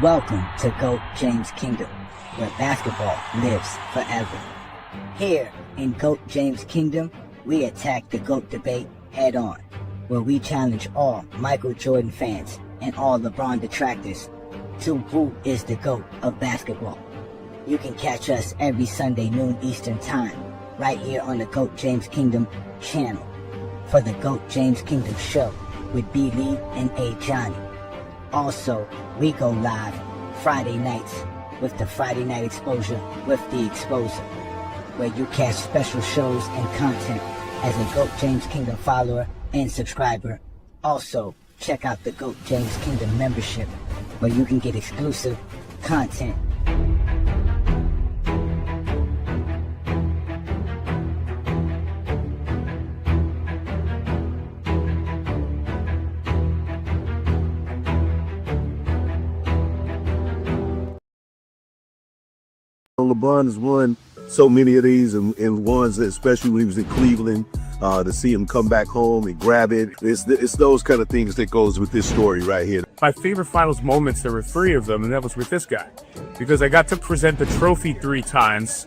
Welcome to GOAT James Kingdom, where basketball lives forever. Here in GOAT James Kingdom, we attack the GOAT debate head on, where we challenge all Michael Jordan fans and all LeBron detractors to who is the GOAT of basketball. You can catch us every Sunday noon Eastern Time, right here on the GOAT James Kingdom channel, for the GOAT James Kingdom show with B. Lee and A. Johnny. Also, we go live Friday nights with the Friday Night Exposure with the Exposer, where you catch special shows and content as a GOAT James Kingdom follower and subscriber. Also, check out the GOAT James Kingdom membership, where you can get exclusive content. LeBron has won so many of these and ones, especially when he was in Cleveland, to see him come back home and grab it. It's those kind of things that goes with this story right here. My favorite finals moments, there were 3 of them, and that was with this guy. Because I got to present the trophy 3 times.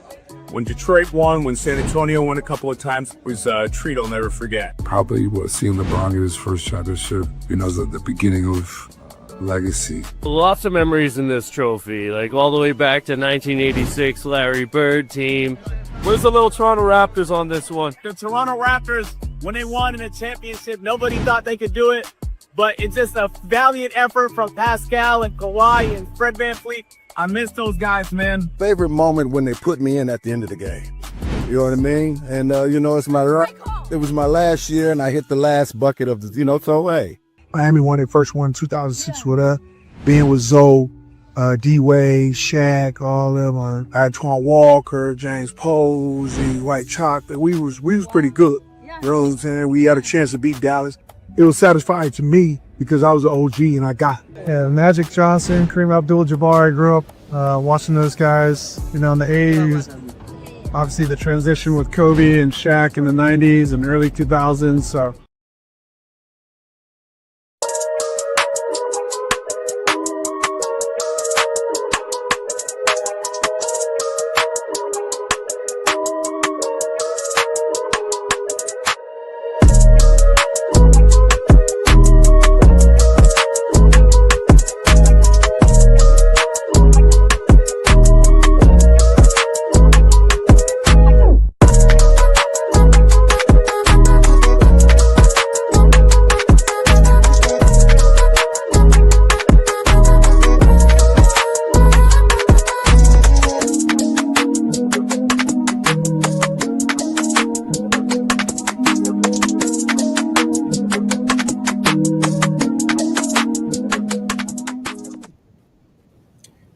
When Detroit won, when San Antonio won a couple of times, it was a treat I'll never forget. Probably seeing LeBron get his first championship, the beginning of legacy. Lots of memories in this trophy, like all the way back to 1986 Larry Bird team. Where's the little Toronto Raptors on this one? The Toronto Raptors, when they won in a championship, nobody thought they could do it. But it's just a valiant effort from Pascal and Kawhi and Fred VanVleet. I miss those guys, man. Favorite moment when they put me in at the end of the game. You know what I mean? And, it was my last year and I hit the last bucket of the, so hey. Miami won their first one in 2006 with us. Being with Zoe, D-Wade, Shaq, all of them, Antoine Walker, James Posey, White Chocolate. We was pretty good. You know what I'm saying? We had a chance to beat Dallas. It was satisfying to me because I was an OG and I got it. Yeah, Magic Johnson, Kareem Abdul-Jabbar. I grew up watching those guys, in the 80s. Obviously the transition with Kobe and Shaq in the 90s and early 2000s. So.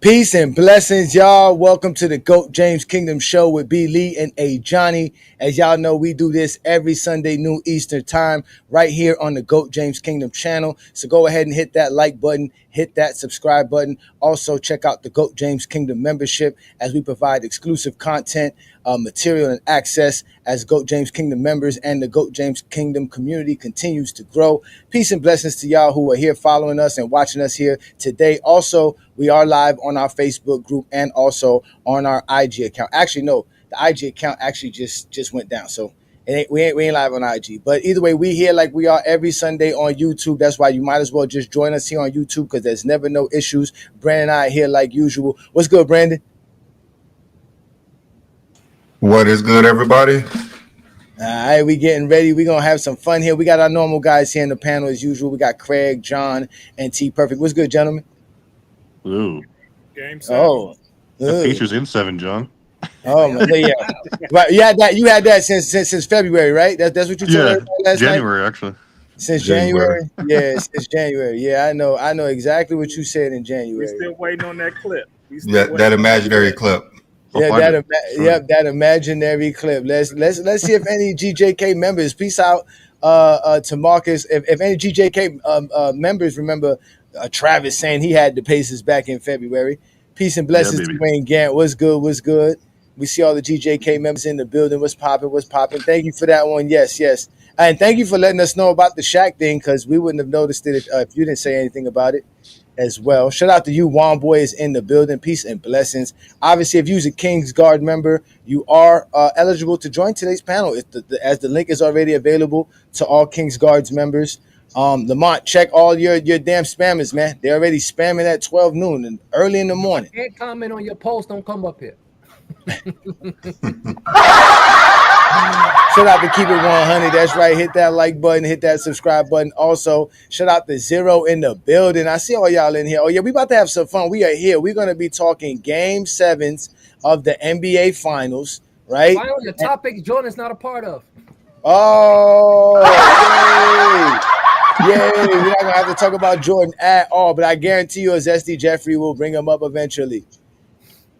Peace and blessings, y'all. Welcome to the GOAT James Kingdom show with B. Lee and A. Johnny. As y'all know, we do this every Sunday noon Eastern time right here on the GOAT James Kingdom channel. So go ahead and hit that like button, hit that subscribe button. Also, check out the GOAT James Kingdom membership as we provide exclusive content, material, and access as GOAT James Kingdom members and the GOAT James Kingdom community continues to grow. Peace and blessings to y'all who are here following us and watching us here today. Also, we are live on our Facebook group and also on our IG account. Actually, no, the IG account actually just went down. So we ain't live on IG. But either way, we here like we are every Sunday on YouTube. That's why you might as well just join us here on YouTube because there's never no issues. Brandon and I are here like usual. What's good, Brandon? What is good, everybody? All right, we getting ready. We're going to have some fun here. We got our normal guys here in the panel as usual. We got Craig, John, and T Perfect. What's good, gentlemen? Ooh. Game 7. Oh. The Pacers in 7, John. Oh, my, yeah. Right, you had that since February, right? That's what you told me last January, night? actually. Since January? Yeah, since January. Yeah, I know exactly what you said in January. We're still waiting on that clip. That imaginary clip. Yeah, that imaginary clip. Let's see if any GJK members. Peace out to Marcus. If any GJK members remember Travis saying he had the Pacers back in February. Peace and blessings to Wayne Gant. What's good? What's good? We see all the GJK members in the building. What's popping? What's popping? Thank you for that one. Yes. And thank you for letting us know about the Shaq thing, because we wouldn't have noticed it if you didn't say anything about it as well. Shout out to you. Juan Boy is in the building. Peace and blessings. Obviously, if you're a Kings Guard member, you are eligible to join today's panel, as the link is already available to all Kings Guards members. Lamont, check all your damn spammers, man. They're already spamming at 12 noon and early in the morning. Can't comment on your post. Don't come up here. Shout out to Keep It 100. That's right. Hit that like button. Hit that subscribe button. Also, shout out to Zero in the building. I see all y'all in here. Oh, yeah, we about to have some fun. We are here. We're going to be talking Game 7s of the NBA Finals, right? Finally, the topic Jordan's not a part of. Oh, yay. We're not going to have to talk about Jordan at all, but I guarantee you, as SD Jeffrey will bring him up eventually,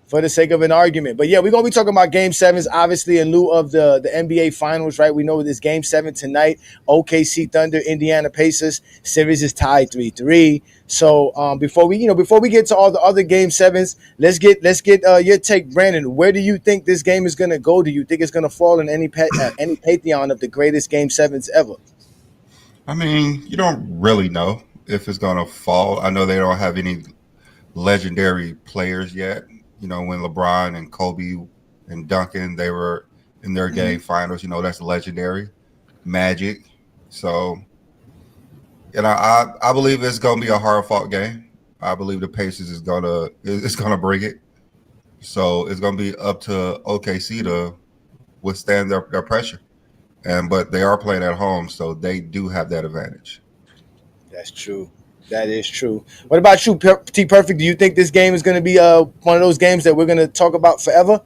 for the sake of an argument. But yeah, we're going to be talking about Game 7s, obviously, in lieu of the NBA Finals, right? We know this Game 7 tonight, OKC Thunder, Indiana Pacers. Series is tied 3-3. So before we get to all the other Game 7s, let's get your take, Brandon. Where do you think this game is going to go? Do you think it's going to fall in any pantheon of the greatest Game 7s ever? I mean, you don't really know if it's going to fall. I know they don't have any legendary players yet. You know, when LeBron and Kobe and Duncan, they were in their game finals, you know, that's legendary. Magic. So, you know, I believe it's going to be a hard-fought game. I believe the Pacers is going to bring it. So it's going to be up to OKC to withstand their pressure. But they are playing at home, so they do have that advantage. That's true. That is true. What about you, T Perfect? Do you think this game is going to be one of those games that we're going to talk about forever?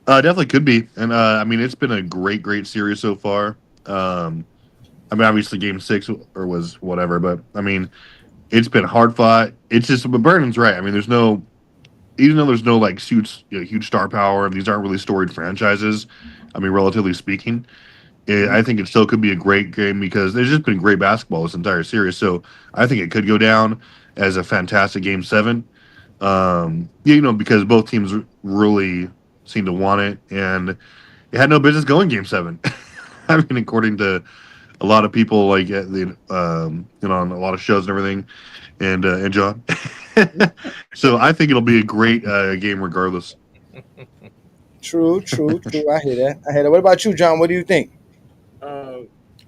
Definitely could be. And I mean, it's been a great series so far. I mean, obviously Game 6 or was whatever, but I mean, it's been hard fought. It's just, but Brandon's right. I mean, even though there's no like huge star power, and these aren't really storied franchises, I mean, relatively speaking, I think it still could be a great game because there's just been great basketball this entire series. So I think it could go down as a fantastic Game 7. You know, because both teams really seem to want it, and it had no business going Game 7. I mean, according to a lot of people, like you know, on a lot of shows and everything, and John. So I think it'll be a great game regardless. True. I hear that. What about you, John? What do you think?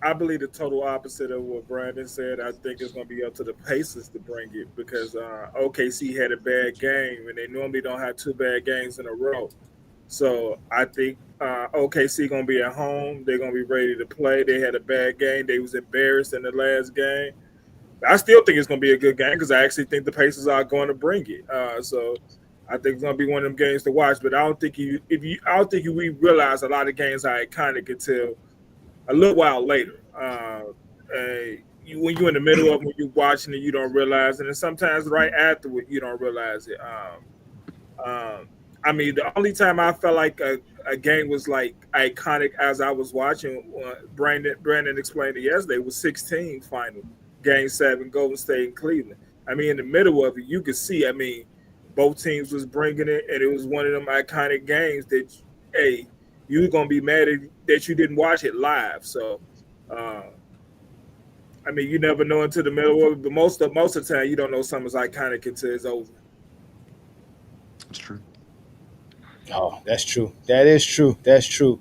I believe the total opposite of what Brandon said. I think it's going to be up to the Pacers to bring it because OKC had a bad game, and they normally don't have two bad games in a row. So I think OKC going to be at home. They're going to be ready to play. They had a bad game. They was embarrassed in the last game. I still think it's going to be a good game because I actually think the Pacers are going to bring it. So I think it's going to be one of them games to watch. But I don't think we realize a lot of games are iconic until a little while later. When you're in the middle of it, when you're watching it, you don't realize it. And sometimes right afterward, you don't realize it. I mean, the only time I felt like a game was like iconic as I was watching, Brandon explained it yesterday, was 16 final, Game 7, Golden State and Cleveland. I mean, in the middle of it, you could see, I mean, both teams was bringing it, and it was one of them iconic games that, hey, you're going to be mad that you didn't watch it live. So, I mean, you never know until the middle of it, but most of the time, you don't know something's iconic until it's over. That's true. Oh, that's true. That is true. That's true.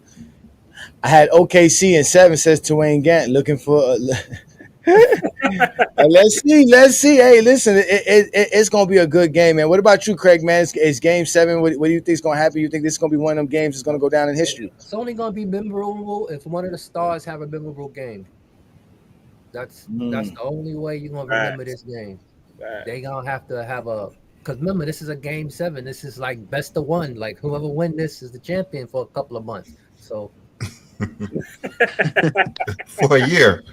I had OKC in 7, says Twain Gant, looking for let's see. Hey, listen, it's going to be a good game, man. What about you, Craig, man? It's Game 7. What do you think is going to happen? You think this is going to be one of them games that's going to go down in history? It's only going to be memorable if one of the stars have a memorable game. That's the only way you're going to remember this game. They going to have because remember, this is a Game 7. This is like best of one. Like whoever wins this is the champion for a couple of months. So for a year.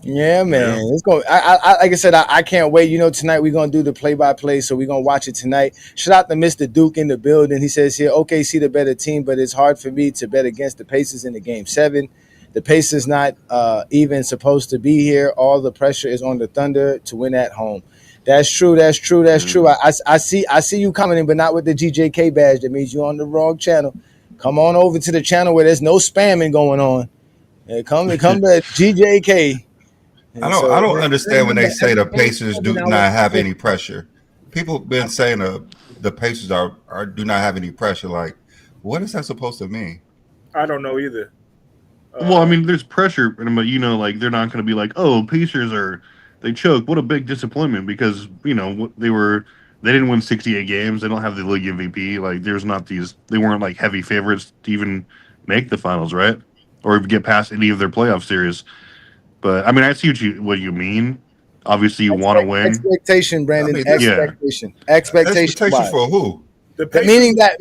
Yeah, man. It's going. I like I said, I can't wait. You know, tonight we're gonna do the play-by-play, so we're gonna watch it tonight. Shout out to Mr. Duke in the building. He says here, OKC the better team, but it's hard for me to bet against the Pacers in the Game 7. The Pacers not even supposed to be here. All the pressure is on the Thunder to win at home. That's true. That's true. I see you commenting, but not with the GJK badge. That means you're on the wrong channel. come on over to the channel where there's no spamming going on. Come to GJK. I don't understand when they say the Pacers do not have any pressure. People have been saying the Pacers do not have any pressure. Like, what is that supposed to mean? I don't know either. Well, I mean, there's pressure, but like they're not going to be like, oh, Pacers they choke. What a big disappointment because they didn't win 68 games. They don't have the league MVP. Like, they weren't like heavy favorites to even make the finals, right? Or get past any of their playoff series. But I mean, I see what you mean. Obviously, you want to win. Expectation, Brandon. I mean, expectation. Expectation for who? Meaning that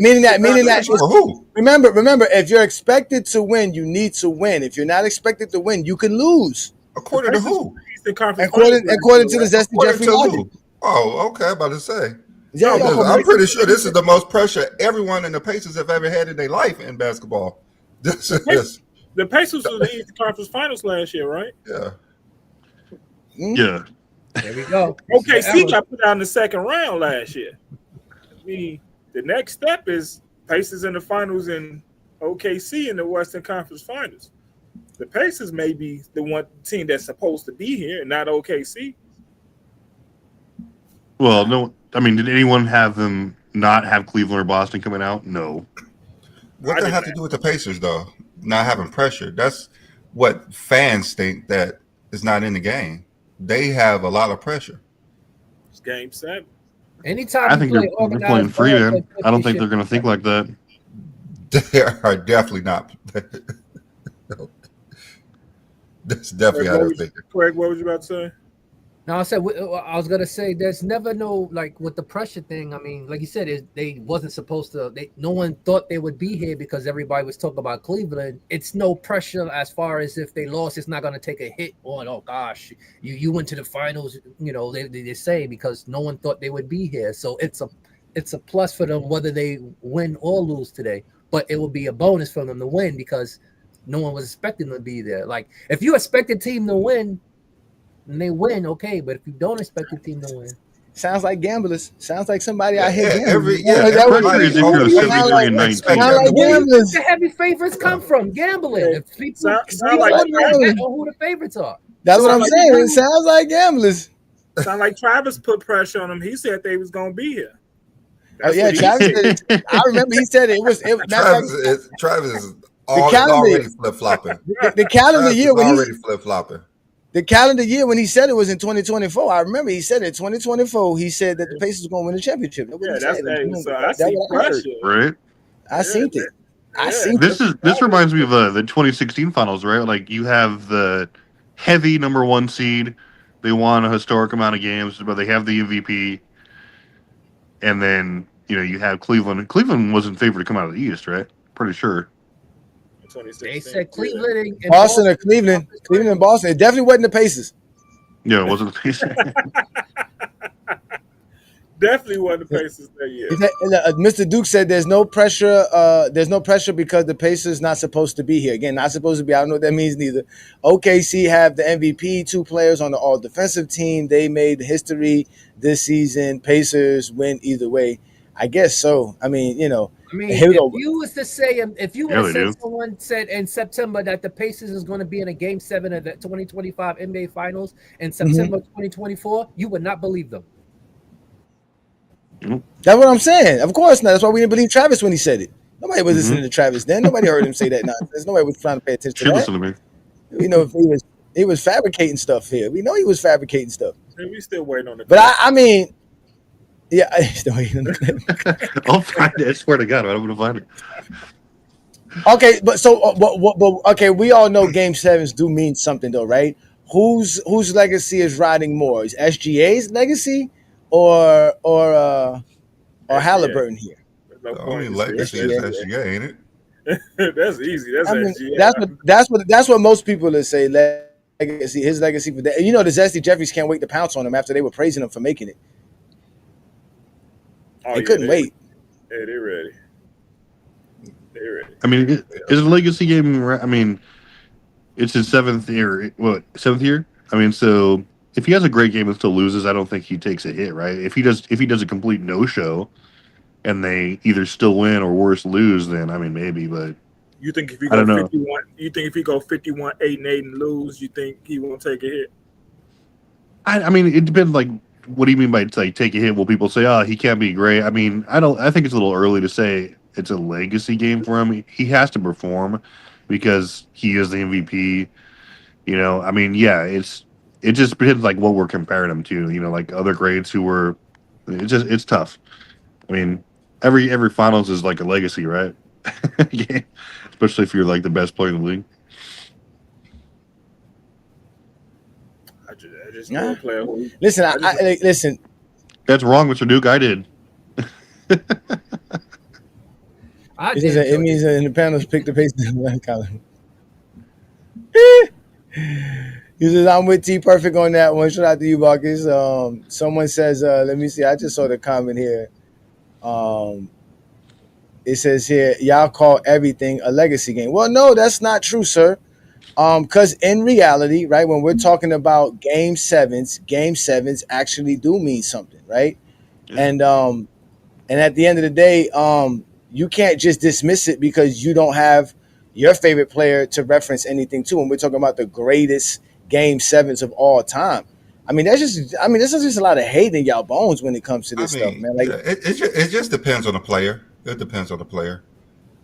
for who? Remember, if you're expected to win, you need to win. If you're not expected to win, you can lose. According to who? According to the Zesty Jeffrey logic. Oh, okay. I'm about to say. Yeah, I'm pretty sure this is the most pressure everyone in the Pacers have ever had in their life in basketball. This is. The Pacers were the Eastern Conference Finals last year, right? Yeah. Yeah. There we go. OKC got put out in the second round last year. I mean, the next step is Pacers in the finals and OKC in the Western Conference Finals. The Pacers may be the one team that's supposed to be here, and not OKC. Well, no. I mean, did anyone have them not have Cleveland or Boston coming out? No. What does that have to do with the Pacers, though? Not having pressure. That's what fans think that is not in the game. They have a lot of pressure. It's game 7. Anytime I think they're playing free, man. I don't think they're going to think like that. They are definitely not. That's definitely how they're thinking. Craig, what was you about to say? No, I was gonna say there's never no like with the pressure thing. I mean, like you said, they wasn't supposed to. No one thought they would be here because everybody was talking about Cleveland. It's no pressure as far as if they lost, it's not gonna take a hit on. Oh gosh, you went to the finals. They say because no one thought they would be here. So it's a plus for them whether they win or lose today. But it will be a bonus for them to win because no one was expecting them to be there. Like if you expect a team to win. And they win, okay, but if you don't expect the team to win, sounds like gamblers. Sounds like somebody out here. The heavy favorites come from gambling. If people know who the favorites are. That's what I'm saying. It sounds like gamblers. Sound like Travis put pressure on them. He said they was gonna be here. Travis said it. I remember he said it was. Travis is already flip flopping. The calendar year when already flip flopping. The calendar year when he said it was in 2024. I remember he said it 2024. He said that the Pacers were going to win the championship. I see pressure. Right. I seen it. This reminds me of the 2016 finals, right? Like you have the heavy number 1 seed. They won a historic amount of games, but they have the MVP. And then you have Cleveland. Cleveland wasn't favored to come out of the East, right? Pretty sure. They said Cleveland and Boston or Cleveland and Boston. It definitely wasn't the Pacers. Yeah, it wasn't the Pacers. Definitely wasn't the Pacers that year. Mr. Duke said there's no pressure. There's no pressure because the Pacers not supposed to be here. Again, not supposed to be. I don't know what that means neither. OKC have the MVP, 2 players on the all defensive team. They made history this season. Pacers win either way. I guess so. I mean, if you was to say, someone said in September that the Pacers is going to be in a Game 7 of the 2025 NBA Finals in September 2024, you would not believe them. That's what I'm saying. Of course not. That's why we didn't believe Travis when he said it. Nobody was listening to Travis then. Nobody heard him say that nonsense. Nobody was trying to pay attention to that. Listen to me. If he was fabricating stuff here. We know he was fabricating stuff. And we still waiting on it. But I mean. Yeah, I still waiting on the clip. I'll find it. I swear to God, I'm going to find it. Okay, but okay, we all know Game 7s do mean something, though, right? Whose legacy is riding more? Is SGA's legacy or Halliburton here? The only legacy is SGA, ain't it? That's easy. That's SGA. That's what most people would say. Legacy, his legacy for that. The Zesty Jeffries can't wait to pounce on him after they were praising him for making it. They couldn't wait. Yeah, they're ready. I mean, is a legacy game? I mean, it's his 7th year. What 7th year? I mean, so if he has a great game and still loses, I don't think he takes a hit, right? If he does a complete no-show, and they either still win or worse lose, then I mean maybe, but You think if he I go don't know. 51, you think if he go 51, 8-8 and lose, you think he won't take a hit? I mean, it depends. Like, what do you mean by like take a hit? Will people say, "Oh, he can't be great"? I mean, I don't. I think it's a little early to say it's a legacy game for him. He has to perform because he is the MVP. You know, I mean, yeah, it just depends like what we're comparing him to. You know, like other grades who were. It's tough. I mean, every finals is like a legacy, right? Yeah. Especially if you're like the best player in the league. I just don't play. Listen, listen. That's wrong, Mr. Duke. I did. It means in the panels pick the pace in the left column. He says, I'm with T Perfect on that one. Shout out to you, Marcus. Someone says, let me see. I just saw the comment here. It says here, y'all call everything a legacy game. Well, no, that's not true, sir. Because in reality, right, when we're talking about game sevens actually do mean something, right? Yeah. And at the end of the day, you can't just dismiss it because you don't have your favorite player to reference anything to. And we're talking about the greatest game sevens of all time. I mean, this is just a lot of hate in y'all bones when it comes to this stuff, man. Like, it just depends on the player. It depends on the player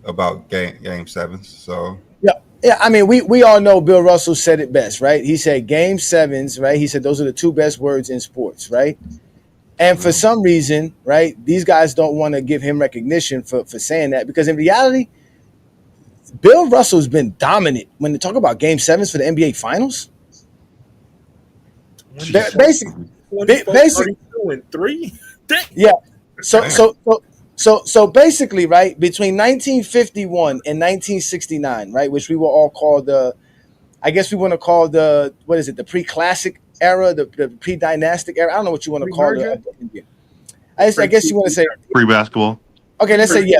about game sevens. So yeah. I mean, we all know Bill Russell said it best, right? He said game sevens, right? He said those are the two best words in sports, right? And for some reason, right, these guys don't want to give him recognition for saying that because in reality, Bill Russell's been dominant when they talk about game sevens for the NBA Finals. Basically, 3. Yeah. So basically, right, between 1951 and 1969, right, which we will all call I guess we want to call the pre-classic era, the pre-dynastic era. I don't know what you want to call it. I guess you want to say pre-basketball. Okay, let's say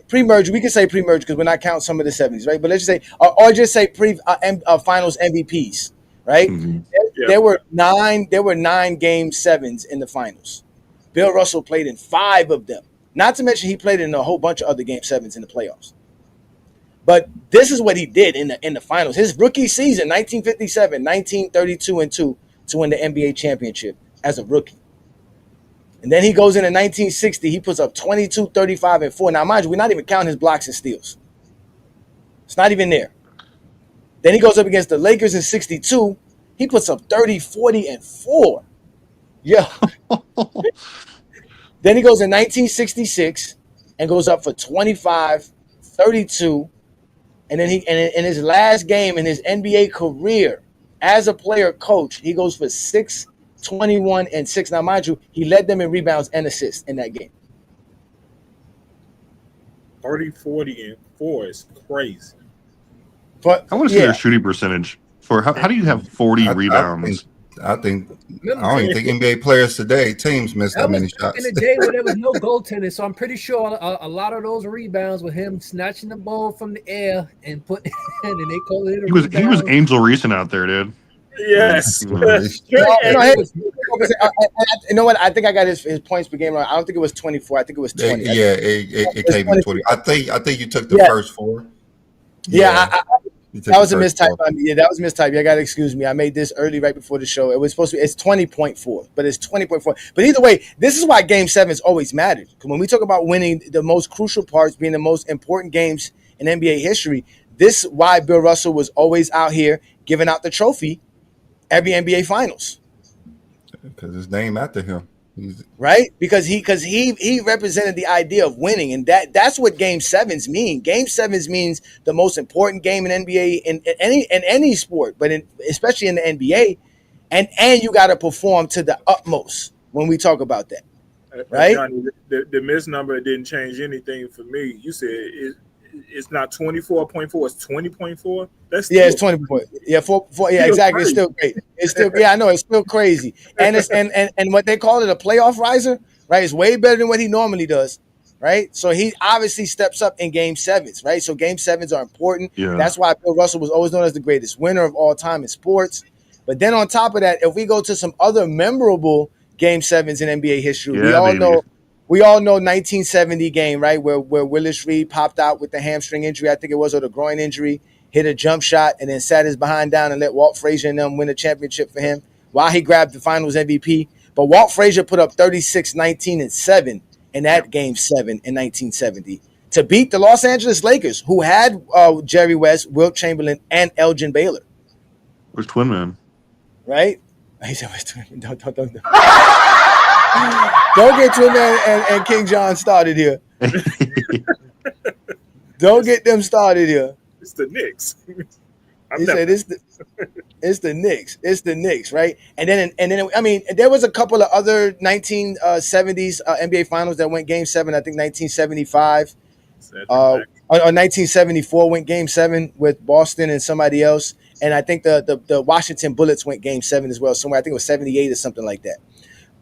pre-merger. We can say pre-merger because we're not counting some of the 70s, right? But let's just say, or just say finals MVPs, right? Mm-hmm. There were 9 game sevens in the finals. Bill Russell played in 5 of them. Not to mention he played in a whole bunch of other game sevens in the playoffs. But this is what he did in the finals. His rookie season, 1957, 1932-2 to win the NBA championship as a rookie. And then he goes into 1960. He puts up 22, 35, and 4. Now, mind you, we're not even counting his blocks and steals. It's not even there. Then he goes up against the Lakers in 62. He puts up 30, 40, and 4. Yeah. Then he goes in 1966 and goes up for 25, 32. And then in his last game in his NBA career as a player coach, he goes for 6, 21, and 6. Now, mind you, he led them in rebounds and assists in that game. 30, 40, and 4 is crazy. But I want to see their shooting percentage. For how do you have 40 rebounds? I don't even think NBA players today, teams miss that many shots. In the day when there was no goaltending, so I'm pretty sure a lot of those rebounds with him snatching the ball from the air and putting and they call it. He was Angel Reason out there, dude. Yes. You know what? I think I got his points per game wrong. I don't think it was 24. I think it was 20. Yeah, it came in 20. I think you took the first 4. Yeah, that was a mistype. That was a mistype. You got to excuse me. I made this early right before the show. It was supposed to be, it's 20.4, but it's 20.4. But either way, this is why game sevens always mattered. Because when we talk about winning, the most crucial parts being the most important games in NBA history, this is why Bill Russell was always out here giving out the trophy every NBA Finals. Because it's named after him. Right? Because he represented the idea of winning, and that's what game sevens mean. Game sevens means the most important game in NBA in any sport, but especially in the NBA, and you got to perform to the utmost when we talk about that. Right? Johnny, the miss number didn't change anything for me. You said it's not 24.4, it's 20.4. That's still, it's 20 point. Yeah, 4 yeah, exactly. Crazy. It's still great. It's still I know it's still crazy. And it's and what they call it a playoff riser, right? It's way better than what he normally does, right? So he obviously steps up in game sevens, right? So game sevens are important. Yeah. That's why Bill Russell was always known as the greatest winner of all time in sports. But then on top of that, if we go to some other memorable game sevens in NBA history, we all know we all know 1970 game, right? Where Willis Reed popped out with the hamstring injury, I think it was, or the groin injury, hit a jump shot, and then sat his behind down and let Walt Frazier and them win a championship for him while he grabbed the Finals MVP. But Walt Frazier put up 36, 19, and 7 in that Game 7 in 1970 to beat the Los Angeles Lakers, who had Jerry West, Wilt Chamberlain, and Elgin Baylor. Where's Twin Man? Right? He said, "Where's Twin Man?" Don't get Twin Man and King John started here. Don't get them started here. It's the Knicks. He said it's the Knicks. It's the Knicks, right? And then I mean, there was a couple of other 1970s NBA Finals that went Game 7. I think 1975 or 1974 went Game 7 with Boston and somebody else. And I think the Washington Bullets went Game 7 as well. Somewhere I think it was 78 or something like that.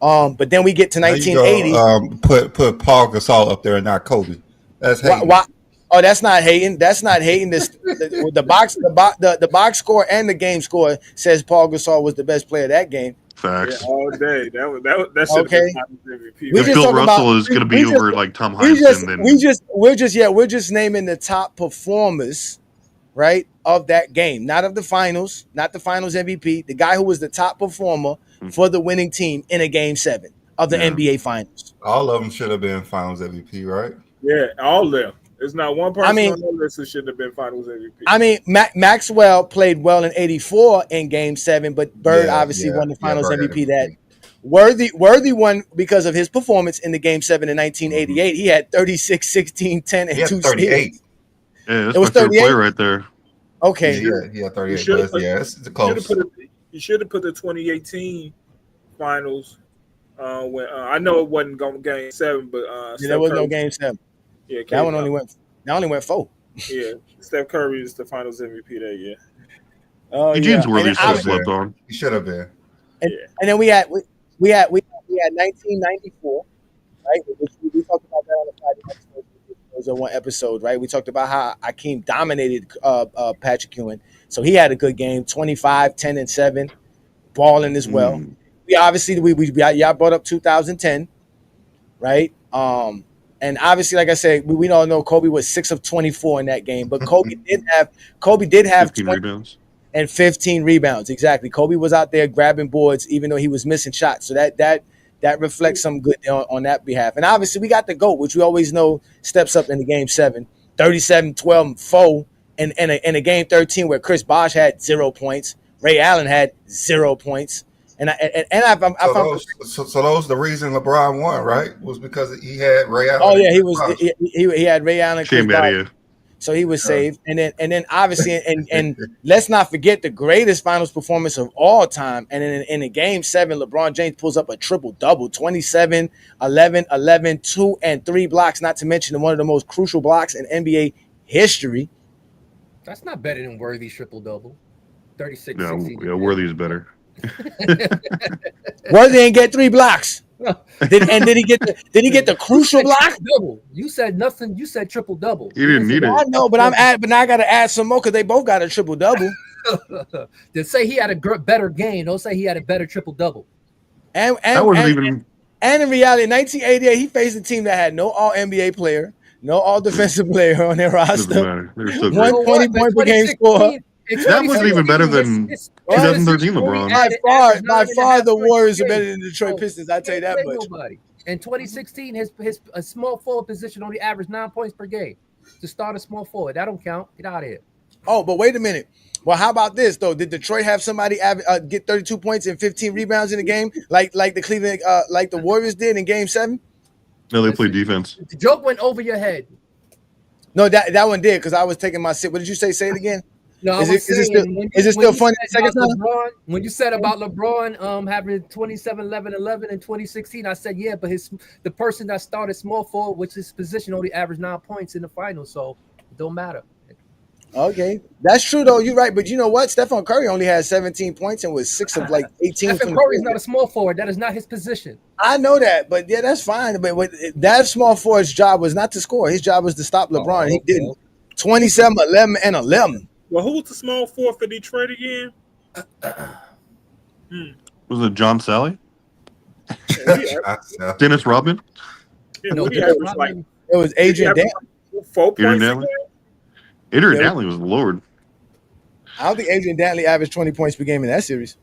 But then we get to 1980. Put Paul Gasol up there and not Kobe. That's hating. Why? Oh, that's not hating. That's not hating. The box score and the game score says Paul Gasol was the best player that game. Facts. Yeah, all day. That Okay. If Bill Russell is going to be over like Tom Heinsohn, then we're just naming the top performers, right, of that game, not of the finals, not the finals MVP. The guy who was the top performer for the winning team in a Game 7 of the NBA Finals. All of them should have been Finals MVP, right? Yeah, all of them. There's not one person on the list who should have been Finals MVP. I mean, Maxwell played well in '84 in Game 7, but Bird obviously won the Finals MVP. That Worthy won because of his performance in the Game 7 in 1988. He had 36, 16, 10, and 2 steals. Yeah, that's my favorite player right there. Okay. Yeah, 38 plus. Yeah, it's close. You should have put the 2018 Finals. When I know it wasn't going Game 7, but there was no Game 7. Yeah, that one only went 4. Yeah, Steph Curry is the Finals MVP that year. Oh, Eugene's Worthy should have slept on. He should have been. And then we had 1994, right? We talked about that on the Friday episode. It was on one episode, right? We talked about how Akeem dominated Patrick Ewing, so he had a good game, 25, 10, and 7, balling as well. We obviously y'all brought up 2010, right? And obviously, like I said, we all know Kobe was 6 of 24 in that game, but Kobe did have 15 rebounds and 15 rebounds. Exactly. Kobe was out there grabbing boards, even though he was missing shots. So that reflects some good on that behalf. And obviously, we got the GOAT, which we always know steps up in the Game 7, 37, 12, 4, and a Game 13 where Chris Bosh had 0 points, Ray Allen had 0 points. So those the reason LeBron won, right? Was because he had Ray Allen. Oh yeah, he had Ray Allen. So he was saved, and then obviously, and let's not forget the greatest finals performance of all time. And in a Game 7, LeBron James pulls up a triple double: 27, 11, 11, 2 and 3 blocks. Not to mention one of the most crucial blocks in NBA history. That's not better than Worthy's triple double. 36. No, yeah, Worthy's better. Worthy ain't get 3 blocks. Did he get the crucial block? Double. You said nothing. You said triple double. You didn't need it. I know, but now I got to add some more because they both got a triple double. Then say he had a better game. Don't say he had a better triple double. And in reality, in 1988, he faced a team that had no All NBA player, no All Defensive player on their roster. 120 point per game score. That wasn't even better than 2013 LeBron. By far, the Warriors are better than the Detroit Pistons. I tell you that much. Nobody. In 2016, his small forward position only averaged 9 points per game to start a small forward. That don't count. Get out of here. Oh, but wait a minute. Well, how about this though? Did Detroit have somebody get 32 points and 15 rebounds in a game like the Cleveland like the Warriors did in Game 7? No, they played defense. The joke went over your head. No, that one did because I was taking my sip. What did you say? Say it again. No, is it still funny? Second time? LeBron, when you said about LeBron having 27, 11, 11 in 2016, I said yeah, but the person that started small forward, which his position only averaged 9 points in the finals, so it don't matter. Okay, that's true though. You're right, but you know what? Stephen Curry only had 17 points and was 6 of like 18. Stephen Curry is not a small forward. That is not his position. I know that, but yeah, that's fine. But that small forward's job was not to score. His job was to stop LeBron. He didn't. 27, 11, and 11. Well, who was the small forward for Detroit again? Was it John Sally? Dennis Rodman? No, We did averaged LeBron like maybe- It was Adrian we Dantley. averaged 4 points a Dantley? game. Adrian Yeah. Dantley was the Lord. I don't think Adrian Dantley averaged 20 points per game in that series.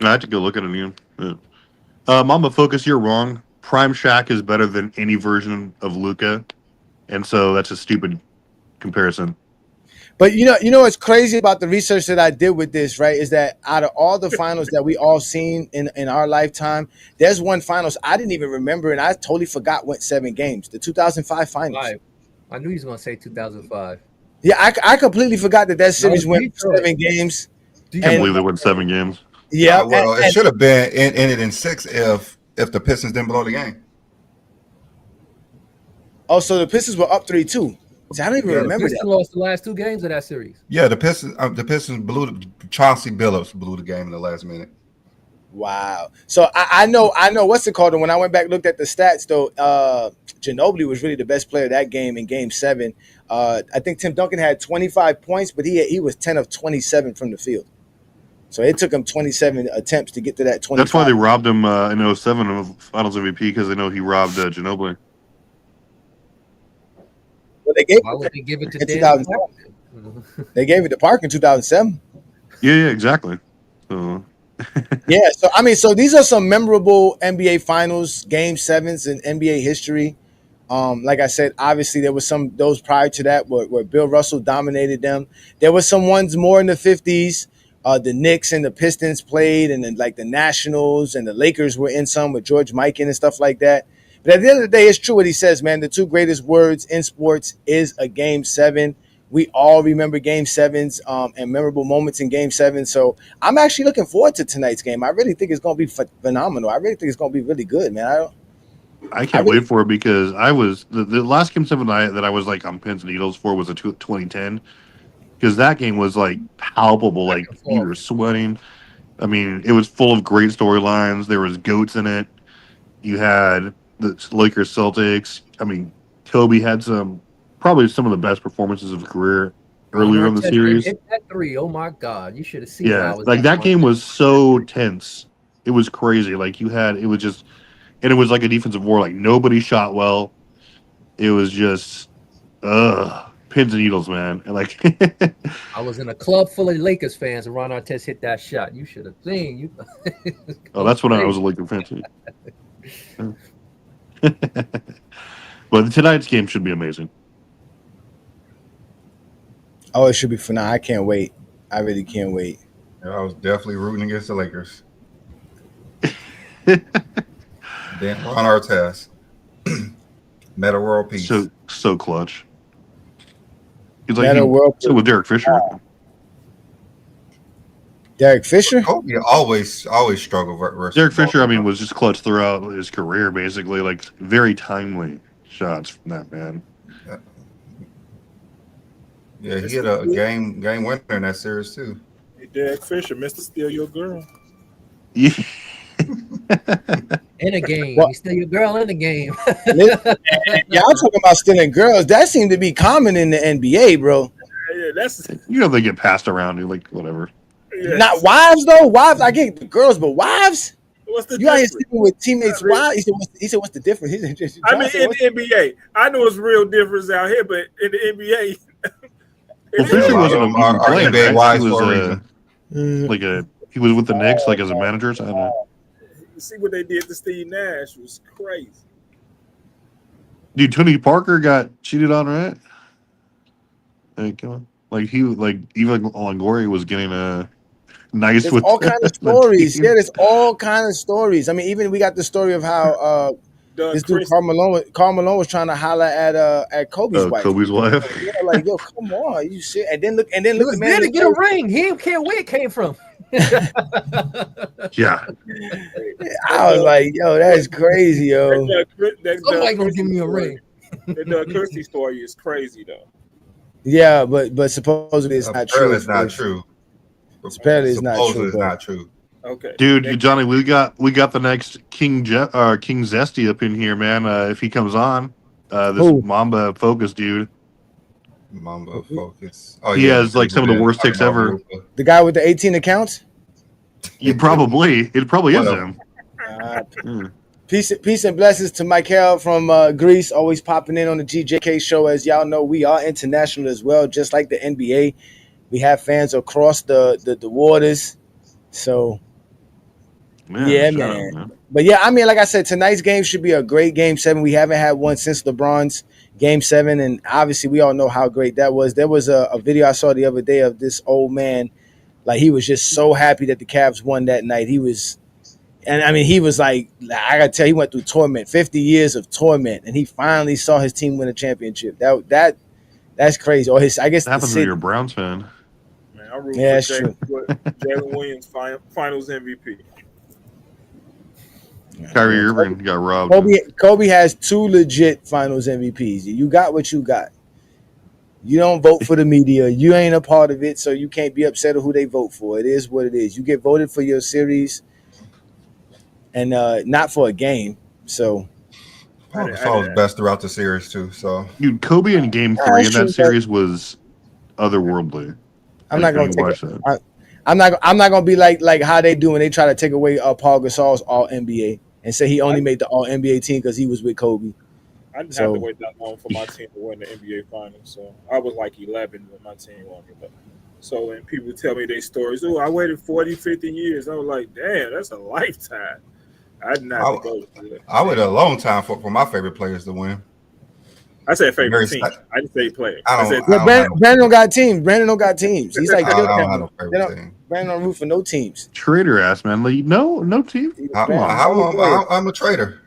I have to go look at it again. Yeah. Mamba, focus. You're wrong. Prime Shaq is better than any version of Luka, and so that's a stupid comparison. But you know what's crazy about the research that I did with this, right? Is that out of all the finals that we all seen in our lifetime, there's one finals I didn't even remember, and I totally forgot went 7 games. The 2005 finals. I knew he was going to say 2005. Yeah, I completely forgot that series went Detroit. 7 games. I can't believe they won 7 games. Yeah, well, it should have been ended in 6 if the Pistons didn't blow the game. Oh, so the Pistons were up 3-2. See, I don't even remember the Pistons lost the last 2 games of that series. Yeah, the Pistons blew Chauncey Billups blew the game in the last minute. Wow. So I know what's it called. And when I went back and looked at the stats, though, Ginobili was really the best player of that game in Game 7. I think Tim Duncan had 25 points, but he was 10 of 27 from the field. So it took him 27 attempts to get to that 25. That's why they robbed him in 07 of Finals MVP, because they know he robbed Ginobili. Well, they gave Why would they give it to in Dan? 2007. They gave it to Park in 2007. Yeah, exactly. So Yeah, so these are some memorable NBA Finals Game 7s in NBA history. Like I said, obviously there was those prior to that where Bill Russell dominated them. There were some ones more in the 50s. The Knicks and the Pistons played, and then like the Nationals and the Lakers were in some with George Mikan and stuff like that. But at the end of the day, it's true what he says, man. The 2 greatest words in sports is a Game 7. We all remember Game 7s and memorable moments in Game 7. So I'm actually looking forward to tonight's game. I really think it's going to be phenomenal. I really think it's going to be really good, man. I can't wait for it, because I was the last Game 7 that I was like on pins and needles for was a 2010, because that game was like palpable, like you were sweating. I mean, it was full of great storylines. There was GOATs in it. You had the Lakers Celtics. I mean, Kobe had probably some of the best performances of his career earlier in the series. Hit that 3. Oh my God, you should have seen. Yeah, like that game was so tense. It was crazy. Like it was like a defensive war. Like nobody shot well. It was just pins and needles, man. And like I was in a club full of Lakers fans, and Ron Artest hit that shot. You should have seen. You. Oh, that's when I was a Lakers fan too. But tonight's game should be amazing. Oh, it should be phenomenal. I can't wait. I really can't wait. Yeah, I was definitely rooting against the Lakers. Then Ron Artest. Meta World Peace. So clutch. He's like with Derek Fisher. Derek Fisher? Kobe always struggled versus Derek Fisher, I mean, was just clutch throughout his career, basically. Like very timely shots from that man. Yeah, he had a game winner in that series too. Hey, Derek Fisher, Mr. Steal Your Girl. Yeah. In a game, Well, you steal your girl in the game. Yeah, I'm talking about stealing girls. That seemed to be common in the NBA, bro. Yeah, that's They get passed around. You're like, whatever. Not wives though. Wives, I get the girls, but wives. What's the You out here difference? sleeping with teammates' wives? He said, "What's the difference?" I mean, in the NBA, I know it's real difference out here, but in the NBA, Well, Fisher wasn't even Our playing, NBA right? wise He for a was reason. he was with the Knicks, like as a manager. So I don't know. you see what they did to Steve Nash was crazy. Dude, Tony Parker got cheated on, right? Like, come on. Like even Longoria was getting nice There's with all kinds of the stories. team. Yeah, there's all kinds of stories. I mean, even we got the story of how this dude Karl Malone was trying to holler at Kobe's wife. Kobe's wife. Yeah, like, yo, come on, you shit. And then look, He the was man there to in get a the ring. He didn't care where it came from. Yeah. I was like, yo, that's crazy, yo. Somebody gonna give me a ring. The Doug Christie story is crazy though. Yeah, but supposedly it's not true. Apparently it's not true. Apparently it's not Supposedly true. it's bro. not true. Okay, Dude, Johnny, we got the next King Zesty up in here, man. If he comes on, this Who? Mamba Focus dude. Mamba Focus. Oh, He has like some of the worst takes ever. The guy with the 18 accounts? It probably is One of him. Mm. Peace and blessings to Michael from Greece, always popping in on the GJK show. As y'all know, we are international as well, just like the NBA. We have fans across the waters. So, man. Man. But yeah, I mean, like I said, tonight's game should be a great Game 7. We haven't had one since LeBron's Game 7, and obviously we all know how great that was. There was a video I saw the other day of this old man. Like, he was just so happy that the Cavs won that night. He was like, I gotta tell you, he went through torment, 50 years of torment, and he finally saw his team win a championship. That's crazy. Or I guess that happens when you're a Browns fan. Man, I root for Jalen Williams Finals MVP. Kyrie Irving got robbed. Kobe has 2 legit Finals MVPs. You got what you got. You don't vote for the media. You ain't a part of it, so you can't be upset with who they vote for. It is what it is. You get voted for your series, and not for a game. So, Gasol was best throughout the series too. So, dude, Kobe in Game 3 in that series was otherworldly. I'm not gonna take it. I'm not gonna be like how they do when they try to take away Paul Gasol's All NBA and say he only made the All NBA team because he was with Kobe. I didn't have to wait that long for my team to win the NBA Finals, so I was like 11 when my team won it. So when people tell me their stories, I waited 40, 50 years. I was like, damn, that's a lifetime. I did not go through it. I waited a long time for my favorite players to win. I said favorite team. I didn't say player. Brandon don't got teams. Brandon don't got teams. He's like, Brandon don't root for no teams. Traitor ass man, like no team. I'm a traitor.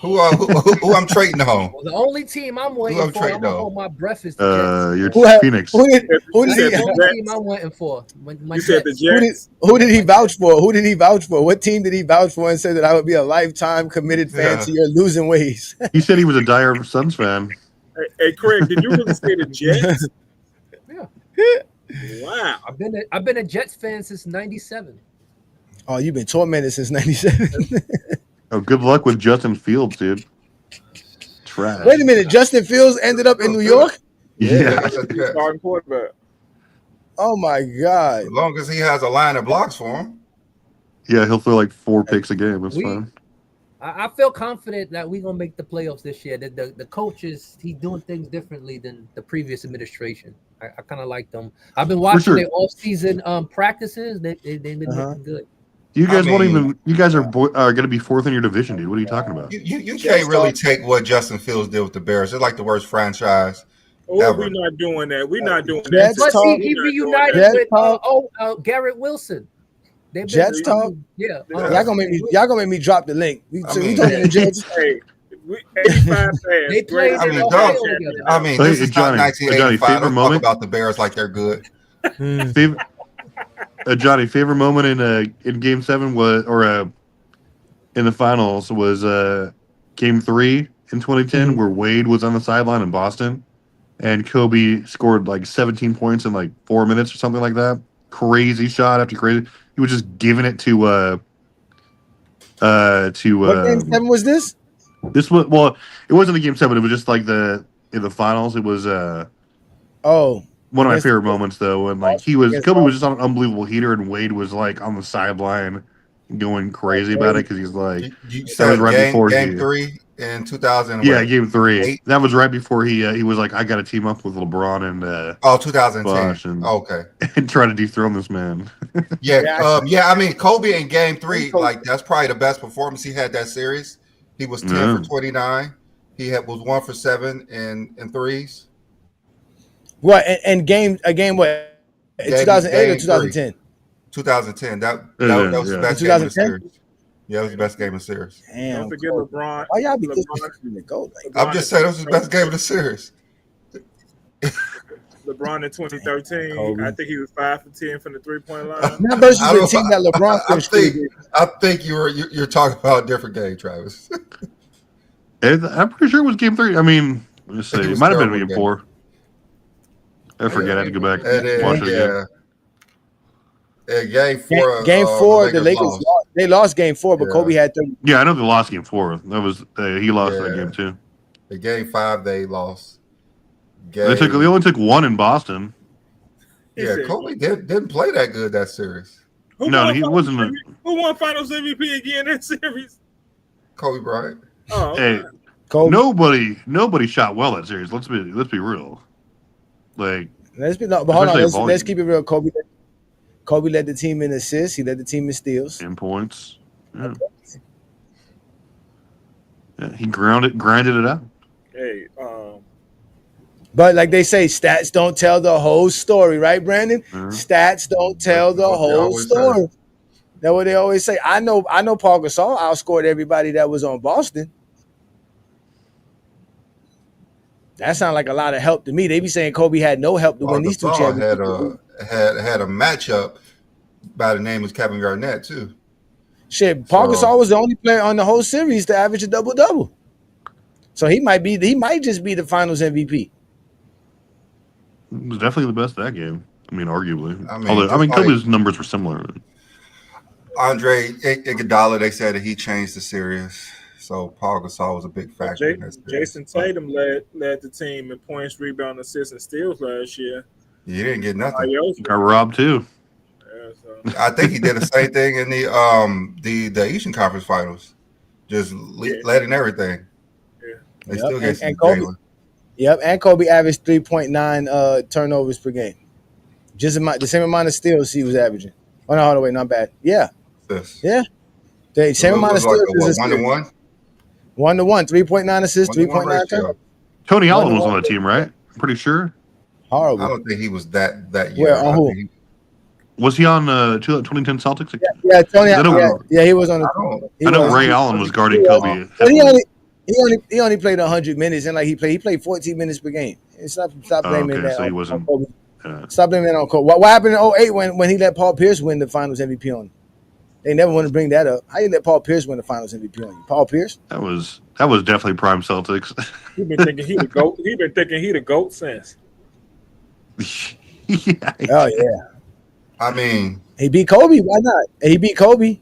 Who I'm trading on? Well, the only team I'm waiting for, I'm gonna hold my breath, is the Jets. You're Phoenix. Who did the team I'm waiting for? You said the Jets. Who did he vouch for? Who did he vouch for? What team did he vouch for and said that I would be a lifetime committed fan to your losing ways? He said he was a dire Suns fan. Hey, Craig, did you really say the Jets? Yeah. Wow. I've been a Jets fan since '97. Oh, you've been tormented since '97. Oh, good luck with Justin Fields, dude. Trash. Wait a minute, Justin Fields ended up in New York? Yeah. Starting quarterback. Oh my God. As long as he has a line of blocks for him. Yeah, he'll throw like 4 picks a game. That's fine. I feel confident that we're gonna make the playoffs this year. The coach he's doing things differently than the previous administration. I kind of like them. I've been watching their off-season practices. They've been looking good. You guys won't even. You guys are going to be 4th in your division, dude. What are you talking about? You can't really take what Justin Fields did with the Bears. They're like the worst franchise. We're not doing that. We're not doing that. But he reunited with Garrett Wilson. Jets talk. Yeah. Y'all gonna make me drop the link. We talking the Jets. Hey, 85 fans. They played. This is not 1985. Favorite Don't moment? talk about the Bears like they're good. Johnny, favorite moment in Game 7 was, or in the finals was Game 3 in 2010, where Wade was on the sideline in Boston, and Kobe scored like 17 points in like 4 minutes or something like that. Crazy shot after crazy. He was just giving it to what Game 7 was this? This was, well, it wasn't a Game 7. It was just like in the finals. It was one of my favorite moments, though, when like Kobe was just on an unbelievable heater, and Wade was like on the sideline going crazy about it because he's like, that was right before Game 3 in 2000. Yeah, Game 3. That was right before he was like, I got to team up with LeBron and 2010. Okay, and try to dethrone this man. I mean, Kobe in Game 3, like that's probably the best performance he had that series. He was 10 for 29. He was 1 for 7 in threes. What and game what? 2008 or 2010? 2010. That was the best game of the series. Yeah, it was the best game of the series. Damn. Don't forget LeBron. Why y'all be disrespecting the GOAT? I'm just saying it was the best game of the series. LeBron in 2013. Kobe. I think he was 5 for 10 from the 3-point line. Now versus the team that LeBron I think you're talking about a different game, Travis. I'm pretty sure it was Game 3. I mean, let's see. It might have been Game 4. I forget. I had to go back and watch it again. Game 4. Game 4, the Lakers lost. They lost Game 4, but Kobe had 30. Yeah, I know they lost Game 4. That was he lost that game too. The Game 5 they lost. They only took 1 in Boston. Yeah, Kobe didn't play that good that series. He wasn't. Who won Finals MVP again that series? Kobe Bryant. Oh, Hey, Kobe. nobody shot well that series. Let's be real. Like, Let's be no, but hold on. especially Let's volume. keep it real. Kobe led the team in assists. He led the team in steals. In points. Yeah. Yeah, he grinded it out. hey, But like they say, stats don't tell the whole story, right, Brandon? Stats don't tell the whole story. That's what they always say. I know Paul Gasol outscored everybody that was on Boston. That sounds like a lot of help to me. They be saying Kobe had no help to win these two championships. Had a matchup by the name of Kevin Garnett too. Shit, Paul Gasol was the only player on the whole series to average a double-double. So he might just be the Finals MVP. It was definitely the best of that game. I mean, arguably. I mean, Kobe's numbers were similar. Andre Iguodala, they said that he changed the series. So Paul Gasol was a big factor in that series. Jason Tatum led the team in points, rebound, assists, and steals last year. He didn't get nothing. Got robbed too. Yeah, so. I think he did the same thing in the Eastern Conference Finals, just letting everything. Yeah. They still get and Kobe. Yep, and Kobe averaged 3.9 turnovers per game, just the same amount of steals he was averaging. Oh no, hold on, wait, not bad. Yeah, yeah, the same amount of steals. Like 1-1. 1-1, 3.9 assists, 3.9 turnovers. Tony Allen was on the team, right? I'm pretty sure. Horrible. I don't think he was that year. Where, on who? Was he on 2010 Celtics? Yeah, Tony. Yeah, he was on the. I know Ray Allen was guarding Kobe. But he only played 100 minutes, and like he played 14 minutes per game. Stop blaming that. So he wasn't. Kobe. Stop blaming that on Kobe. What happened in 08 when he let Paul Pierce win the Finals MVP on him? They never want to bring that up. How you let Paul Pierce win the Finals MVP on you? Paul Pierce? That was definitely prime Celtics. He been thinking he the GOAT. He been thinking he the GOAT since. Yeah. Oh yeah. I mean, he beat Kobe. Why not? He beat Kobe.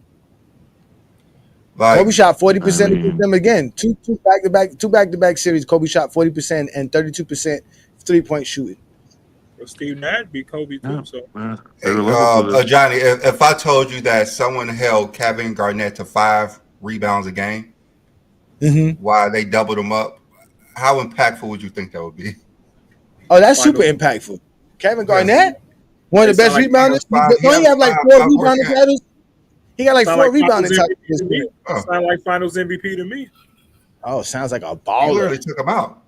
Like, Kobe shot 40% against them again. Two back-to-back series. Kobe shot 40% and 32% 3-point shooting. Well, Steve Nash beat Kobe too. So, Johnny, if I told you that someone held Kevin Garnett to 5 rebounds a game, while they doubled him up, how impactful would you think that would be? Oh, that's super impactful. Kevin Garnett, one of the best rebounders. Don't he have like 4 rebounding titles? He got like 4 rebounding titles. Sound like Finals MVP to me. Oh, sounds like a He baller. literally took him out.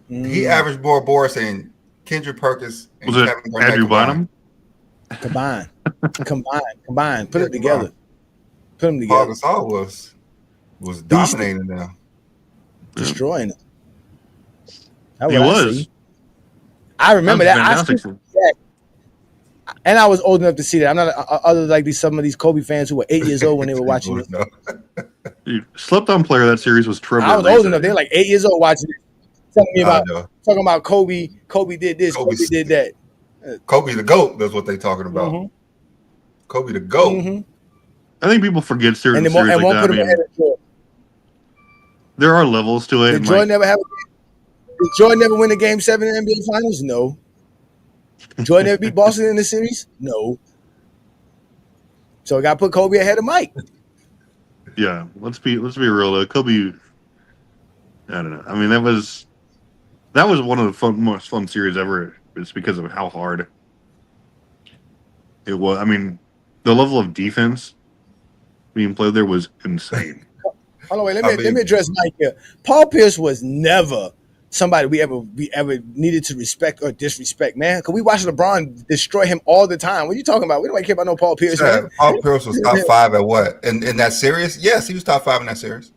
He averaged more boards than Kendrick Perkins and Was it Kevin Garnett Andrew Bynum? Combine. Put them together. Paul Gasol was dominating them, destroying them. He was. I remember that. And I was old enough to see that. I'm not other like some of these Kobe fans who were 8 years old when they were watching it. Dude, slept on player of that series was Trevor. I was old enough. They were like 8 years old watching it. Talking about Kobe. Kobe did this. Kobe did that. Kobe the GOAT. That's what they talking about. Kobe the GOAT. I think people forget certain series like that. I mean, there are levels to it. Did Jordan never win a Game 7 in the NBA Finals? No. Jordan never beat Boston in the series? No. So I got to put Kobe ahead of Mike. Yeah, let's be real though. Kobe, I don't know. I mean, that was one of the most fun series ever. It's because of how hard it was. I mean, the level of defense being played there was insane. Hold on, wait. Let me address Mike here. Paul Pierce was never somebody we ever needed to respect or disrespect, man. Because we watched LeBron destroy him all the time. What are you talking about? We don't care about no Paul Pierce. Yeah, Paul Pierce was top 5 at what? In that series? Yes, he was top 5 in that series.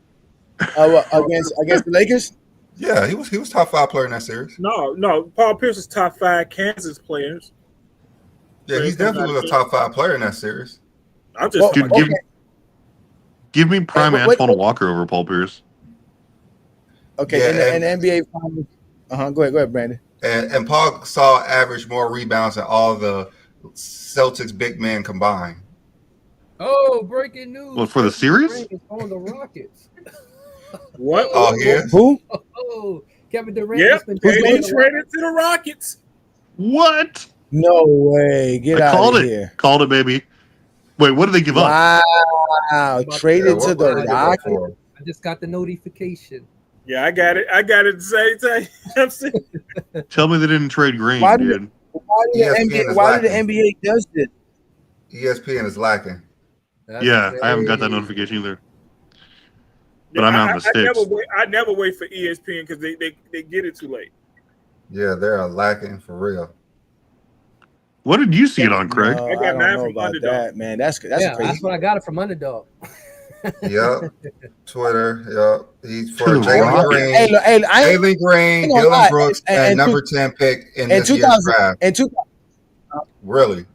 Against the Lakers? Yeah, he was top 5 player in that series. No. Paul Pierce is top 5 Kansas players. Yeah, he's definitely was a top 5 player in that series. I'm just give me prime Antoine Walker over Paul Pierce. Okay, yeah, in the NBA Finals. Go ahead, Brandon. And Paul Gasol averaged more rebounds than all the Celtics big men combined. Oh, breaking news! What, for the series? On the Rockets. What? Oh, yeah. Who? Oh, Kevin Durant. Yep, they traded to the Rockets. What? No way! Get out of here! Called it, baby. Wait, what did they give up? Wow, traded to the Rockets. I just got the notification. Yeah, I got it. I got it the same time. I'm saying. Tell me they didn't trade Green, Why dude. Why did the NBA does this? ESPN is lacking. Yeah, I haven't got that notification either. But I'm out in the sticks. I never wait for ESPN because they get it too late. Yeah, they're lacking for real. What did you see it on, Craig? I don't know about that, man. That's crazy. That's what I got it from Underdog. Yep. Twitter. Yep. He's for To the Jalen Rockets. Green. Jalen Green, Dylan Brooks, and number 10 pick in this year's draft. Really?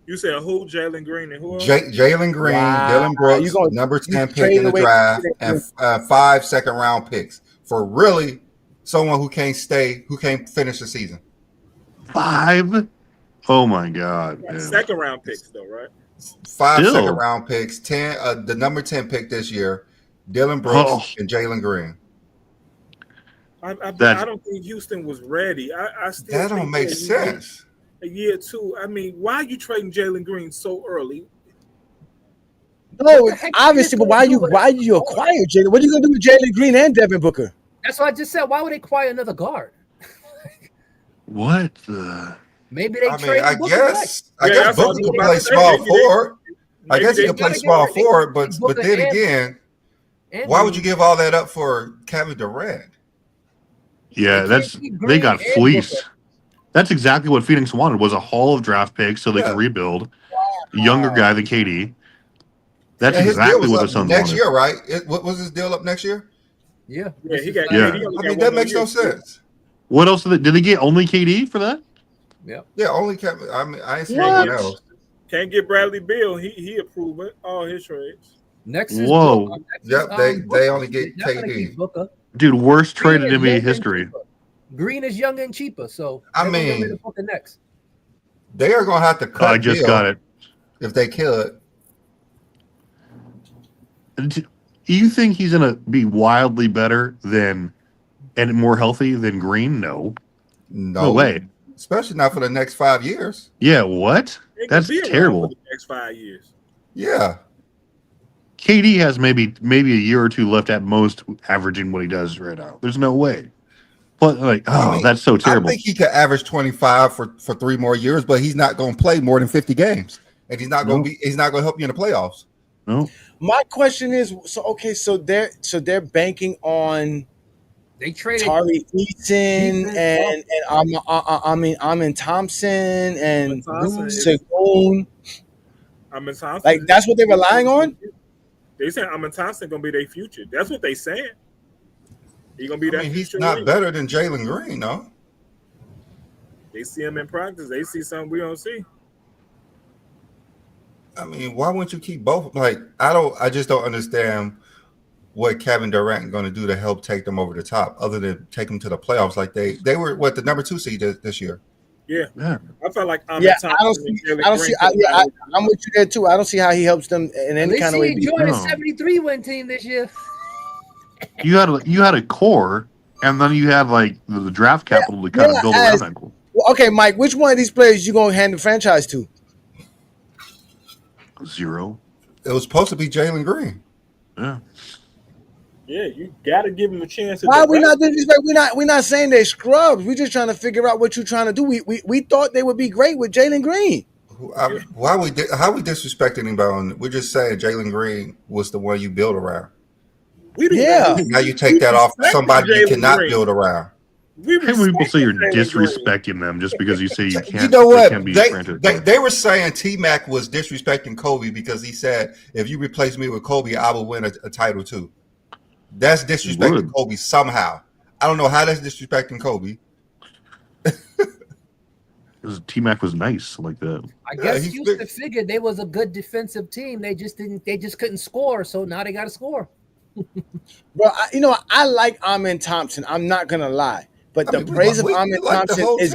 You said who? Jalen Green and who else? Jalen Green, Dylan Brooks, number 10 pick in the draft, and 5 second-round picks for really someone who can't finish the season. 5? Oh my God! Yeah, second-round picks, though, right? 5 second-round picks. 10, the number 10 pick this year, Dylan Brooks and Jalen Green. I don't think Houston was ready. I still that don't make sense. A year or two. I mean, why are you trading Jalen Green so early? No, obviously, but why did you acquire Jalen? What are you gonna do with Jalen Green and Devin Booker? That's what I just said. Why would they acquire another guard? What the? Maybe they trade. I guess Booker could play small forward. I guess he could play small forward, but then again, why would you give all that up for Kevin Durant? Yeah, they got fleeced. That's exactly what Phoenix wanted, was a haul of draft picks so they could rebuild. Younger guy than KD. That's exactly what the Suns next wanted. year, right? What was his deal up next year? Yeah, he got. Yeah. I mean, that makes no sense. What else did they get? Only KD for that? Yeah, only Kevin. I mean, I ain't seen anyone else. Can't get Bradley Beal. He approved it, all his trades. Next is Whoa. Yep, they only get KD. Dude, worst trade in NBA history. Green is younger and cheaper, so I mean, the next. They are gonna have to cut. I just got it. If they kill it. Do you think he's gonna be wildly better than and more healthy than Green? No way. Especially not for the next 5 years. Yeah, what? That's terrible. For the next 5 years. Yeah. KD has maybe a year or two left at most, averaging what he does right now. There's no way. But that's so terrible. I think he could average 25 for 3 more years, but he's not going to play more than 50 games, and he's not going to help you in the playoffs. No. My question is, so they're banking on. They traded Tari Eason and Amin Thompson and Segun. Amin Thompson. Like that's what they're relying on. They saying Amin Thompson gonna be their future. That's what they saying. He's gonna be that. He's not better than Jalen Green, no. They see him in practice. They see something we don't see. I mean, why wouldn't you keep both? Like, I just don't understand what Kevin Durant is going to do to help take them over the top, other than take them to the playoffs. Like they were the number 2 seed this year. Yeah. I felt like I'm with you there too. I don't see how he helps them in any kind of way. Jordan 73 win team this year. You had a core, and then you had like the draft capital to kind of build around that core. Well, okay, Mike, which one of these players you gonna hand the franchise to? 0. It was supposed to be Jalen Green. Yeah. Yeah, you gotta give him a chance. Why we not disrespect? We're not saying they're scrubs. We're just trying to figure out what you're trying to do. We thought they would be great with Jalen Green. How we disrespecting anybody? We're just saying Jalen Green was the one you build around. Now you take that off somebody you cannot build around. People say you're disrespecting them just because you say you can't. You know what? They were saying T-Mac was disrespecting Kobe because he said, if you replace me with Kobe, I will win a title too. That's disrespecting Kobe somehow. I don't know how that's disrespecting Kobe. Because T-Mac was nice like that. I guess Houston figured they was a good defensive team. They just couldn't score, so now they got to score. Bro, I like Amin Thompson. I'm not gonna lie, but the praise of Amin Thompson is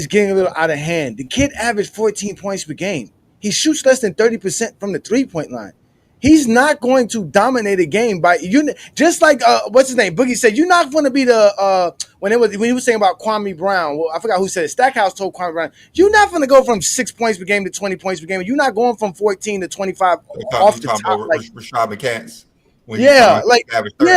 getting a little out of hand. The kid averaged 14 points per game. He shoots less than 30% from the 3-point line. He's not going to dominate a game by you. Just like what's his name? Boogie said, you're not going to be the when he was saying about Kwame Brown. Well, I forgot who said it. Stackhouse told Kwame Brown, you're not going to go from 6 points per game to 20 points per game. You're not going from 14 to 25 off the top. Like Rashad McCants. Yeah,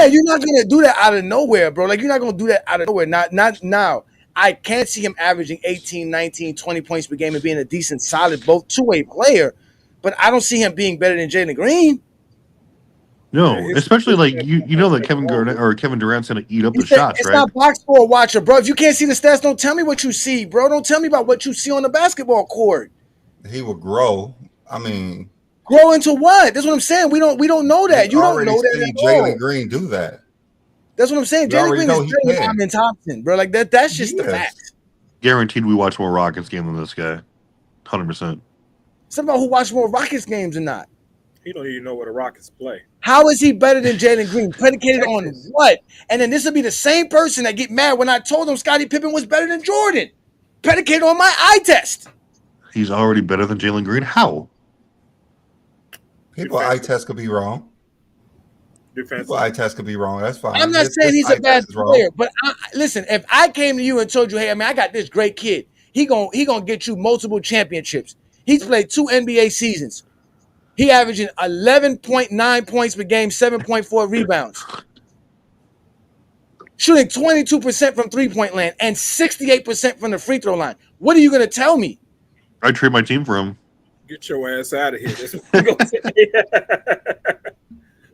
you're not going to do that out of nowhere, bro. Like, you're not going to do that out of nowhere. Not now. I can't see him averaging 18, 19, 20 points per game and being a decent, solid, both two-way player. But I don't see him being better than Jalen Green. No, especially like you know that Kevin Durant's gonna eat up the shots, it's right? It's not box score watcher, bro. If you can't see the stats, don't tell me what you see, bro. Don't tell me about what you see on the basketball court. He will grow. I mean, grow into what? That's what I'm saying. We don't know that. You don't know that. Jalen Green do that. That's what I'm saying. Jalen Green is better than Amin Thompson, bro. Like that. That's just the fact. Guaranteed, we watch more Rockets game than this guy. 100%. It's about who watch more Rockets games or not. He don't even know what the Rockets play. How is he better than Jalen Green? Predicated on what? And then this will be the same person that get mad when I told him Scottie Pippen was better than Jordan. Predicated on my eye test. He's already better than Jalen Green. How? People eye test could be wrong. People eye test could be wrong. That's fine. I'm not saying he's a bad player, but listen, if I came to you and told you, hey, I got this great kid. He gonna get you multiple championships. He's played 2 NBA seasons. He averaging 11.9 points per game, 7.4 rebounds. Shooting 22% from three-point land and 68% from the free throw line. What are you going to tell me? I'd trade my team for him. Get your ass out of here.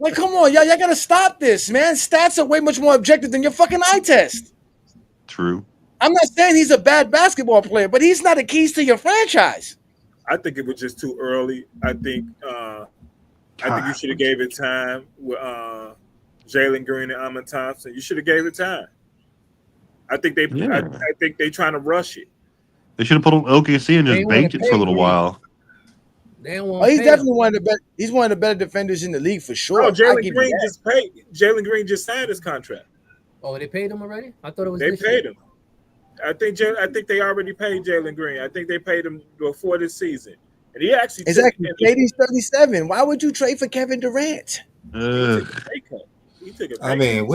Like, come on, y'all got to stop this, man. Stats are way much more objective than your fucking eye test. True. I'm not saying he's a bad basketball player, but he's not the keys to your franchise. I think it was just too early. I think you should have gave it time with Jalen Green and Amin Thompson. You should have gave it time. I think they trying to rush it. They should have put on OKC and just banked it for a little while. He's definitely one of the best. He's one of the better defenders in the league for sure. Oh, Jalen Green just signed his contract. Oh, they paid him already? I thought it was. They paid him. I think they already paid Jalen Green. I think they paid him before this season, and he actually exactly. KD's 37. Why would you trade for Kevin Durant? He took a pay cut. I mean,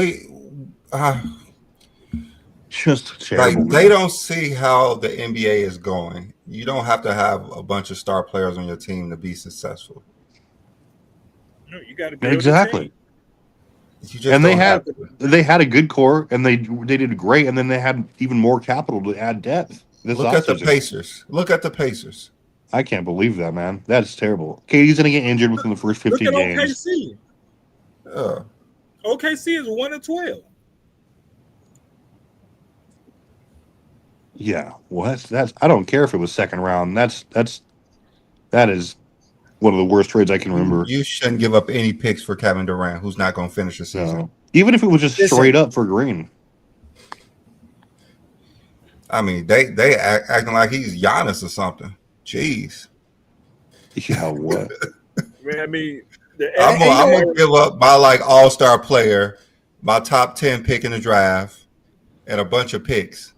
just terrible. Like they don't see how the NBA is going. You don't have to have a bunch of star players on your team to be successful. No, you got to be exactly. And they had a good core, and they did great, and then they had even more capital to add depth. Look at the Pacers. Look at the Pacers. I can't believe that, man. That's terrible. KD's going to get injured within the first 15 games. OKC. OKC is 1-12. Yeah, what? I don't care if it was second round. That is one of the worst trades I can remember. You shouldn't give up any picks for Kevin Durant, who's not going to finish the season. No. Even if it was just straight up for Green. I mean, they acting like he's Giannis or something. Jeez. Yeah, what? I mean, I'm gonna give up my all-star player, my top 10 pick in the draft, and a bunch of picks.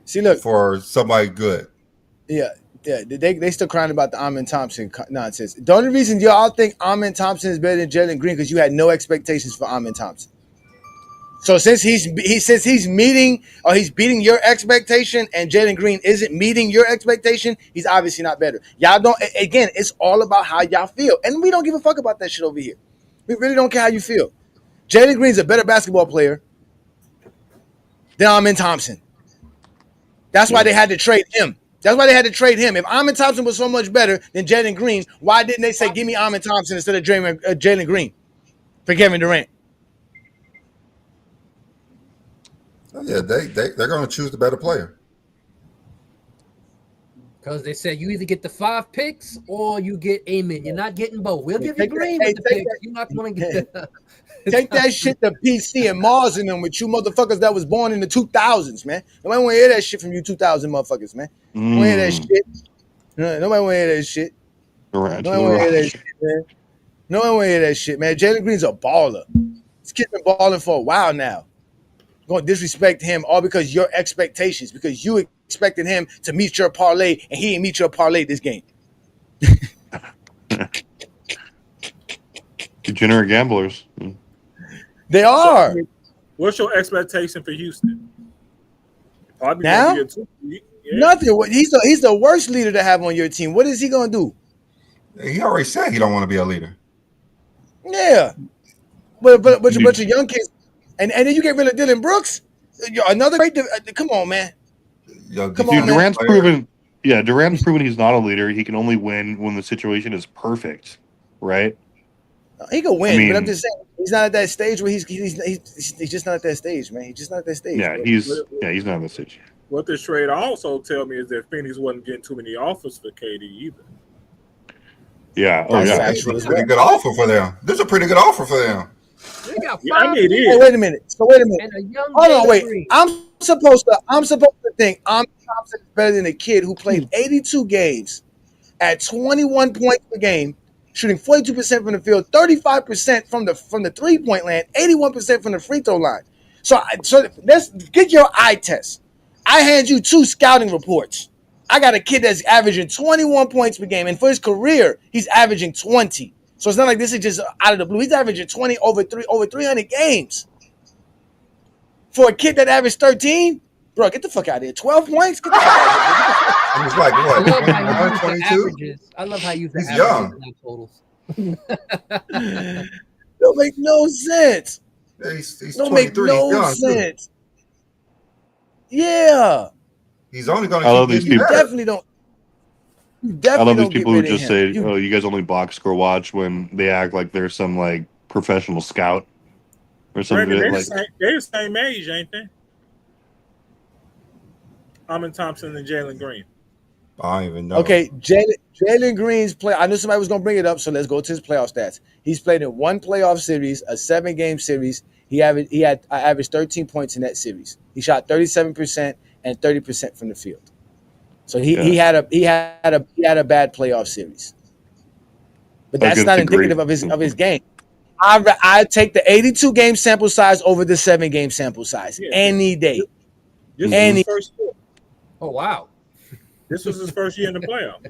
See, look for somebody good. Yeah. They still crying about the Amin Thompson nonsense. The only reason y'all think Amin Thompson is better than Jalen Green because you had no expectations for Amin Thompson. So since he's beating your expectation and Jalen Green isn't meeting your expectation, he's obviously not better. Y'all don't. Again, it's all about how y'all feel, and we don't give a fuck about that shit over here. We really don't care how you feel. Jalen Green's a better basketball player than Amin Thompson. That's why they had to trade him. If Amin Thompson was so much better than Jalen Green, why didn't they say, give me Amin Thompson instead of Jalen Green for Kevin Durant? Yeah, they're going to choose the better player. Because they said you either get the 5 picks or you get Amin. You're not getting both. We'll give you Green with the picks. You're not going to get the... Take that shit to PC and Mars in them with you motherfuckers that was born in the 2000s, man. Nobody want to hear that shit from you 2000 motherfuckers, man. Nobody want to hear that shit. Nobody want to hear that shit. Nobody want to hear that shit, man. Nobody want to hear that shit, man. Jalen Green's a baller. This kid's been balling for a while now. You're going to disrespect him all because your expectations, because you expected him to meet your parlay, and he didn't meet your parlay this game. degenerate gamblers. They are. So, what's your expectation for Houston? Probably Now? gonna be a 2 seed. Yeah. Nothing. He's the worst leader to have on your team. What is he gonna do? He already said he don't want to be a leader. Yeah, but your young kids, and then you get rid of Dylan Brooks. Another great. Come on, man. Come on, Durant's proven. Yeah, Durant's proven he's not a leader. He can only win when the situation is perfect, right? He can win, I mean, but I'm just saying he's not at that stage where he's just not at that stage, man. He's just not at that stage. Yeah, bro. he's not at that stage. What this trade also tell me is that Phoenix wasn't getting too many offers for KD either. Yeah. Oh, yeah. That's a pretty good offer for them. This is a pretty good offer for them. They got it is. Hey, wait a minute. And a young Hold on, wait. Green. I'm supposed to think Thompson is better than a kid who played 82 games at 21 points per game, shooting 42% from the field, 35% from the 3-point line, 81% from the free throw line. So let's get your eye test. I hand you 2 scouting reports. I got a kid that's averaging 21 points per game, and for his career, he's averaging 20. So it's not like this is just out of the blue. He's averaging 20 over 300 games. For a kid that averaged 13, bro, get the fuck out of here. 12 points? Get the fuck out of here. He's like, what, I love how you use the He's averages young. totals. Don't make no sense. Yeah, he's Don't make 23. no He's young, sense. Yeah. He's only going I love to these keep getting people. better. Definitely don't. You I definitely love these don't get people who rid of just him. say, You- "Oh, you guys only box score watch," when they act like they're some like professional scout or something. Brandon, Like, they're the same age, ain't they? Amin Thompson and Jalen Green. I don't even know. Okay, Jalen Green's play. I knew somebody was going to bring it up, so let's go to his playoff stats. He's played in 1 playoff series, a 7-game series. He had averaged 13 points in that series. He shot 37% and 30% from the field. So he had a bad playoff series. But that's Against not the indicative great- of his game. I take the 82-game sample size over the 7-game sample size any day. This was Any his first year. Oh wow. This was his first year in the playoffs.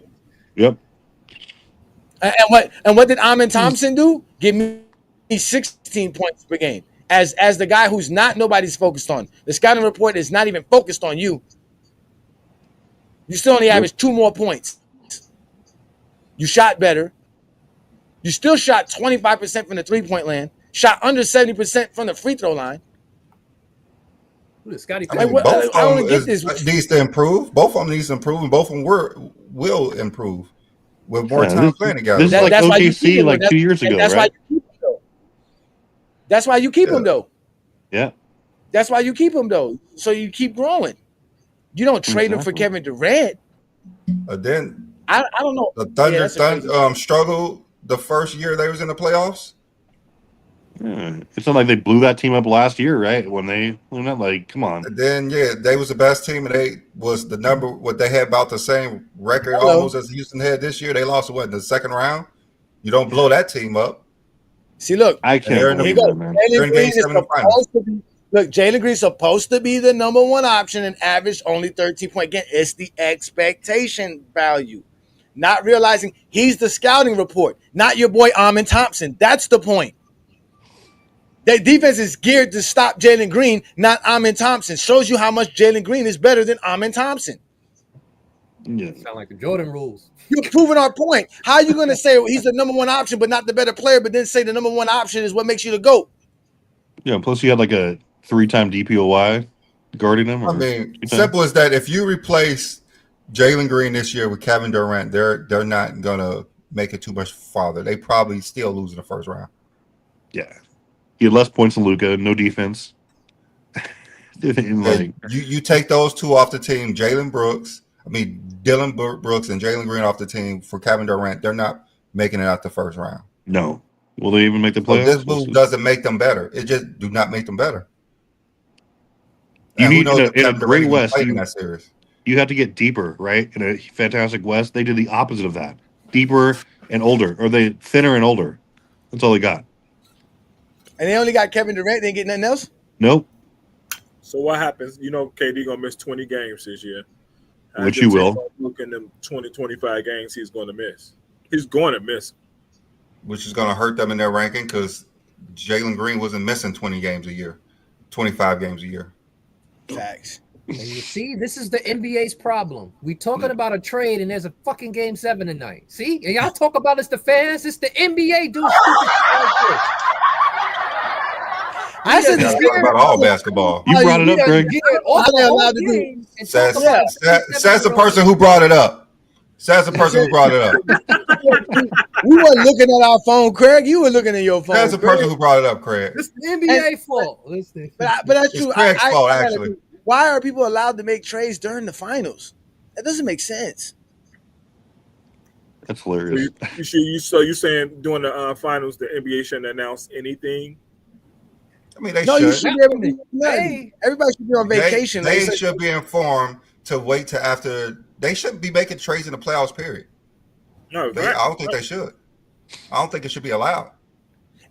Yep. And what did Amin Thompson do? Give me 16 points per game. As the guy who's not nobody's focused on. The scouting report is not even focused on you. You still only averaged 2 more points. You shot better. You still shot 25% from the 3-point land. Shot under 70% from the free throw line. Scotty, I mean, Like, both I of don't them get this. needs to improve. Both of them needs to improve, and both of them will improve with more time playing together. This is like That's why you OKC keep him, like though. 2 years ago, That's right? why you keep him, though. That's why you keep him, though. Yeah. That's why you keep him, though. So you keep growing. You don't trade him for Exactly. Kevin Durant. Then I don't know. the Thunder, that's a crazy struggled the first year they was in the playoffs. Yeah. It's not like they blew that team up last year, right? When they, we're not like, come on. And then they was the best team, and they was the number. What they had about the same record Hello. almost as Houston had this year. They lost in the second round. You don't blow that team up. See, look, I they're can't in the- believe here you that, go. man. They're in Jalen game Green is 7 of the finals. supposed to be. Look, Jalen Green's supposed to be the number 1 option and averaged only 13 points. Again, it's the expectation value. Not realizing he's the scouting report, not your boy Amin Thompson. That's the point. That defense is geared to stop Jalen Green, not Amin Thompson. Shows you how much Jalen Green is better than Amin Thompson. Yeah. sound like the Jordan rules. You're proving our point. How are you going to say he's the number 1 option, but not the better player, but then say the number 1 option is what makes you the GOAT? Yeah. Plus, you had like a 3-time DPOY guarding him. I or mean, 2 times. simple as that. If you replace Jalen Green this year with Kevin Durant, they're not gonna make it too much farther. They probably still lose in the first round. Yeah. He had less points than Luka, no defense. And, like, You take those 2 off the team, Dylan Brooks and Jalen Green off the team for Kevin Durant. They're not making it out the first round. no. Will they even make the So playoffs? this move doesn't make them better. It just do not make them better. You And who need knows in if a Kevin great Durant even West. played in You, that series. you have to get deeper, right? In a fantastic West, they did the opposite of that. Deeper and older, or they thinner and older. That's all they got. And they only got Kevin Durant. They ain't getting nothing else? Nope. So what happens? You know, KD gonna miss 20 games this year. Which he will. Look in them 20, 25 games he's going to miss. He's going to miss. which is going to hurt them in their ranking because Jalen Green wasn't missing 20 games a year, 25 games a year. Facts. And you see, this is the NBA's problem. We talking about a trade, and there's a fucking game 7 tonight. See, and y'all talk about it's the fans. It's the NBA doing stupid shit like this. I said this about all basketball. You brought it up, Greg. Says the person who brought it up. Says the person who brought it up. We weren't looking at our phone, Craig. You were looking at your phone. Says the person who brought it up, Craig. It's the NBA fault. But that's true. It's Craig's fault, actually. Why are people allowed to make trades during the finals? That doesn't make sense. That's hilarious. So you saying during the finals, the NBA shouldn't announce anything? I mean, they no, should. You should be able to do nothing. Everybody should be on vacation. They should be informed to wait till after. They shouldn't be making trades in the playoffs, period. No, I don't think they should. I don't think it should be allowed.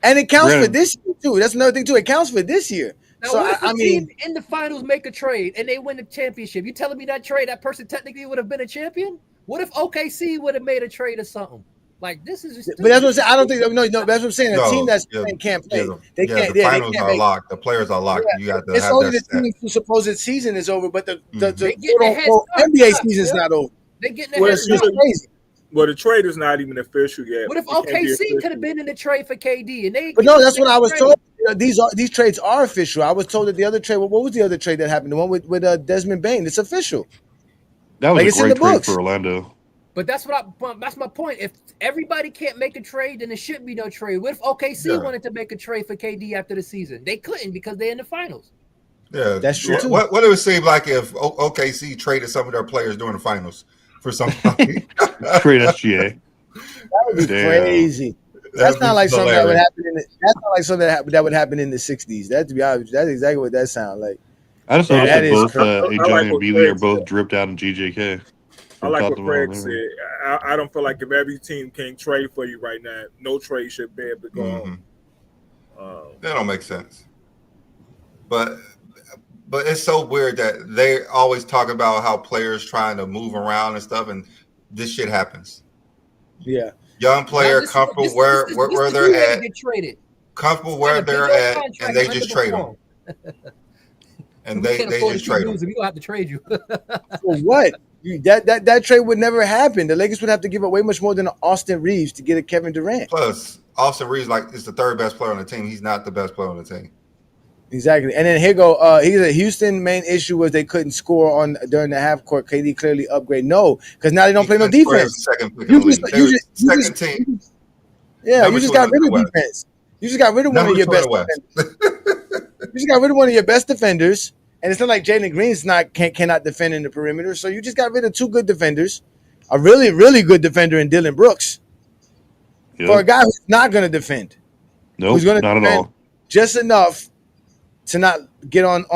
And it counts for this year, too. That's another thing, too. It counts for this year. Now, so, what if a team in the finals make a trade and they win the championship? You telling me that person technically would have been a champion? What if OKC would have made a trade or something? Like, this is just but that's what I'm saying. I don't think no. That's what I'm saying. A team that's can't play. They can't. The finals are locked. The players are locked. You got to. It's only the team whose supposed season is over, but the NBA season's not over. They getting ahead. Crazy. Well, the trade is not even official yet. What if OKC could have been in the trade for KD and they? But no, that's what I was told. These trades are official. I was told that the other trade. What was the other trade that happened? The one with Desmond Bain. It's official. That was a great trade for Orlando. But that's my point. If everybody can't make a trade, then there shouldn't be no trade. What if OKC wanted to make a trade for KD after the season? They couldn't because they're in the finals. Yeah, that's true too. What it would seem like if OKC traded some of their players during the finals for somebody? Trade SGA. That would be crazy. That's not like something that would happen in. That's not like something that would happen in the '60s. That, to be honest, that's exactly what that sounds like. I just noticed that both AJ and Beasley are both dripped out in GJK. I like what Craig said. I don't feel like if every team can trade for you right now, no trade should be able to go on. That don't make sense. But it's so weird that they always talk about how players trying to move around and stuff, and this shit happens. Yeah, young player comfortable where they're at, comfortable where they're at, and they just trade them. And they just trade them. We don't have to trade you. For what? That trade would never happen. The Lakers would have to give away much more than Austin Reeves to get a Kevin Durant. Plus, Austin Reeves is the third best player on the team. He's not the best player on the team. Exactly. And then here go. He said Houston main issue was they couldn't score during the half court. KD clearly upgrade. No, because now they don't play no defense. Second team. Yeah, you just got rid of defense. You just got rid of one of your best defenders. You just got rid of one of your best defenders. And it's not like Jalen Green's cannot defend in the perimeter. So you just got rid of two good defenders, a really, really good defender in Dylan Brooks, for a guy who's not going to defend. No, nope, not at all. Just enough to not get on.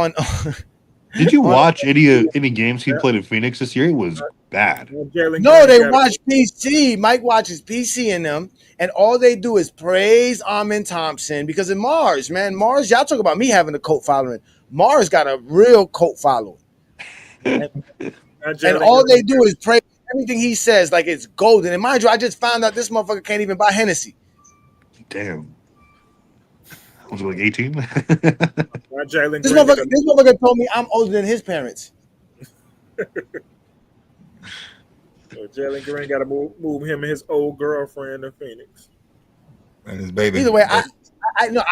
Did you watch any games he played in Phoenix this year? It was bad. No, they watch PC. Mike watches PC in them, and all they do is praise Amin Thompson because of Mars, man. Mars, y'all talk about me having a cult following. Mars got a real cult following. And all they do is praise everything he says like it's golden. And mind you, I just found out this motherfucker can't even buy Hennessy. Damn. Was it like 18? This motherfucker told me I'm older than his parents. Jalen Green got to move him and his old girlfriend to Phoenix. And his baby. Either way, I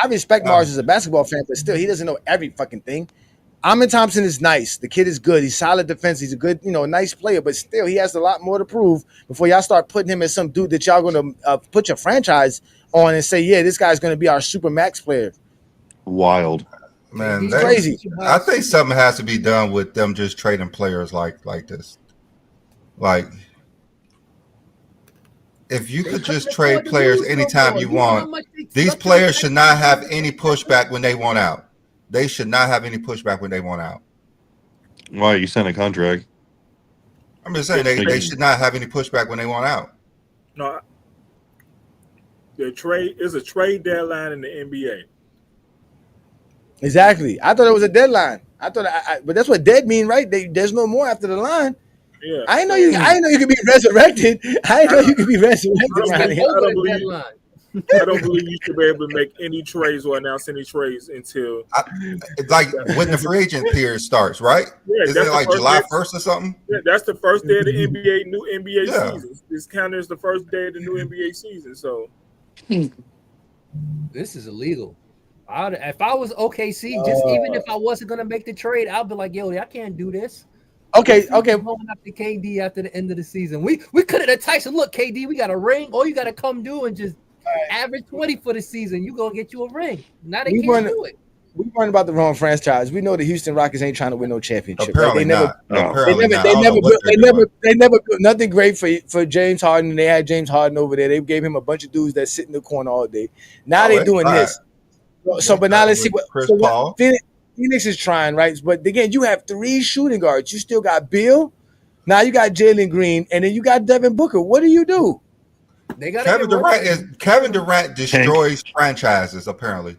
respect Mars as a basketball fan, but still, he doesn't know every fucking thing. Amin Thompson is nice. The kid is good. He's solid defense. He's a good, nice player, but still, he has a lot more to prove before y'all start putting him as some dude that y'all going to put your franchise on and say, yeah, this guy's going to be our super max player. Wild. Man, crazy. I think something has to be done with them just trading players like this. Like, if you could just trade players anytime you want, these players should not have any pushback when they want out. They should not have any pushback when they want out. Why? You signed a contract. I'm just saying they should not have any pushback when they want out. No, the trade is a trade deadline in the NBA. Exactly. I thought it was a deadline. I thought, but that's what dead mean, right? There's no more after the line. Yeah. I know you could be resurrected. I know you could be resurrected. I don't believe you should be able to make any trades or announce any trades until it's like when the free agent period starts, right? Yeah, Isn't it like July 1st or something? Yeah, that's the first day of the new NBA season. It's counted as the first day of the new NBA season. So this is illegal. If I was OKC, even if I wasn't gonna make the trade, I'd be like, yo, I can't do this. Okay. Going after KD after the end of the season. We could have Tyson. Look, KD, we got a ring. All you got to come do and just average 20 for the season. You gonna get you a ring. Now they can't do it. We worrying about the wrong franchise. We know the Houston Rockets ain't trying to win no championship. Apparently right? They never built nothing great for James Harden. They had James Harden over there. They gave him a bunch of dudes that sit in the corner all day. Now they're doing this. So, but now let's see what Phoenix is trying, right? But again, you have 3 shooting guards. You still got Bill. Now you got Jalen Green, and then you got Devin Booker. What do you do? Kevin Durant destroys franchises. Apparently,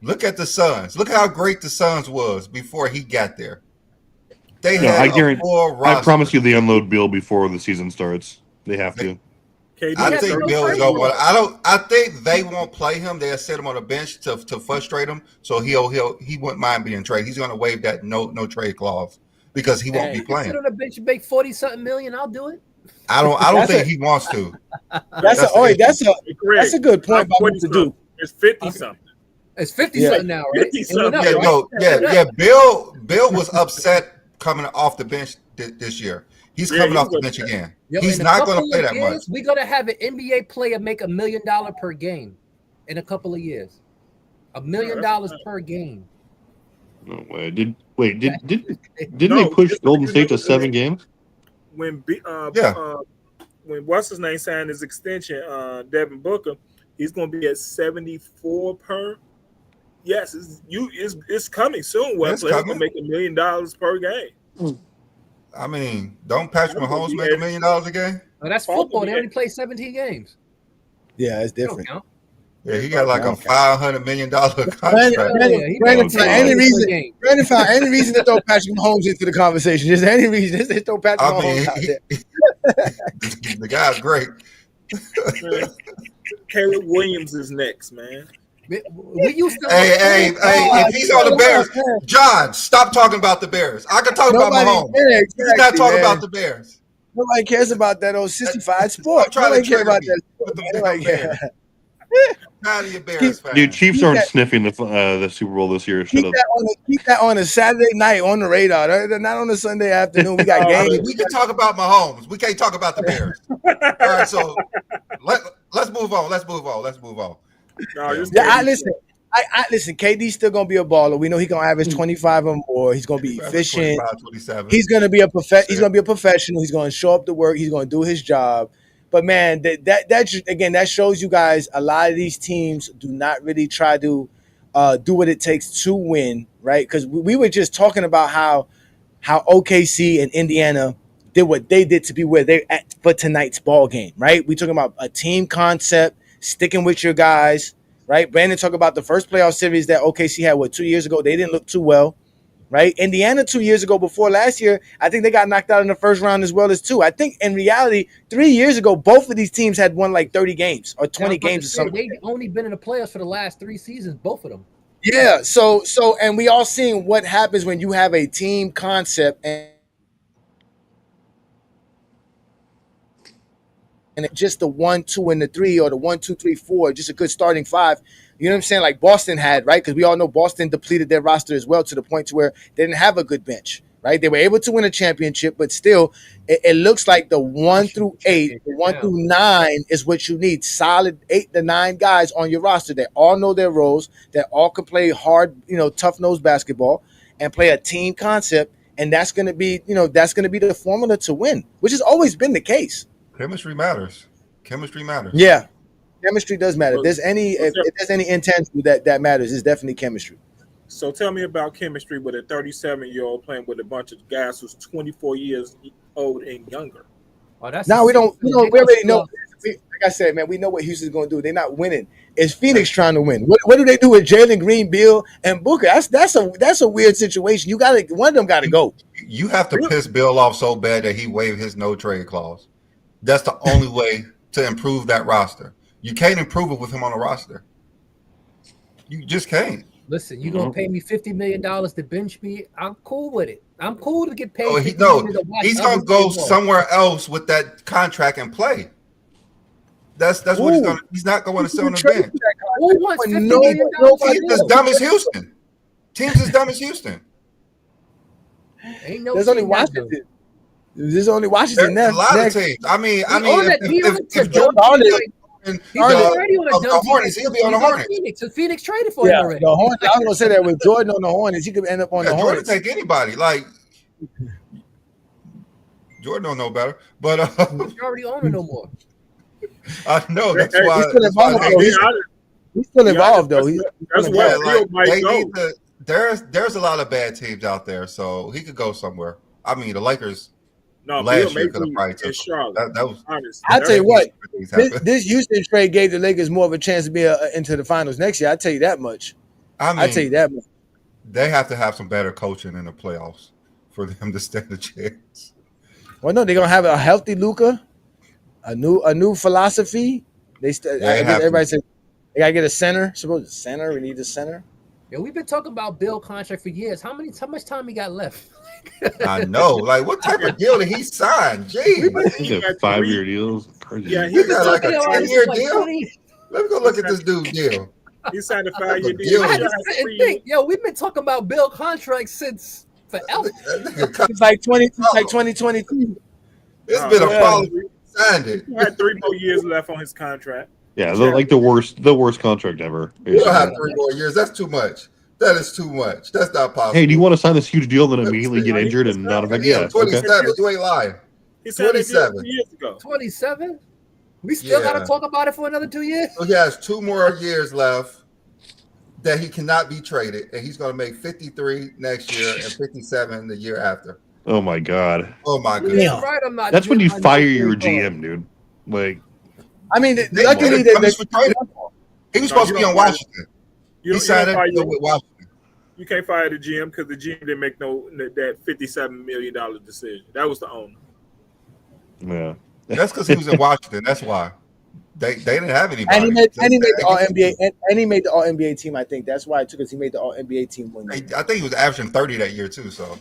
look at the Suns. Look how great the Suns was before he got there. They had a full roster. I promise you, they unload Bill before the season starts. They have to. I think Bill is over. I think they won't play him. They'll set him on the bench to frustrate him. So he wouldn't mind being traded. He's going to waive that no trade clause because he won't be playing. Sit on the bench and make 40-something million. I'll do it. I don't think he wants to. That's a good point about what to do. It's 50-something. It's 50-something now, right? 50-something. Bill was upset coming off the bench this year. He's coming off the bench again. He's not going to play that much. We're going to have an NBA player make $1 million per game in a couple of years. $1 million per game. No way. Didn't they push Golden State to 7 games? When what's his name signed his extension, Devin Booker, he's going to be at 74 per. Yes, it's coming soon. Well, he's going to make $1 million per game. I mean, don't Patrick Mahomes make $1 million a game? Oh, that's football. They only play 17 games. Yeah, it's different. Yeah, he got like a $500 million contract. Brandon found any reason to throw Patrick Mahomes into the conversation. Just any reason. Just throw Patrick Mahomes out there. The guy's great. Caleb Williams is next, man. Hey, if he's on the Bears, John, stop talking about the Bears. I can talk about Mahomes. He's not talking about the Bears. Nobody cares about that old 65 sport. Nobody cares about that. Proud of your Bears, dude. Chiefs aren't sniffing the Super Bowl this year. Keep that on a Saturday night on the radar. They're not on a Sunday afternoon. We got games. We can talk about Mahomes. We can't talk about the Bears. All right, so let's move on. Listen. KD's still gonna be a baller. We know he's gonna average 25 or more. He's gonna be efficient. He's gonna be a professional. He's gonna show up to work. He's gonna do his job. But man, that shows you guys a lot of these teams do not really try to do what it takes to win, right? Because we were just talking about how OKC and Indiana did what they did to be where they're at for tonight's ball game, right? We talking about a team concept, sticking with your guys, right? Brandon talked about the first playoff series that OKC had, 2 years ago. They didn't look too well, right? Indiana 2 years ago, before last year, I think they got knocked out in the first round as well as 2. I think in reality, 3 years ago, both of these teams had won like 30 games or 20 games or something. They've only been in the playoffs for the last 3 seasons, both of them. Yeah, so and we all seen what happens when you have a team concept and just the 1, 2, and the 3, or the 1, 2, 3, 4, just a good starting 5. You know what I'm saying? Like Boston had, right? Because we all know Boston depleted their roster as well to the point to where they didn't have a good bench, right? They were able to win a championship, but still, it looks like the 1 through 8, the 1 through 9 is what you need. Solid 8 to 9 guys on your roster that all know their roles, that all can play hard, tough-nosed basketball and play a team concept. And that's going to be, the formula to win, which has always been the case. Chemistry matters. Yeah, chemistry does matter. If there's any intangible that matters, it's definitely chemistry. So tell me about chemistry with a 37-year-old playing with a bunch of guys who's 24 years old and younger. Oh, that's we already know. Like I said, man, we know what Houston's going to do. They're not winning. It's Phoenix trying to win. What do they do with Jalen Green, Bill, and Booker? That's a weird situation. One of them got to go. You have to piss Bill off so bad that he waived his no trade clause. That's the only way to improve that roster. You can't improve it with him on the roster. You just can't. Listen, you gonna pay me $50 million to bench me? I'm cool with it. I'm cool to get paid. Oh, $50 million to watch he's other gonna go people. somewhere else with that contract and play. That's what he's gonna. He's not going to sit on the bench. Who wants $50 million? Teams as dumb as Houston. Teams as dumb as Houston. Ain't no. There's only Washington. There's only Washington. There's a lot of teams. I mean, if Jordan he's already on the Hornets, he'll be on the Hornets. Phoenix traded for him already. The Hornets. I was gonna say that with Jordan on the Hornets, he could end up on the Hornets. Jordan take anybody. Like Jordan don't know better, but he's already on it no more. I know that's why. He's still involved though. That's why might go. There's a lot of bad teams out there, so he could go somewhere. I mean, the Lakers. No, last year could have probably took that was honest. I'll tell you what, this Houston trade gave the Lakers more of a chance to be into the finals next year. I'll tell you that much. I'll tell you that much. They have to have some better coaching in the playoffs for them to stand a chance. Well, no, they're gonna have a healthy Luka, a new philosophy. Everybody said they gotta get a center. Suppose center. We need a center. Yeah, we've been talking about Bill contract for years. How much time he got left? I know. Like, what type of deal did he sign? Jeez. He's a 5-year deal. Crazy. Yeah, he got like a 10-year deal. Let me go look at this dude's deal. He signed a 5-year deal. Yo, we've been talking about Bill contracts since forever. It's like 2022. It's been a problem. He signed it. He had 3 more years left on his contract. Yeah, like the worst contract ever. You don't have 3 more years. That's too much. That is too much. That's not possible. Hey, do you want to sign this huge deal and then immediately get injured and not affect? Yeah, 27. Okay. You ain't lying. He signed 27 years ago. 27. We still got to talk about it for another 2 years. So he has 2 more years left that he cannot be traded, and he's going to make 53 next year and 57 the year after. Oh my god. Oh my goodness. Right, I'm not. That's when you fire your GM, dude. Like, I mean, luckily he was supposed to be on Washington. He signed a deal with Washington. You can't fire the GM because the GM didn't make that $57 million decision. That was the owner. Yeah, that's because he was in Washington. That's why they didn't have anybody. And he made the All NBA. And he made the All NBA team. I think that's why it took us. He made the All NBA team. I think he was averaging 30 that year too. So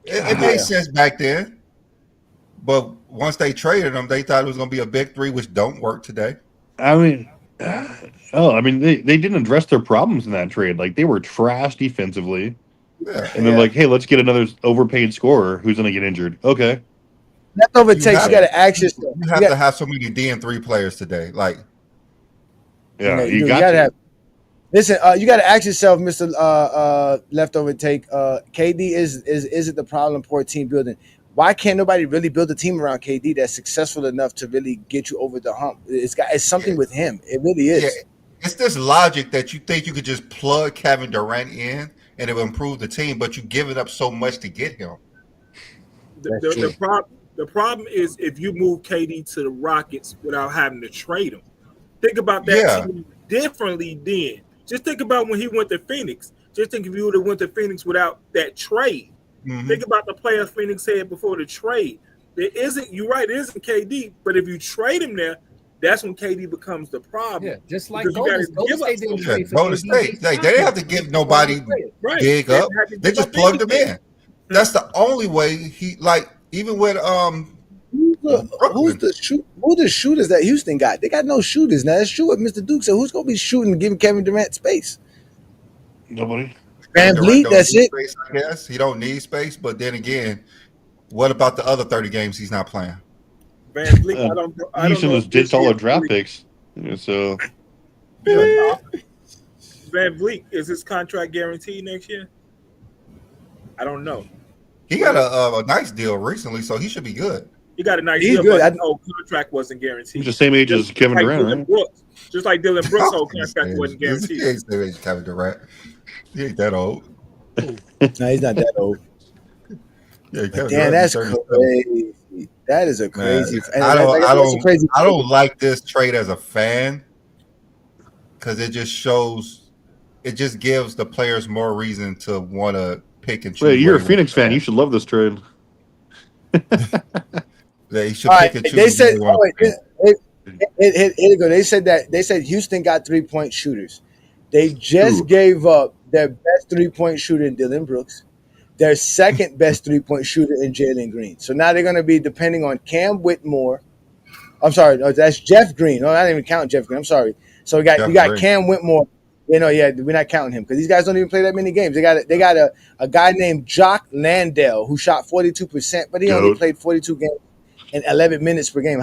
it made sense back then. But once they traded him, they thought it was going to be a big 3, which don't work today. I mean. They didn't address their problems in that trade. Like, they were trash defensively. Yeah, and then like, hey, let's get another overpaid scorer who's going to get injured. Okay. Leftover takes, you got to ask yourself. You have to have so many D3 players today. Like, yeah, you got to have. Listen, you got to ask yourself, Mr. Leftover take. KD is it the problem? Poor team building. Why can't nobody really build a team around KD that's successful enough to really get you over the hump? It's something with him. It really is. Yeah. It's this logic that you think you could just plug Kevin Durant in and it will improve the team, but you give it up so much to get him. The problem is if you move KD to the Rockets without having to trade him. Think about that team differently then. Just think about when he went to Phoenix. Just think if you would have went to Phoenix without that trade. Mm-hmm. Think about the players Phoenix had before the trade. You're right, it isn't KD, but if you trade him there, that's when KD becomes the problem. Yeah, just like Golden State didn't trade for Golden State. They didn't have to give nobody big up. They just plugged him in. That's the only way even with who's the shooters that Houston got? They got no shooters now. Let's shoot what Mr. Duke said. Who's gonna be shooting and giving Kevin Durant space? Nobody. Van Vliet, that's it. Space, I guess he don't need space, but then again, what about the other 30 games he's not playing? Van Vliet, I don't Houston has ditched all their draft picks. So Van Vliet, is his contract guaranteed next year? I don't know. He got a nice deal recently, so he should be good. He got a nice deal, but his whole contract wasn't guaranteed. He's the same age as Kevin Durant, right? Just like Dylan Brooks' whole contract wasn't guaranteed. He ain't the same age as Kevin Durant. He ain't that old. No, he's not that old. Yeah, damn, that's crazy. That is a crazy. I don't like this trade as a fan because it just gives the players more reason to want to pick and choose. Wait, you're a Phoenix fan. You should love this trade. They should pick and choose. They said, Here you go. They said Houston got 3-point shooters. They just gave up their best 3-point shooter in Dylan Brooks, their second best 3-point shooter in Jalen Green. So now they're going to be depending on Cam Whitmore. I'm sorry, no, that's Jeff Green. No, I didn't even count Jeff Green. I'm sorry. So you got Cam Whitmore. We're not counting him because these guys don't even play that many games. They got a guy named Jock Landale who shot 42%, but he only played 42 games and 11 minutes per game.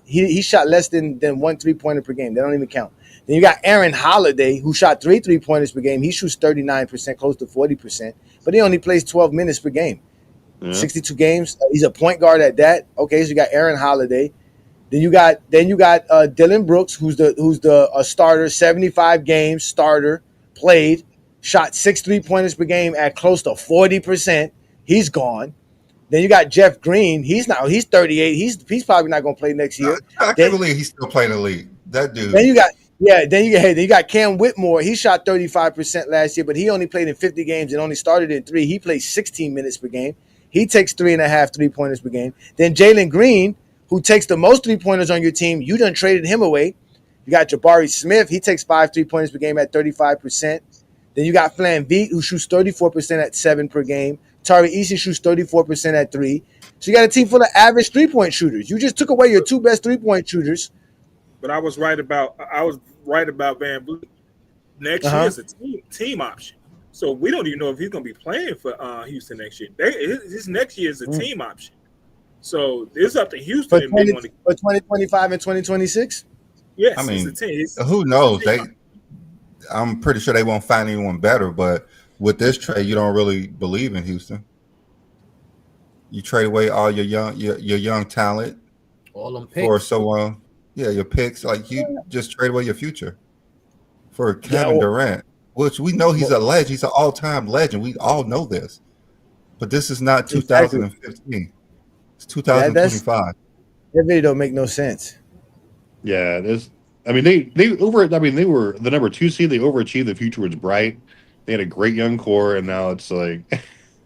He shot less than 1 3-pointer per game. They don't even count. Then you got Aaron Holiday, who shot 3 3-pointers per game. He shoots 39%, close to 40%, but he only plays 12 minutes per game. 62 games. He's a point guard at that. Okay, so you got Aaron Holiday. Then you got Dylan Brooks, who's the starter, 75 games starter, played, shot 6 3-pointers per game at close to 40%. He's gone. Then you got Jeff Green. He's 38. He's probably not going to play next year. I can't believe he's still playing the league. That dude. Then you got Cam Whitmore. He shot 35% last year, but he only played in 50 games and only started in 3. He plays 16 minutes per game. He takes 3.5 3-pointers per game. Then Jalen Green, who takes the most 3-pointers on your team, you done traded him away. You got Jabari Smith. He takes 5 3-pointers per game at 35%. Then you got Flan Veet, who shoots 34% at 7 per game. Tari Eason shoots 34% at 3. So you got a team full of average 3-point shooters. You just took away your 2 best 3-point shooters. But I was right about Van Vliet. Next year is a team option. So we don't even know if he's going to be playing for Houston next year. His next year is a team option. So it's up to Houston for 2025 and 2026. Yes, I mean, it's a team. Who knows? I'm pretty sure they won't find anyone better. But with this trade, you don't really believe in Houston. You trade away all your young talent, all them picks for someone. Yeah, your picks. Like you just trade away your future for Kevin Durant, which we know he's a legend. He's an all-time legend. We all know this. But this is not 2015. It's 2025. That really don't make no sense. Yeah, they were the number 2 seed. They overachieved. The future was bright. They had a great young core, and now it's like,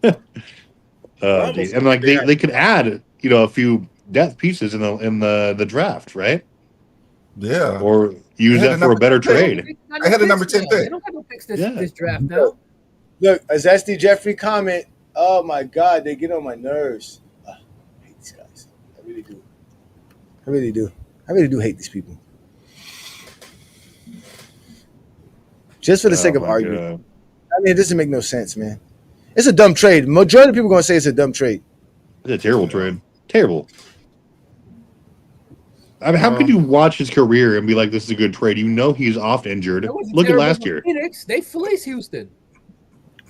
and like they could add a few depth pieces in the draft, right? Yeah, or use that for a better trade. I had a number 10 pick. They don't have no picks this draft now. Look, as SD Jeffrey comment, oh my God, they get on my nerves. I hate these guys. I really do. I really do hate these people. Just for the sake of argument. I mean, it doesn't make no sense, man. It's a dumb trade. Majority of people are going to say it's a dumb trade. It's a terrible trade. Terrible. I mean, how could you watch his career and be like, this is a good trade? You know he's oft injured. Look at last year. Phoenix, they fleeced Houston.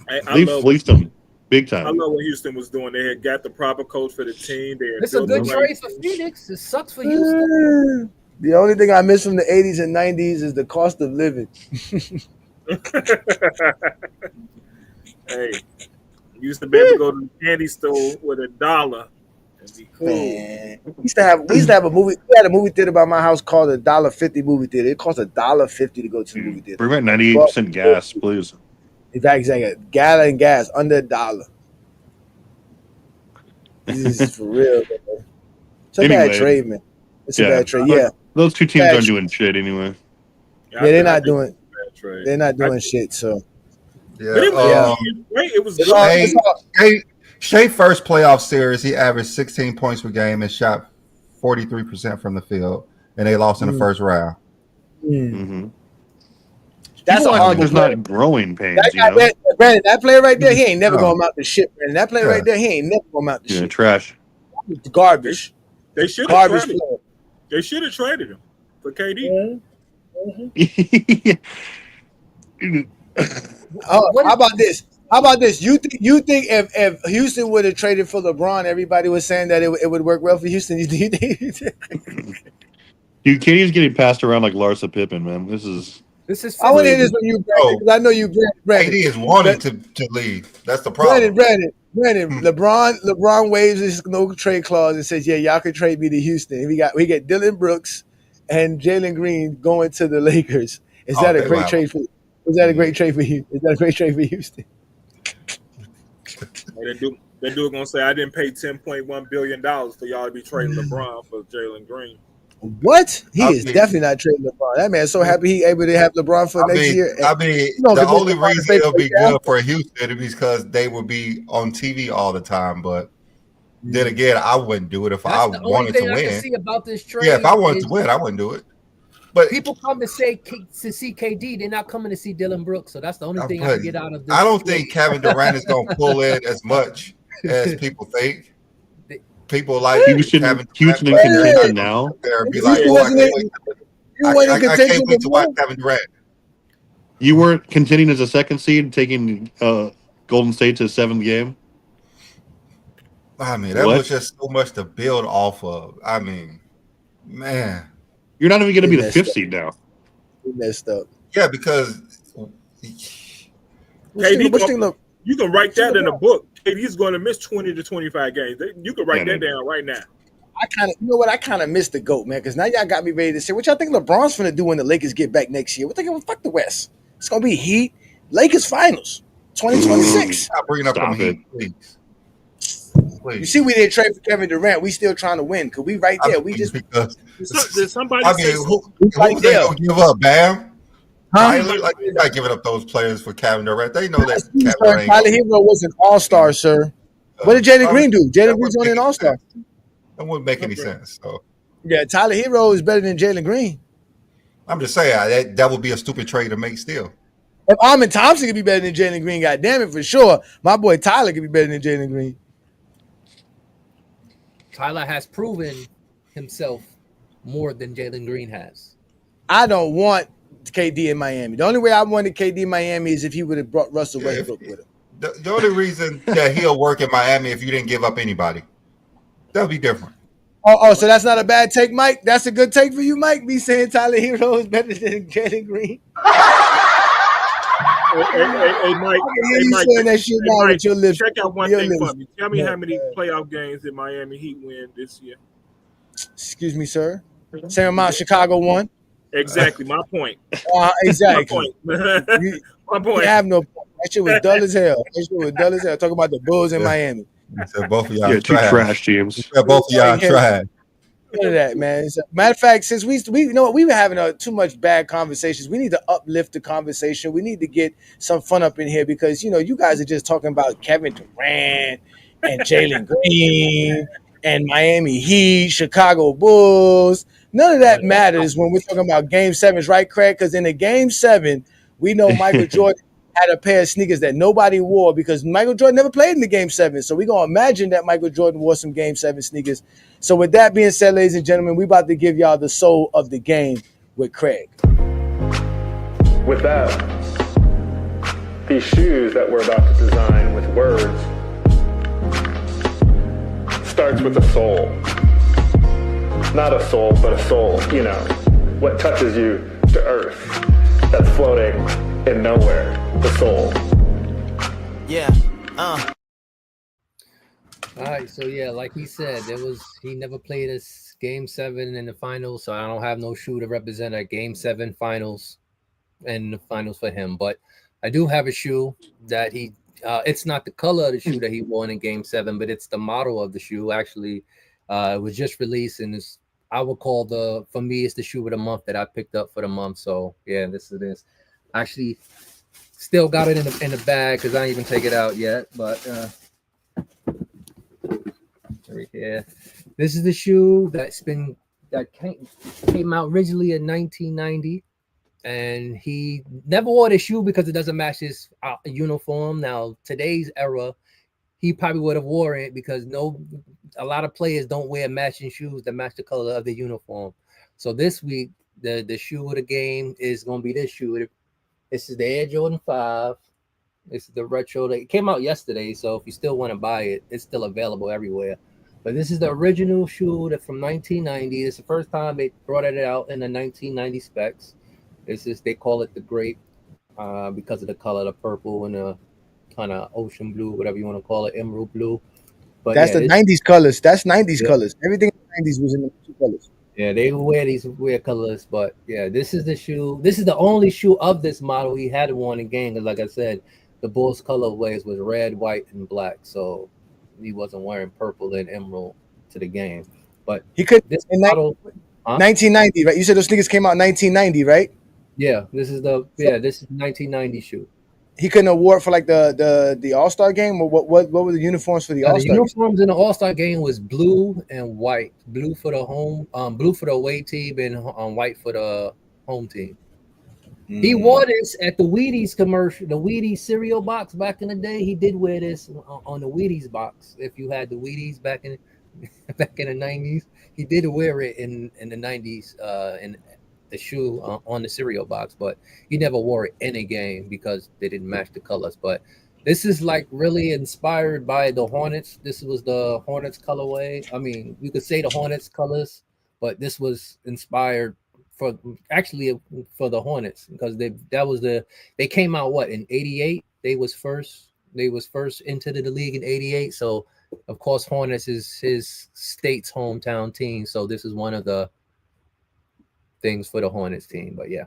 They fleeced them big time. I love what Houston was doing. They had got the proper coach for the team. It's a good trade for Phoenix. It sucks for Houston. The only thing I miss from the 80s and 90s is the cost of living. Hey, used to be able to go to the candy store with $1. It'd be cool. Man. We used to have a movie. We had a movie theater by my house called a $1.50 movie theater. It cost $1.50 to go to the movie theater. Bring back 98% gas, please. Exactly. A gallon gas under $1. This is for real, man. It's a bad trade, man. It's a bad trade. Yeah, those two teams aren't doing shit anyway. Yeah, they're not doing. They're not doing shit. So. It was Shea first playoff series, he averaged 16 points per game and shot 43% from the field, and they lost in the first round. Mm-hmm. That's there's not growing pains. Brandon, that player right there, he ain't never gonna amount to shit. Brandon, that player right there, he ain't never gonna amount to shit. Trash. Garbage. They should have traded him. They should have traded him for KD. How about this? How about this? You think if Houston would have traded for LeBron, everybody was saying that it would work well for Houston? You think? Dude, KD's getting passed around like Larsa Pippen, man. This is. I want to hear this from you, Brandon, because I know you, Brandon. KD is wanting to leave. That's the problem. Brandon. LeBron waives his no trade clause and says, "Yeah, y'all can trade me to Houston." We get Dylan Brooks and Jalen Green going to the Lakers. Is that a great trade for? Is that a great trade for you? Is that a great trade for Houston? That dude gonna say I didn't pay $10.1 billion for y'all to be trading LeBron for Jalen Green. What? He is definitely not trading LeBron. That man's so happy he able to have LeBron for next year. The only reason it'll be good for Houston is because they will be on TV all the time. But then again, I wouldn't do it if I wanted to win. I can see about this trade. Yeah, if I wanted to win, I wouldn't do it. But people come to see KD, they're not coming to see Dylan Brooks. So that's the only thing I can get out of this. I don't think Kevin Durant is going to pull in as much as people think. People like Houston in contention now. Be like, I can't wait to watch Kevin Durant. You weren't contending as a second seed, taking Golden State to the 7th game. I mean, that was just so much to build off of. I mean, man. You're not even going to be the 5th seed now. He messed up. Yeah, because you can write that in a book. KD's going to miss 20 to 25 games. You can write that down right now. I kind of missed the GOAT, man, because now y'all got me ready to say what y'all think LeBron's going to do when the Lakers get back next year. We're thinking, fuck the West. It's going to be Heat, Lakers finals, 2026. Stop bringing up Heat, please. You see, we didn't trade for Kevin Durant. We still trying to win because we right there. Did somebody who's they gonna give up, Bam? Tyler, like they're not giving up those players for Kevin Durant. They know that Kevin Durant. Tyler Hero was an all-star, sir. What did Jalen Green do? Jalen Green's only an all-star. That wouldn't make any sense. So yeah, Tyler Hero is better than Jalen Green. I'm just saying that would be a stupid trade to make still. If Armin Thompson could be better than Jalen Green, goddamn it, for sure. My boy Tyler could be better than Jalen Green. Tyler has proven himself more than Jalen Green has. I don't want KD in Miami. The only way I wanted KD in Miami is if he would have brought Russell Westbrook with him. The only reason that he'll work in Miami if you didn't give up anybody. That'll be different. Oh, so that's not a bad take, Mike? That's a good take for you, Mike? Me saying Tyler Hero is better than Jalen Green? Hey, Mike. Check out one thing for me. Tell me how many playoff games did Miami Heat win this year? Excuse me, sir. Same amount Chicago won. Exactly, my point. Exactly. My point. You have no point. That shit was dull as hell. Talking about the Bulls in Miami. So both of y'all trash teams. Both of y'all trash. None of that, man. Matter of fact, since we you know what, we were having too much bad conversations. We need to uplift the conversation. We need to get some fun up in here because you guys are just talking about Kevin Durant and Jalen Green and Miami Heat, Chicago Bulls. None of that matters when we're talking about Game 7s, right, Craig? Because in the Game 7, we know Michael Jordan had a pair of sneakers that nobody wore because Michael Jordan never played in the Game 7. So we're going to imagine that Michael Jordan wore some Game 7 sneakers. So with that being said, ladies and gentlemen, we're about to give y'all the soul of the game with Craig. With that, these shoes that we're about to design with words starts with a soul. Not a soul, but a soul, what touches you to earth that's floating in nowhere, the soul. Yeah. All right, so yeah, like he said, he never played a Game 7 in the finals, so I don't have no shoe to represent a Game 7 finals and the finals for him. But I do have a shoe that it's not the color of the shoe that he won in Game 7, but it's the model of the shoe. Actually, it was just released, and I would call for me, it's the shoe of the month that I picked up for the month. So yeah, this is this. Actually, still got it in the bag because I didn't even take it out yet, but. Right here. This is the shoe that came out originally in 1990, and he never wore the shoe because it doesn't match his uniform. Now today's era, he probably would have wore it because a lot of players don't wear matching shoes that match the color of the uniform. So this week, the shoe of the game is going to be this shoe. This is the Air Jordan 5. This is the retro. It came out yesterday, so if you still want to buy it, it's still available everywhere. But this is the original shoe from 1990. It's the first time they brought it out in the 1990 specs. They call it the grape because of the color, the purple and the kind of ocean blue, whatever you want to call it, emerald blue. But that's the 90s colors. That's 90s colors. Everything in the 90s was in the two colors. Yeah, they wear these weird colors, but yeah, this is the shoe. This is the only shoe of this model he had worn in game. Because like I said, the Bulls colorways was red, white, and black. So he wasn't wearing purple and emerald to the game. But he could this model. 1990, right? You said those sneakers came out in 1990, right? Yeah, this is 1990 shoe. He couldn't award for like the All-Star game, or what were the uniforms for the The All-Star? uniforms in the All-Star game was blue and white. Blue for the blue for the away team, and white for the home team. He wore this at the Wheaties commercial, the Wheaties cereal box back in the day. He did wear this on the Wheaties box. If you had the Wheaties back in the 90s, he did wear it in the 90s in the shoe on the cereal box, but he never wore it in a game because they didn't match the colors. But this is like really inspired by the Hornets. This was the Hornets colorway. I mean, you could say the Hornets colors, but this was inspired for the Hornets, because they came out in 88. They was first into the league in 88. So of course Hornets is his state's hometown team. So this is one of the things for the Hornets team. But yeah.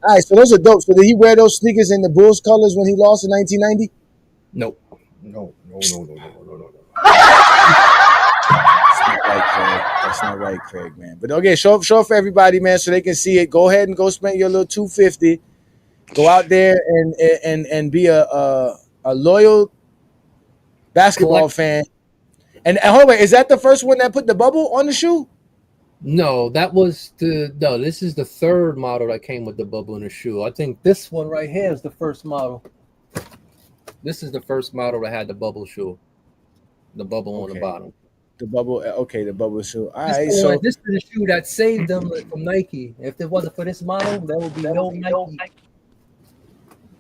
All right, so those are dope. So did he wear those sneakers in the Bulls colors when he lost in 1990? Nope. No. That's not right, Craig, man. But okay, show for everybody, man, so they can see it. Go ahead and go spend your little $250. Go out there and be a loyal basketball fan. And hold on, wait, is that the first one that put the bubble on the shoe? No, this is the third model that came with the bubble in the shoe. I think this one right here is the first model. This is the first model that had the bubble shoe. The bubble on the bottom. The bubble, the bubble shoe. All right, this so this is the shoe that saved them from Nike. If it wasn't for this model, there would be no Nike.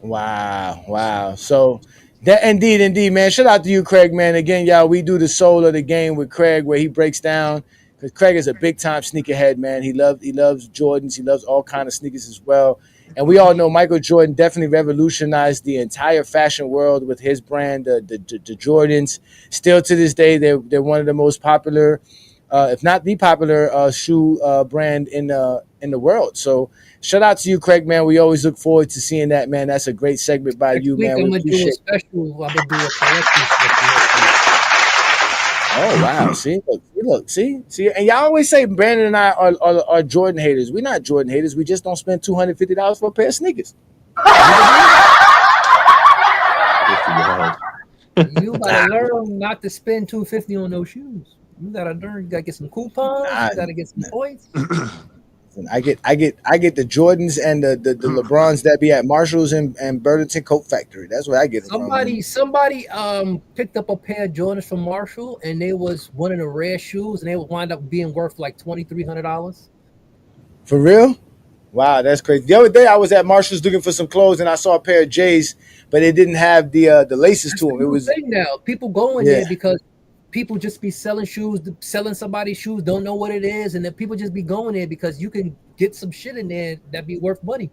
Wow. So that indeed, man. Shout out to you, Craig, man. Again, y'all, we do the soul of the game with Craig, where he breaks down, because Craig is a big time sneakerhead, man. He loves Jordans. He loves all kind of sneakers as well. And we all know Michael Jordan definitely revolutionized the entire fashion world with his brand, the Jordans. Still to this day, they're one of the most popular, if not the popular, shoe brand in the world. So shout out to you, Craig, man. We always look forward to seeing that, man. That's a great segment by you, man. I'm gonna do a collection special. Oh wow! See, look, see, and y'all always say Brandon and I are Jordan haters. We're not Jordan haters. We just don't spend $250 for a pair of sneakers. You gotta learn not to spend $250 on those shoes. You gotta learn. You gotta get some coupons. You gotta get some points. I get the Jordans and the LeBrons that be at Marshalls and Burlington Coat Factory. That's where I get them Somebody picked up a pair of Jordans from Marshall, and they was one of the rare shoes, and they would wind up being worth like $2,300. For real? Wow, that's crazy. The other day I was at Marshall's looking for some clothes, and I saw a pair of J's, but it didn't have the laces to them. It was thing now. People go in there because people just be selling somebody's shoes, don't know what it is, and then people just be going there because you can get some shit in there that be worth money.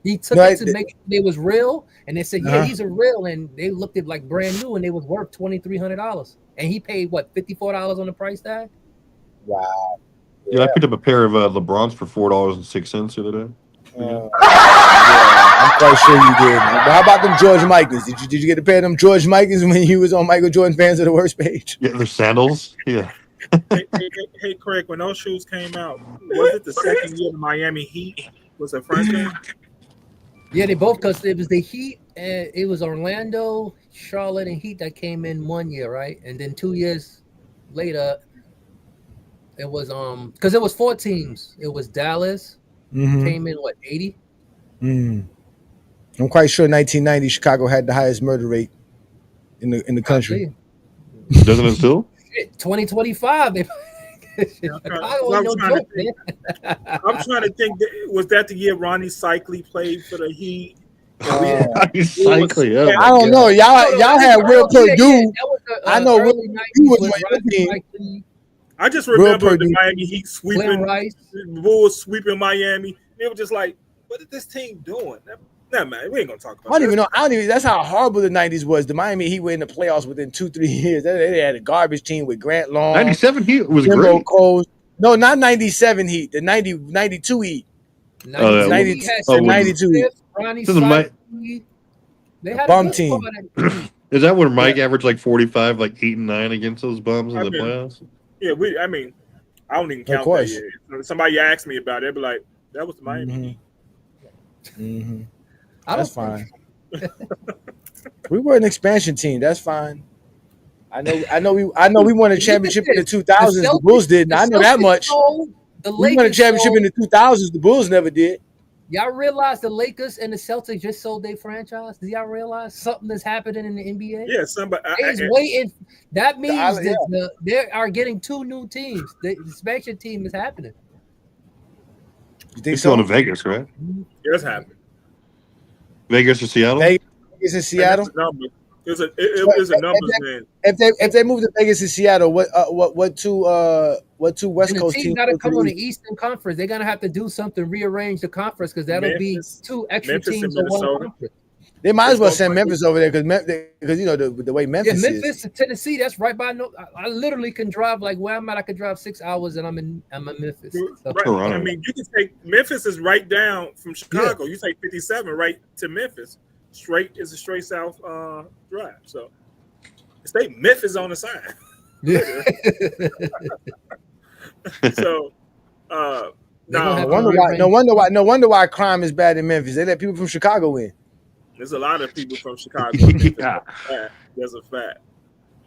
He took it to make sure they was real, and they said, these are real, and they looked at like brand new, and they was worth $2,300, and he paid what, $54 on the price tag. Wow. Yeah, I picked up a pair of LeBrons for $4.06 the other day. I'm quite sure you did. But how about them George Michaels? Did you get a pair of them George Michaels when you was on Michael Jordan Fans of the Worst page? Yeah, they're sandals. Yeah. Hey, Craig, when those shoes came out, was it the second year the Miami Heat was a freshman? Yeah, they both, because it was the Heat, and it was Orlando, Charlotte, and Heat that came in 1 year, right? And then 2 years later, it was because it was 4 teams. It was Dallas, came in 80. I'm quite sure 1990 Chicago had the highest murder rate in the country. Doesn't it still? 2025. I'm trying to think. Was that the year Ronnie Cycli played for the Heat? Cycli. I don't know. Y'all had Will Perdue. I know Will Perdue was my team. I just remember the Miami Heat sweeping, Bulls sweeping Miami. They were just like, what is this team doing? Nah, man, we ain't gonna talk about I don't even know. That's how horrible the 90s was. The Miami Heat were in the playoffs within 2-3 years. They had a garbage team with Grant Long. 97 Heat was great. Coles. No, not 97 Heat. The 92 Heat. 92 Heat. Ronnie they had a bum team. Is that where Mike averaged like 45, like 8 and 9 against those bums in the playoffs? Yeah, I don't even count that yet. If somebody asks me about it, they'll be like, that was the Miami. That's fine. We were an expansion team. That's fine. I know. We won a championship in the 2000s. The Bulls didn't. I know that much. We won a championship in the 2000s. The Bulls never did. Y'all realize the Lakers and the Celtics just sold their franchise? Do y'all realize something is happening in the NBA? Yeah, somebody is waiting. That means that they are getting 2 new teams. The expansion team is happening. You think so? Going to Vegas, right? Yeah, it's happening. Vegas or Seattle? Vegas and Seattle. It was a numbers game. If they move to Vegas and Seattle, what two West Coast teams got to come on the Eastern Conference? They're gonna have to do something, rearrange the conference because that'll be 2 extra teams in one conference. They might as well send Memphis over there because you know the way Memphis is. Memphis to Tennessee, that's right by. I literally can drive like where I'm at. I could drive 6 hours and I'm in Memphis. Right. I mean, you can take Memphis is right down from Chicago. You take 57 right to Memphis. It's a straight south drive. So state Memphis on the side. Yeah. So no wonder why crime is bad in Memphis. They let people from Chicago in. There's a lot of people from Chicago. Yeah. That's a fact.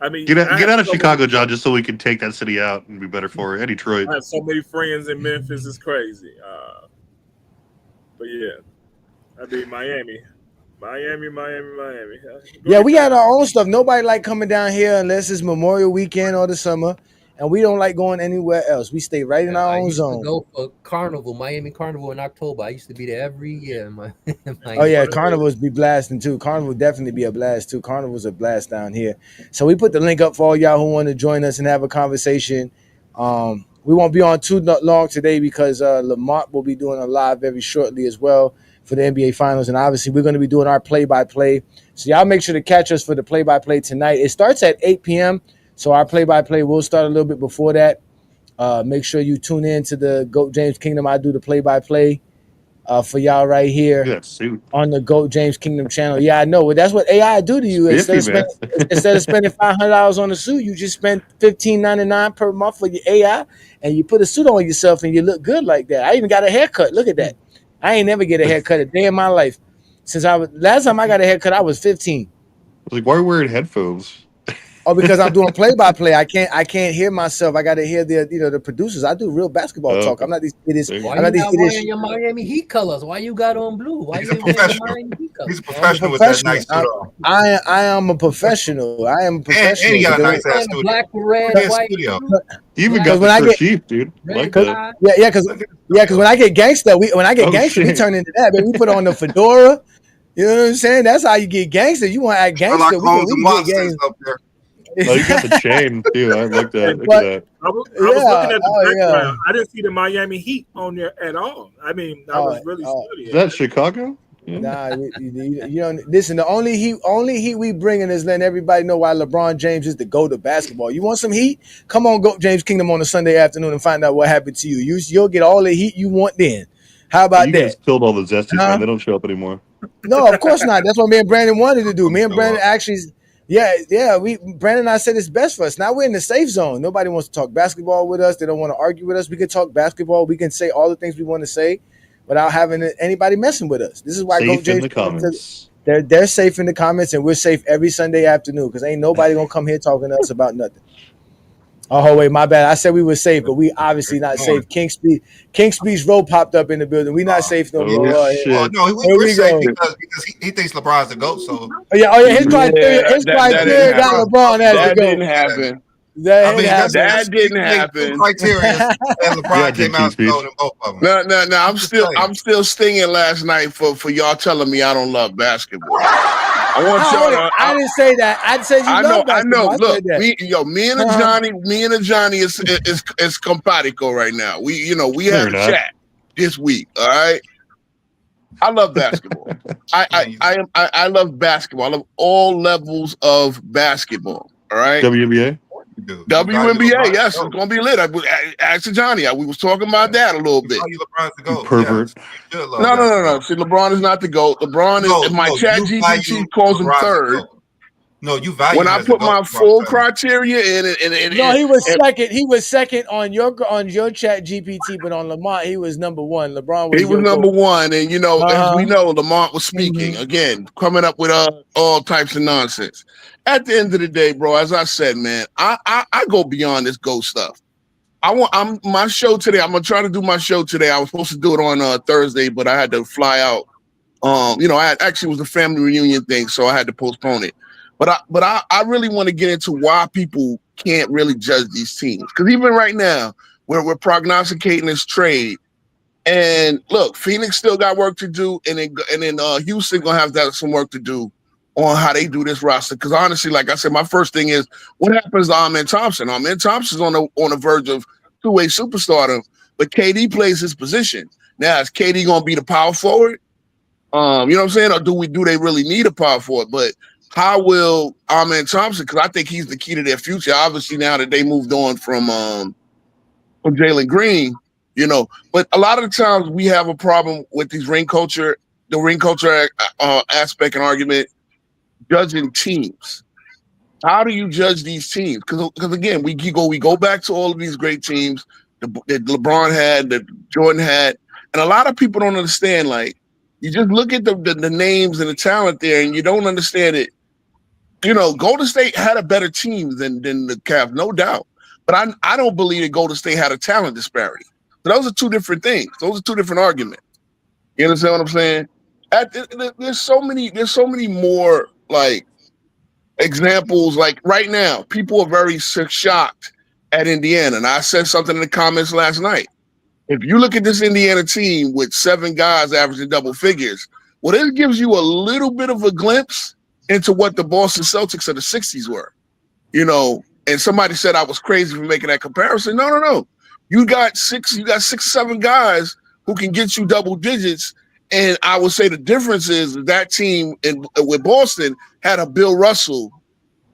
I mean, get out of Chicago, John, just so we can take that city out and be better for it. And Detroit. I have so many friends in Memphis. It's crazy. But yeah, I mean Miami. Yeah, we got our own stuff. Nobody like coming down here unless it's Memorial Weekend or the summer, and we don't like going anywhere else. We stay right in our own zone. Go for Carnival, Miami Carnival in October. I used to be there every year. Oh yeah, Carnivals be blasting too. Carnival definitely be a blast too. Carnival's a blast down here. So we put the link up for all y'all who want to join us and have a conversation. We won't be on too long today because Lamont will be doing a live very shortly as well for the NBA Finals, and obviously we're going to be doing our play-by-play. So y'all make sure to catch us for the play-by-play tonight. It starts at 8 p.m., so our play-by-play will start a little bit before that. Make sure you tune in to the GOAT James Kingdom. I do the play-by-play for y'all right here on the GOAT James Kingdom channel. Yeah, I know. That's what AI do to you. Instead of spending $500 on a suit, you just spend $15.99 per month for your AI, and you put a suit on yourself, and you look good like that. I even got a haircut. Look at that. I ain't never get a haircut a day in my life. Last time I got a haircut, I was 15. I was like, why are you wearing headphones? Oh, because I'm doing play-by-play. I can't hear myself. I got to hear the producers. I do real basketball talk. I'm not these idiots. Why you not wearing your Miami Heat colors? Why you got on blue? Why you wearing your Miami Heat colors? He's a professional with that nice suit on. I am a professional. I am a professional. And he got a nice ass studio. Black, red, white. You even got the cheap, dude. Like that. Yeah, because when I get gangster, we turn into that. But we put on the fedora. You know what I'm saying? That's how you get gangster. You want to act gangster? We get gangster up there. Oh, you got the chain too. I like that. Look at that. I was looking at the background. I didn't see the Miami Heat on there at all. I mean, I was really studying. Is that Chicago? Yeah. Nah, you know. Listen, the only heat we bringing is letting everybody know why LeBron James is the GOAT of basketball. You want some heat? Come on, GOAT James Kingdom on a Sunday afternoon and find out what happened to you. You'll get all the heat you want then. How about that? You guys killed all the zesties, man. They don't show up anymore. No, of course not. That's what me and Brandon wanted to do. Me and Brandon actually. Yeah. Brandon and I said it's best for us. Now we're in the safe zone. Nobody wants to talk basketball with us. They don't want to argue with us. We can talk basketball. We can say all the things we want to say without having anybody messing with us. This is why safe in the comments. They're safe in the comments, and we're safe every Sunday afternoon because ain't nobody gonna come here talking to us about nothing. Oh wait, my bad. I said we were safe, but we obviously not safe. King Speech Road popped up in the building. We not safe no more. No, we're safe because he thinks LeBron's the GOAT. So his criteria got LeBron as the GOAT. That didn't happen. That didn't happen. Criteria and LeBron came out and both of them. No. I'm still stinging last night for y'all telling me I don't love basketball. I didn't say that. I said you love basketball. I know. Look, me and Johnny is compatico right now. We had a chat this week. All right. I love basketball. I love basketball. I love all levels of basketball. All right. WNBA. WNBA, yes, it's gonna be lit. Actually, Johnny, we was talking about that a little bit. Pervert. No. See, LeBron is not the GOAT. LeBron is my chat GPT calls him third. No, you value when him I as a put GOAT. my full criteria in. No, he was second. He was second on your chat GPT, but on Lamont, he was number one. LeBron was He was your number GOAT. one, and as we know, Lamont was Mm-hmm. speaking again, coming up with all types of nonsense. At the end of the day, bro, as I said, man, I go beyond this GOAT stuff. My show today. I'm gonna try to do my show today. I was supposed to do it on Thursday, but I had to fly out. It was a family reunion thing, so I had to postpone it. But I really want to get into why people can't really judge these teams, because even right now, we're prognosticating this trade. And look, Phoenix still got work to do, and then Houston gonna have some work to do on how they do this roster. Because honestly, like I said, my first thing is what happens to Amen Thompson. Amen Thompson's on the verge of two-way superstardom, but KD plays his position. Now, is KD gonna be the power forward? You know what I'm saying? Or do they really need a power forward? But how will Amen Thompson? Because I think he's the key to their future. Obviously, now that they moved on from Jalen Green. But a lot of the times we have a problem with the ring culture aspect and argument, judging teams. How do you judge these teams? Because again, we go back to all of these great teams that LeBron had, that Jordan had, and a lot of people don't understand. Like, you just look at the names and the talent there, and you don't understand it. Golden State had a better team than the Cavs, no doubt. But I don't believe that Golden State had a talent disparity. So those are two different things. Those are two different arguments. You understand what I'm saying? There's so many more like examples. Like right now, people are very shocked at Indiana. And I said something in the comments last night. If you look at this Indiana team with 7 guys averaging double figures, well, it gives you a little bit of a glimpse into what the Boston Celtics of the 60s were. And somebody said I was crazy for making that comparison. No. You got 6-7 guys who can get you double digits. And I would say the difference is that team with Boston had a Bill Russell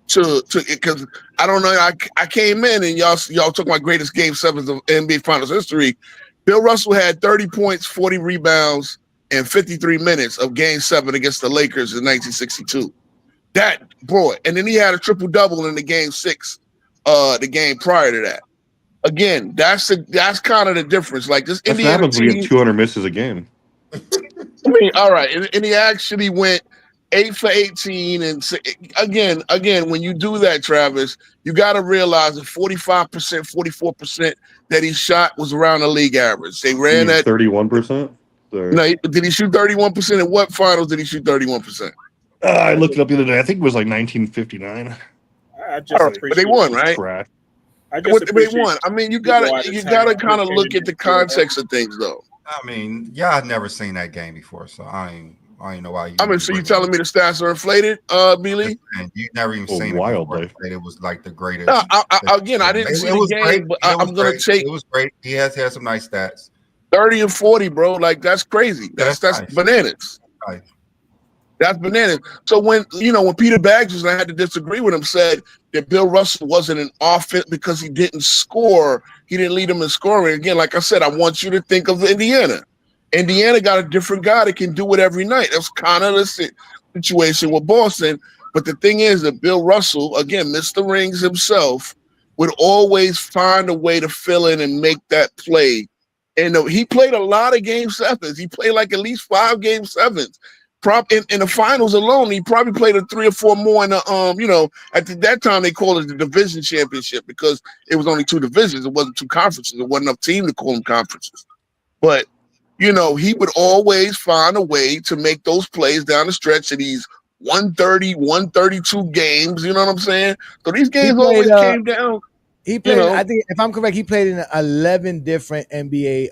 because I don't know. I came in and y'all took my greatest game 7s of NBA Finals history. Bill Russell had 30 points, 40 rebounds, and 53 minutes of Game 7 against the Lakers in 1962. That boy, and then he had a triple double in the Game 6, the game prior to that. Again, that's kind of the difference. Like this That's Indiana what happens when you team. get 200 misses a game. I mean, all right, and he actually went 8 for 18, and again, when you do that, Travis, you got to realize that 45%, 44% that he shot was around the league average. They ran at 31%. No, did he shoot 31%? In what finals did he shoot 31%? I looked it up the other day. I think it was like 1959. But they won, right? Trash. They won. I mean, you gotta kind of look at the context of things, though. I mean, y'all had never seen that game before, so I ain't know why you. I mean, so you telling me the stats are inflated, Billy? And you never even seen wildly. it before. It was like the greatest. No, I didn't see the game, great. but I'm gonna take. It was great. He has had some nice stats. 30 and 40, bro. Like that's crazy. That's nice. Bananas. Nice. That's bananas. So when Peter Baggs, and I had to disagree with him, said that Bill Russell wasn't an offense because he didn't score. He didn't lead them in scoring. Again, like I said, I want you to think of Indiana. Indiana got a different guy that can do it every night. That's kind of the situation with Boston. But the thing is that Bill Russell, again, Mr. Rings himself, would always find a way to fill in and make that play. And he played a lot of Game 7s. He played like at least 5 Game 7s. In the finals alone, he probably played 3 or 4 more in the at that time they called it the division championship because it was only 2 divisions. It wasn't 2 conferences. It wasn't enough team to call them conferences. But he would always find a way to make those plays down the stretch of these 130, 132 games. You know what I'm saying? So these games always came down. He played. I think, if I'm correct, he played in 11 different NBA.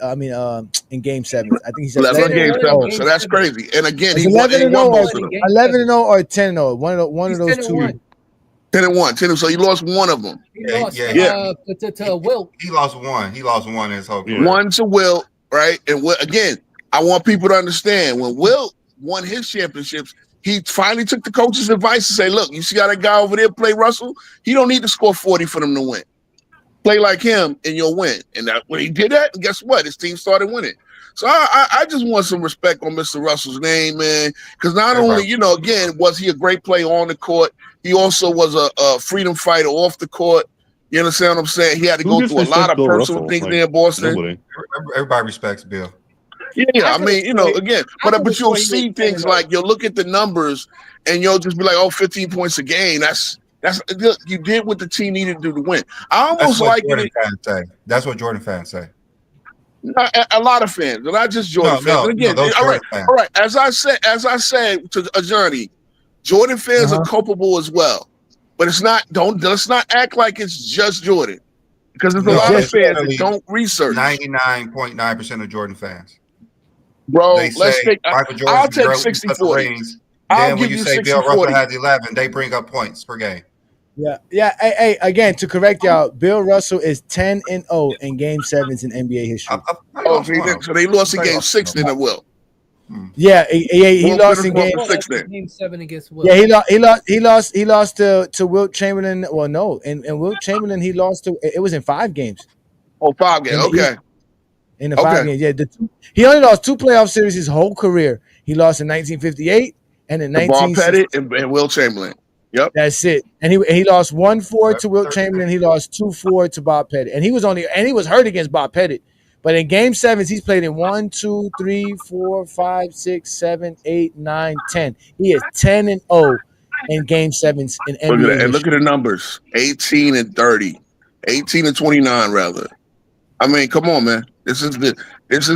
In Game 7. I think he's 11 Game 7. So that's crazy. And again, he 11 and 0 most of them. 11 and 0 or 10 and 0. One of those 2. 10 and 1. 10. So he lost one of them. He lost to Wilt. He lost one. He lost one in his whole career. One to Wilt, right? And again, I want people to understand when Wilt won his championships, he finally took the coach's advice to say, look, you see how that guy over there play Russell? He don't need to score 40 for them to win. Play like him and you'll win. And when he did that, guess what? His team started winning. So I just want some respect on Mr. Russell's name, man. Because not only, again, was he a great player on the court, he also was a freedom fighter off the court. You understand what I'm saying? He had to go through a lot of personal things there in Boston. Everybody respects Bill. Yeah, I mean, again, but you'll see things like you'll look at the numbers and you'll just be like, 15 points a game. That's you did what the team needed to do to win. I almost like it. That's what Jordan fans say. A lot of fans, but not just Jordan fans. But again, all right. As I said to Johnny, Jordan fans are culpable as well. But it's not. Let's not act like it's just Jordan, because there's a lot of fans that don't research. 99.9% of Jordan fans, bro. I'll take 60-40. Then when you say Bill Russell has 11, they bring up points per game. Yeah. Hey, again, to correct y'all, Bill Russell is 10-0 in Game 7s in NBA history. So they lost in Game 6 then, Will. Yeah, he lost in Game 6. Game 7 against Will. Yeah, he lost to Wilt Chamberlain. Well, no, and Wilt Chamberlain he lost to. It was in 5 games. Oh, 5 games. Okay. In the 5 games, yeah. He only lost 2 playoff series his whole career. He lost in 1958 and in 1960. Bob Pettit and Wilt Chamberlain. Yep, that's it. And he lost 1-4 to Wilt Chamberlain. He lost 2-4 to Bob Pettit, and he was hurt against Bob Pettit. But in Game 7s, he's played in 1, 2, 3, 4, 5, 6, 7, 8, 9, 10. He is 10-0 in Game 7s in NBA. And look at the numbers: 18-30, 18-29, rather. I mean, come on, man. This is. That's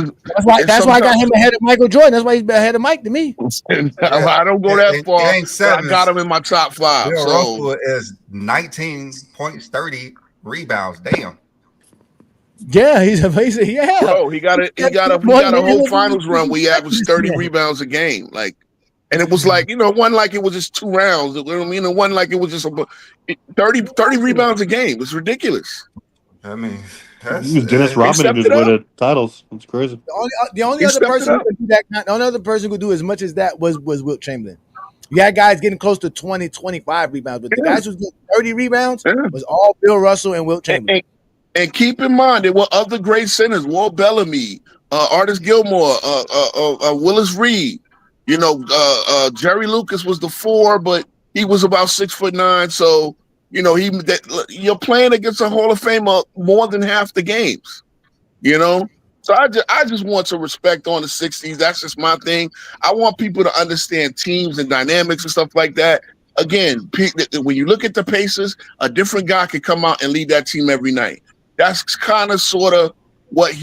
why I got him ahead of Michael Jordan. That's why he's ahead of Mike to me. I don't go that far. I got him in my top 5. Bill Russell is 19 points, 30 rebounds. Damn. Yeah, he's yeah. Bro, he got a whole finals run where he averaged 30 rebounds a game. And it was like, one like it was just 2 rounds. One like it was just 30 rebounds a game. It's ridiculous. I mean, he was Dennis Rodman who win the titles. It's crazy. The only other person who could do that, the only other person who could do as much as that was Wilt Chamberlain. You had guys getting close to 20, 25 rebounds, but the guys who was getting 30 rebounds was all Bill Russell and Wilt Chamberlain. And keep in mind, there were other great centers: Walt Bellamy, Artis Gilmore, Willis Reed. Jerry Lucas was the 4, but he was about 6'9". So you're playing against a Hall of Famer more than half the games. So I just want some respect on the 60s. That's just my thing. I want people to understand teams and dynamics and stuff like that. Again, when you look at the Pacers, a different guy could come out and lead that team every night. That's kind of sort of what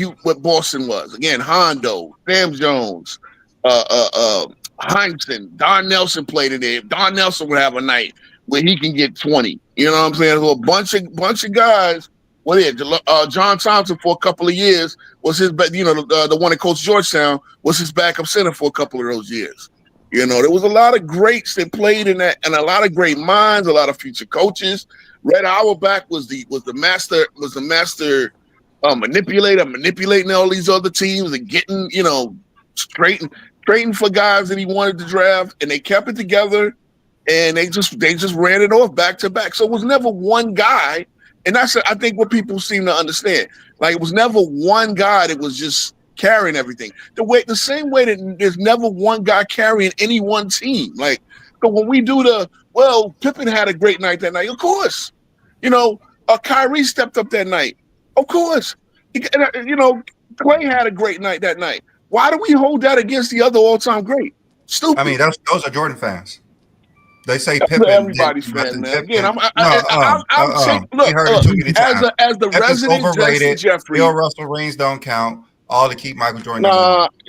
Boston was. Again, Hondo, Sam Jones, Heinsohn, Don Nelson played in there. Don Nelson would have a night where he can get 20. You know what I'm saying? So a bunch of guys. John Thompson for a couple of years was his, the one that coached Georgetown was his backup center for a couple of those years. There was a lot of greats that played in that, and a lot of great minds, a lot of future coaches. Red Auerbach was the master manipulator, manipulating all these other teams and getting straighten for guys that he wanted to draft, and they kept it together, and they just ran it off back to back. So it was never one guy, and that's I think what people seem to understand. Like, it was never one guy that was just carrying everything. The same way that there's never one guy carrying any one team. Like, so when we do Pippen had a great night that night, of course. Kyrie stepped up that night, of course. Clay had a great night that night. Why do we hold that against the other all-time great? Stupid. I mean, those are Jordan fans. They say Pippen. Everybody's fan, man. Again, look, as the resident Jesse Jeffrey. Bill Russell rings don't count. All to keep Michael Jordan.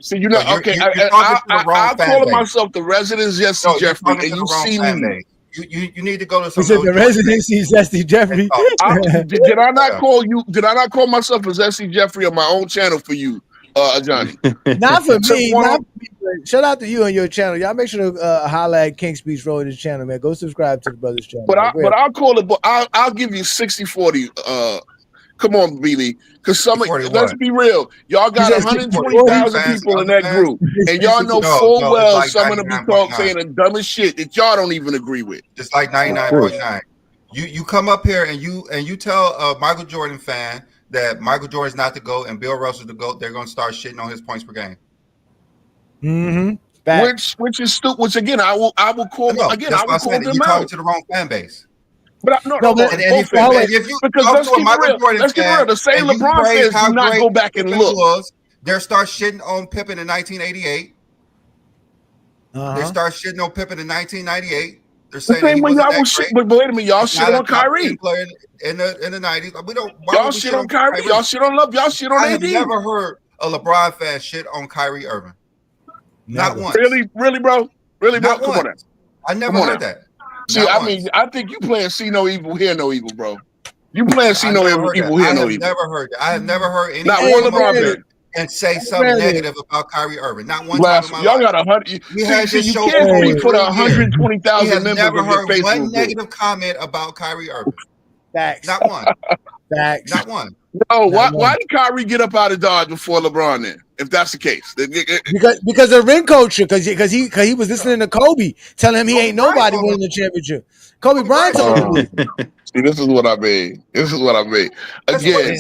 So okay. I'm calling myself the resident Jesse Jeffrey, and you see me. You need to go to some. He said the residency Jesse Jeffrey. Did I not call you? Did I not call myself a Jesse Jeffrey on my own channel for you, Johnny? Not for me. Shout out to you on your channel. Y'all make sure to holla at King Speech Road his channel, man. Go subscribe to the brother's channel. But I'll call it. I'll give you 60-40. Come on, Billy. Because let's be real. Y'all got 120,000 people in that group. And y'all know full well like some of them be saying the dumbest shit that y'all don't even agree with. It's like 99.9. You come up here and you tell a Michael Jordan fan that Michael Jordan's not the GOAT and Bill Russell's the GOAT, they're going to start shitting on his points per game. Which is stupid. Which again, I will call them again. I will call them you're talking to the wrong fan base. But if you because let's keep it real. Let's keep it real. The same LeBron fans do not go back and look. They'll start shitting on Pippen in 1988. They start shitting on Pippen in 1998. They're saying the same way y'all was shit. But wait a minute, y'all shit on Kyrie in the 90s. We don't. Y'all shit on Kyrie. Y'all shit on Love. Y'all shit on AD. I have never heard a LeBron fan shit on Kyrie Irving. Not once. Really, bro. Really, bro. Come on. I never heard that. See, I mean, I think you playing see no evil, hear no evil, bro. You playing see no evil, hear no evil. I have never heard that. I have never heard any. Not one LeBron fan. And say something negative about Kyrie Irving. Not one time in my y'all life. Got 100. You can't speak for the 120,000 members never of your heard Facebook one group. negative comment about Kyrie Irving. Facts. Not one. Facts. Not one. No, why did Kyrie get up out of Dodge before LeBron then? If that's the case. Because of ring culture, because he was listening to Kobe telling him he ain't nobody winning the championship. Kobe Bryant told him. See, this is what I mean. Again,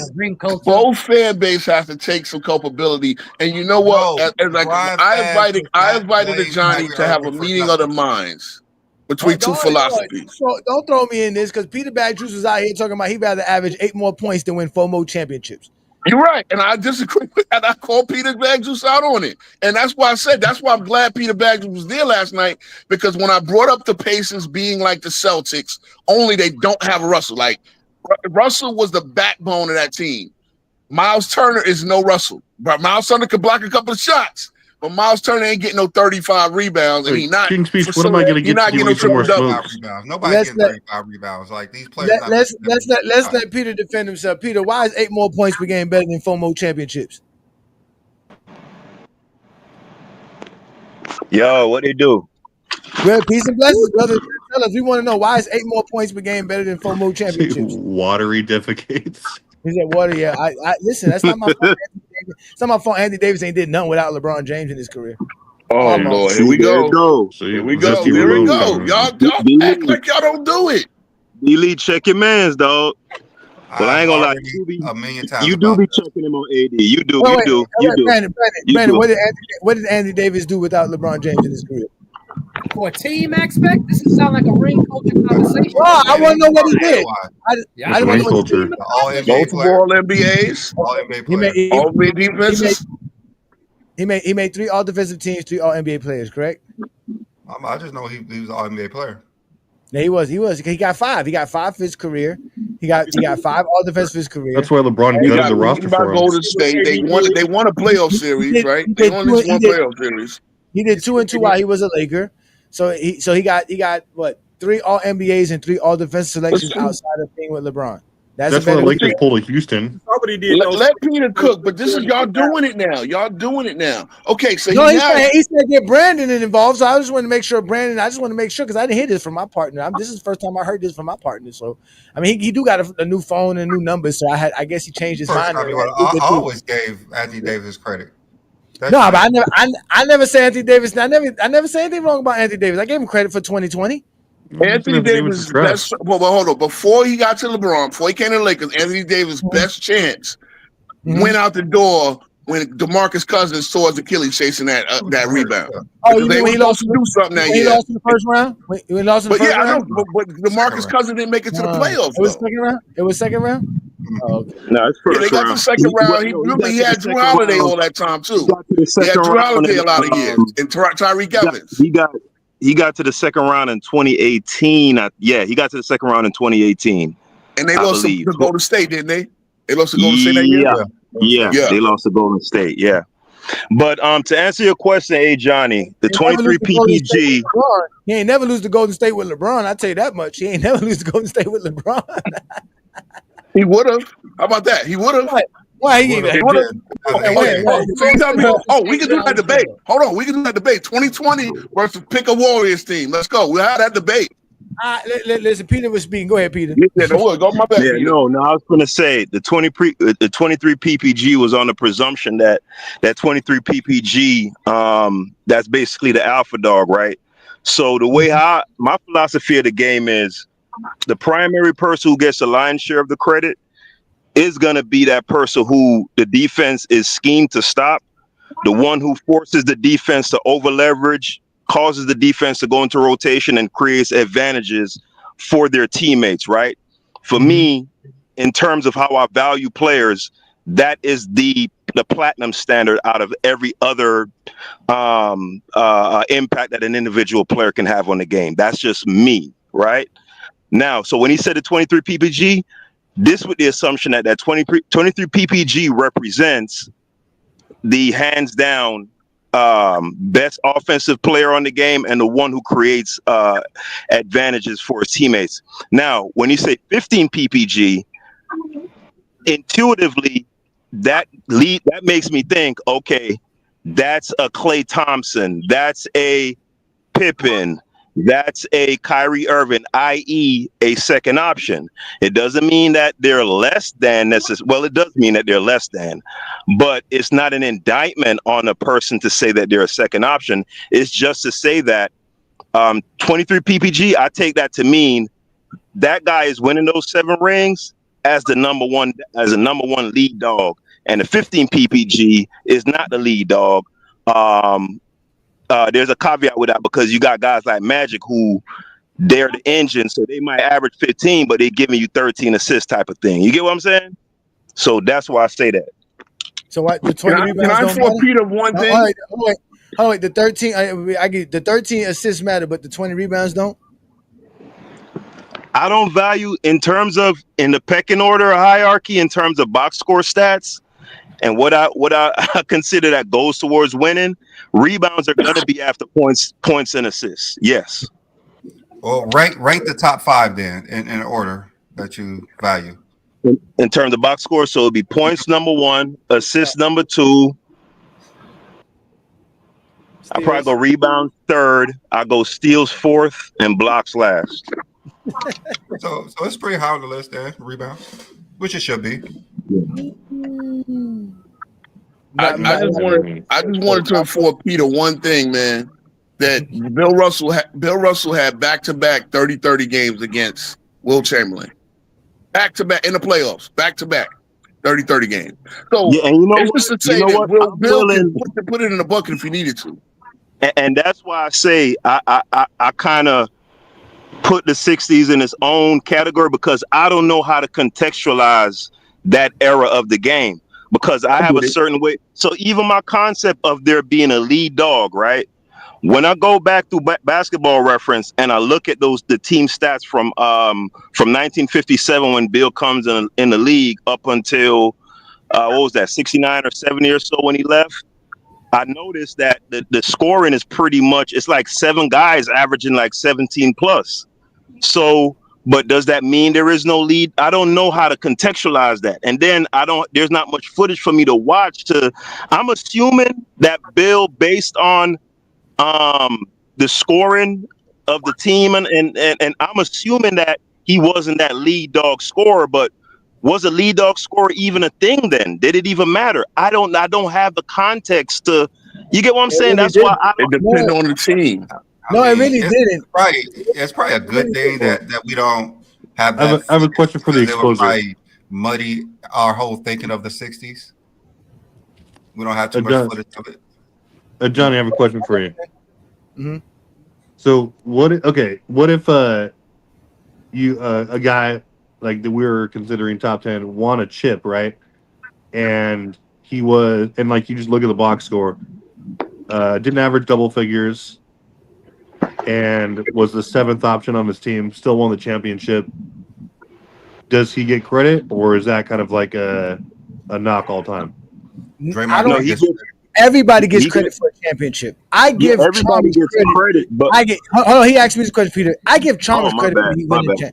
both fan base have to take some culpability. And you know what? I invited Johnny to have a meeting of the minds between two philosophies. Don't throw me in this because Peter Badjuice was out here talking about he'd rather average 8 more points than win 4 more championships. You're right, and I disagree with that. I called Peter Badjuice out on it, and that's why I said that's why I'm glad Peter Badjuice was there last night, because when I brought up the Pacers being like the Celtics, only they don't have Russell. Like Russell was the backbone of that team. Miles Turner is no Russell, but Miles Turner could block a couple of shots, but Miles Turner ain't getting no 35 rebounds, and he's not. King's Speech, what am I going to get to give you some more smoke? Nobody's getting 35 rebounds. Like these players. Let's let Peter defend himself. Peter, why is 8 more points per game better than 4 more championships? Yo, what they do? Well, peace and blessings, brother. Tell us. We want to know why is 8 more points per game better than 4 more championships? Watery defecates. He said water. Yeah, I listen. That's not my fault. It's not my fault. Anthony Davis ain't did nothing without LeBron James in his career. Oh Lord, here we go. Here we go. Y'all act like y'all don't do it. Elite, check your mans, dog. But I ain't gonna lie, you do be checking him on AD. You do. Brandon, what did Anthony Davis do without LeBron James in his career? For a team aspect, this is sound like a ring culture conversation. Oh, I want to know what he did. I don't know what he did. All NBAs, all NBA players, all NBA defenses. He made 3 all defensive teams, 3 all NBA players, correct? I just know he was an all NBA player. Yeah, he was. He got 5. He got 5 for his career. He got 5 all defense for his career. That's why LeBron gutted the roster for him. Golden State. They won a playoff series, right? They won this one playoff series. He did 2 and 2 while he was a Laker. So he got what 3 all NBAs and 3 all defensive selections outside of being with LeBron. That's why the Lakers pulled a Houston. Let Peter cook, but this is y'all doing it now. Okay, so he said get Brandon involved. So I just want to make sure because I didn't hear this from my partner. This is the first time I heard this from my partner. So I mean, he do got a new phone and new numbers. So I guess he changed his mind. I always gave Anthony Davis credit. But I never say Anthony Davis. I never say anything wrong about Anthony Davis. I gave him credit for 2020. Anthony Davis' best. Well, hold on. Before he got to LeBron, before he came to the Lakers, Anthony Davis' best chance went out the door when DeMarcus Cousins tore his Achilles chasing that rebound. Oh, you mean he lost to do something that year? He lost in the first round. He lost in the first round. I know, but DeMarcus Cousins didn't make it to the playoffs. It was second round. Oh, okay. No, it's first they got round. the second round. He had Drew Holiday all that time too. He had Drew Holiday a lot of years, and Tyreek Evans. He got to the second round in 2018. He got to the second round in 2018. And they lost to Golden State, didn't they? They lost to Golden State that year? Yeah, they lost to Golden State, yeah. But to answer your question, hey, Johnny, the 23 PPG. He ain't never lose to Golden State with LeBron. I tell you that much. He ain't never lose to Golden State with LeBron. He would have. How about that? He would have. Why he would have? We can do that debate. Hold on, we can do that debate. 2020 versus pick a Warriors team. Let's go. We'll have that debate. Listen, Peter was speaking. Go ahead, Peter. Go my back. Yeah, no, I was going to say the 23 PPG was on the presumption that 23 PPG, that's basically the alpha dog, right? So the way my philosophy of the game is the primary person who gets the lion's share of the credit is going to be that person who the defense is schemed to stop, the one who forces the defense to over leverage, causes the defense to go into rotation and creates advantages for their teammates, right? For me, in terms of how I value players, that is the platinum standard out of every other impact that an individual player can have on the game. That's just me, right? Now, so when he said the 23 PPG, this with the assumption that 23 PPG represents the hands down best offensive player on the game and the one who creates advantages for his teammates. Now, when you say 15 PPG, intuitively, that makes me think, okay, that's a Klay Thompson, that's a Pippen, that's a Kyrie Irving, i.e. a second option. It doesn't mean that they're less than necessarily. Well, it does mean that they're less than, but it's not an indictment on a person to say that they're a second option. It's just to say that 23 PPG, I take that to mean that guy is winning those 7 rings as the number one lead dog, and the 15 PPG is not the lead dog. There's a caveat with that because you got guys like Magic who they're the engine, so they might average 15, but they're giving you 13 assists type of thing. You get what I'm saying? So that's why I say that. So what? The 20 rebounds can I don't matter? Peter one thing? All right, the 13. I get the 13 assists matter, but the 20 rebounds don't. I don't value in terms of in the pecking order or hierarchy in terms of box score stats and what I consider that goes towards winning. Rebounds are going to be after points and assists. Yes. Well, rank the top 5 then in order that you value. In terms of box score, so it'd be points number 1, assists number 2. I probably go rebounds 3rd. I go steals 4th and blocks last. So it's pretty high on the list there, rebound, which it should be. I just wanted to inform Peter one thing, man. That Bill Russell had back-to-back 30-30 games against Will Chamberlain. Back-to-back in the playoffs. Back-to-back 30-30 games. So yeah, and you know it's just to say that Bill can put it in the bucket if he needed to. And that's why I say I kind of put the 60s in its own category because I don't know how to contextualize that era of the game because I have a certain way. So even my concept of there being a lead dog, right? When I go back through Basketball Reference and I look at the team stats from 1957 when Bill comes in the league up until what was that, 69 or 70 or so when he left, I noticed that the scoring is pretty much, it's like 7 guys averaging like 17 plus. So, but does that mean there is no lead? I don't know how to contextualize that. And then there's not much footage for me to watch I'm assuming that Bill, based on the scoring of the team and I'm assuming that he wasn't that lead dog scorer, but was a lead dog scorer even a thing then? Did it even matter? I don't have the context to, you get what I'm saying? That's why it depends on the team. It really didn't. Right. It's probably a good thing that we don't have that. I have a question for the exposure. Muddy our whole thinking of the 60s. We don't have too much footage of it. Johnny, I have a question for you. Mm-hmm. So what if you a guy like that we were considering top 10 won a chip, right? And like you just look at the box score, didn't average double figures, and was the 7th option on his team, still won the championship. Does he get credit, or is that kind of like a knock all time? Everybody gets credit for a championship. I give Chalmers credit. But he asked me this question, Peter. I give Chalmers credit for the Heat winning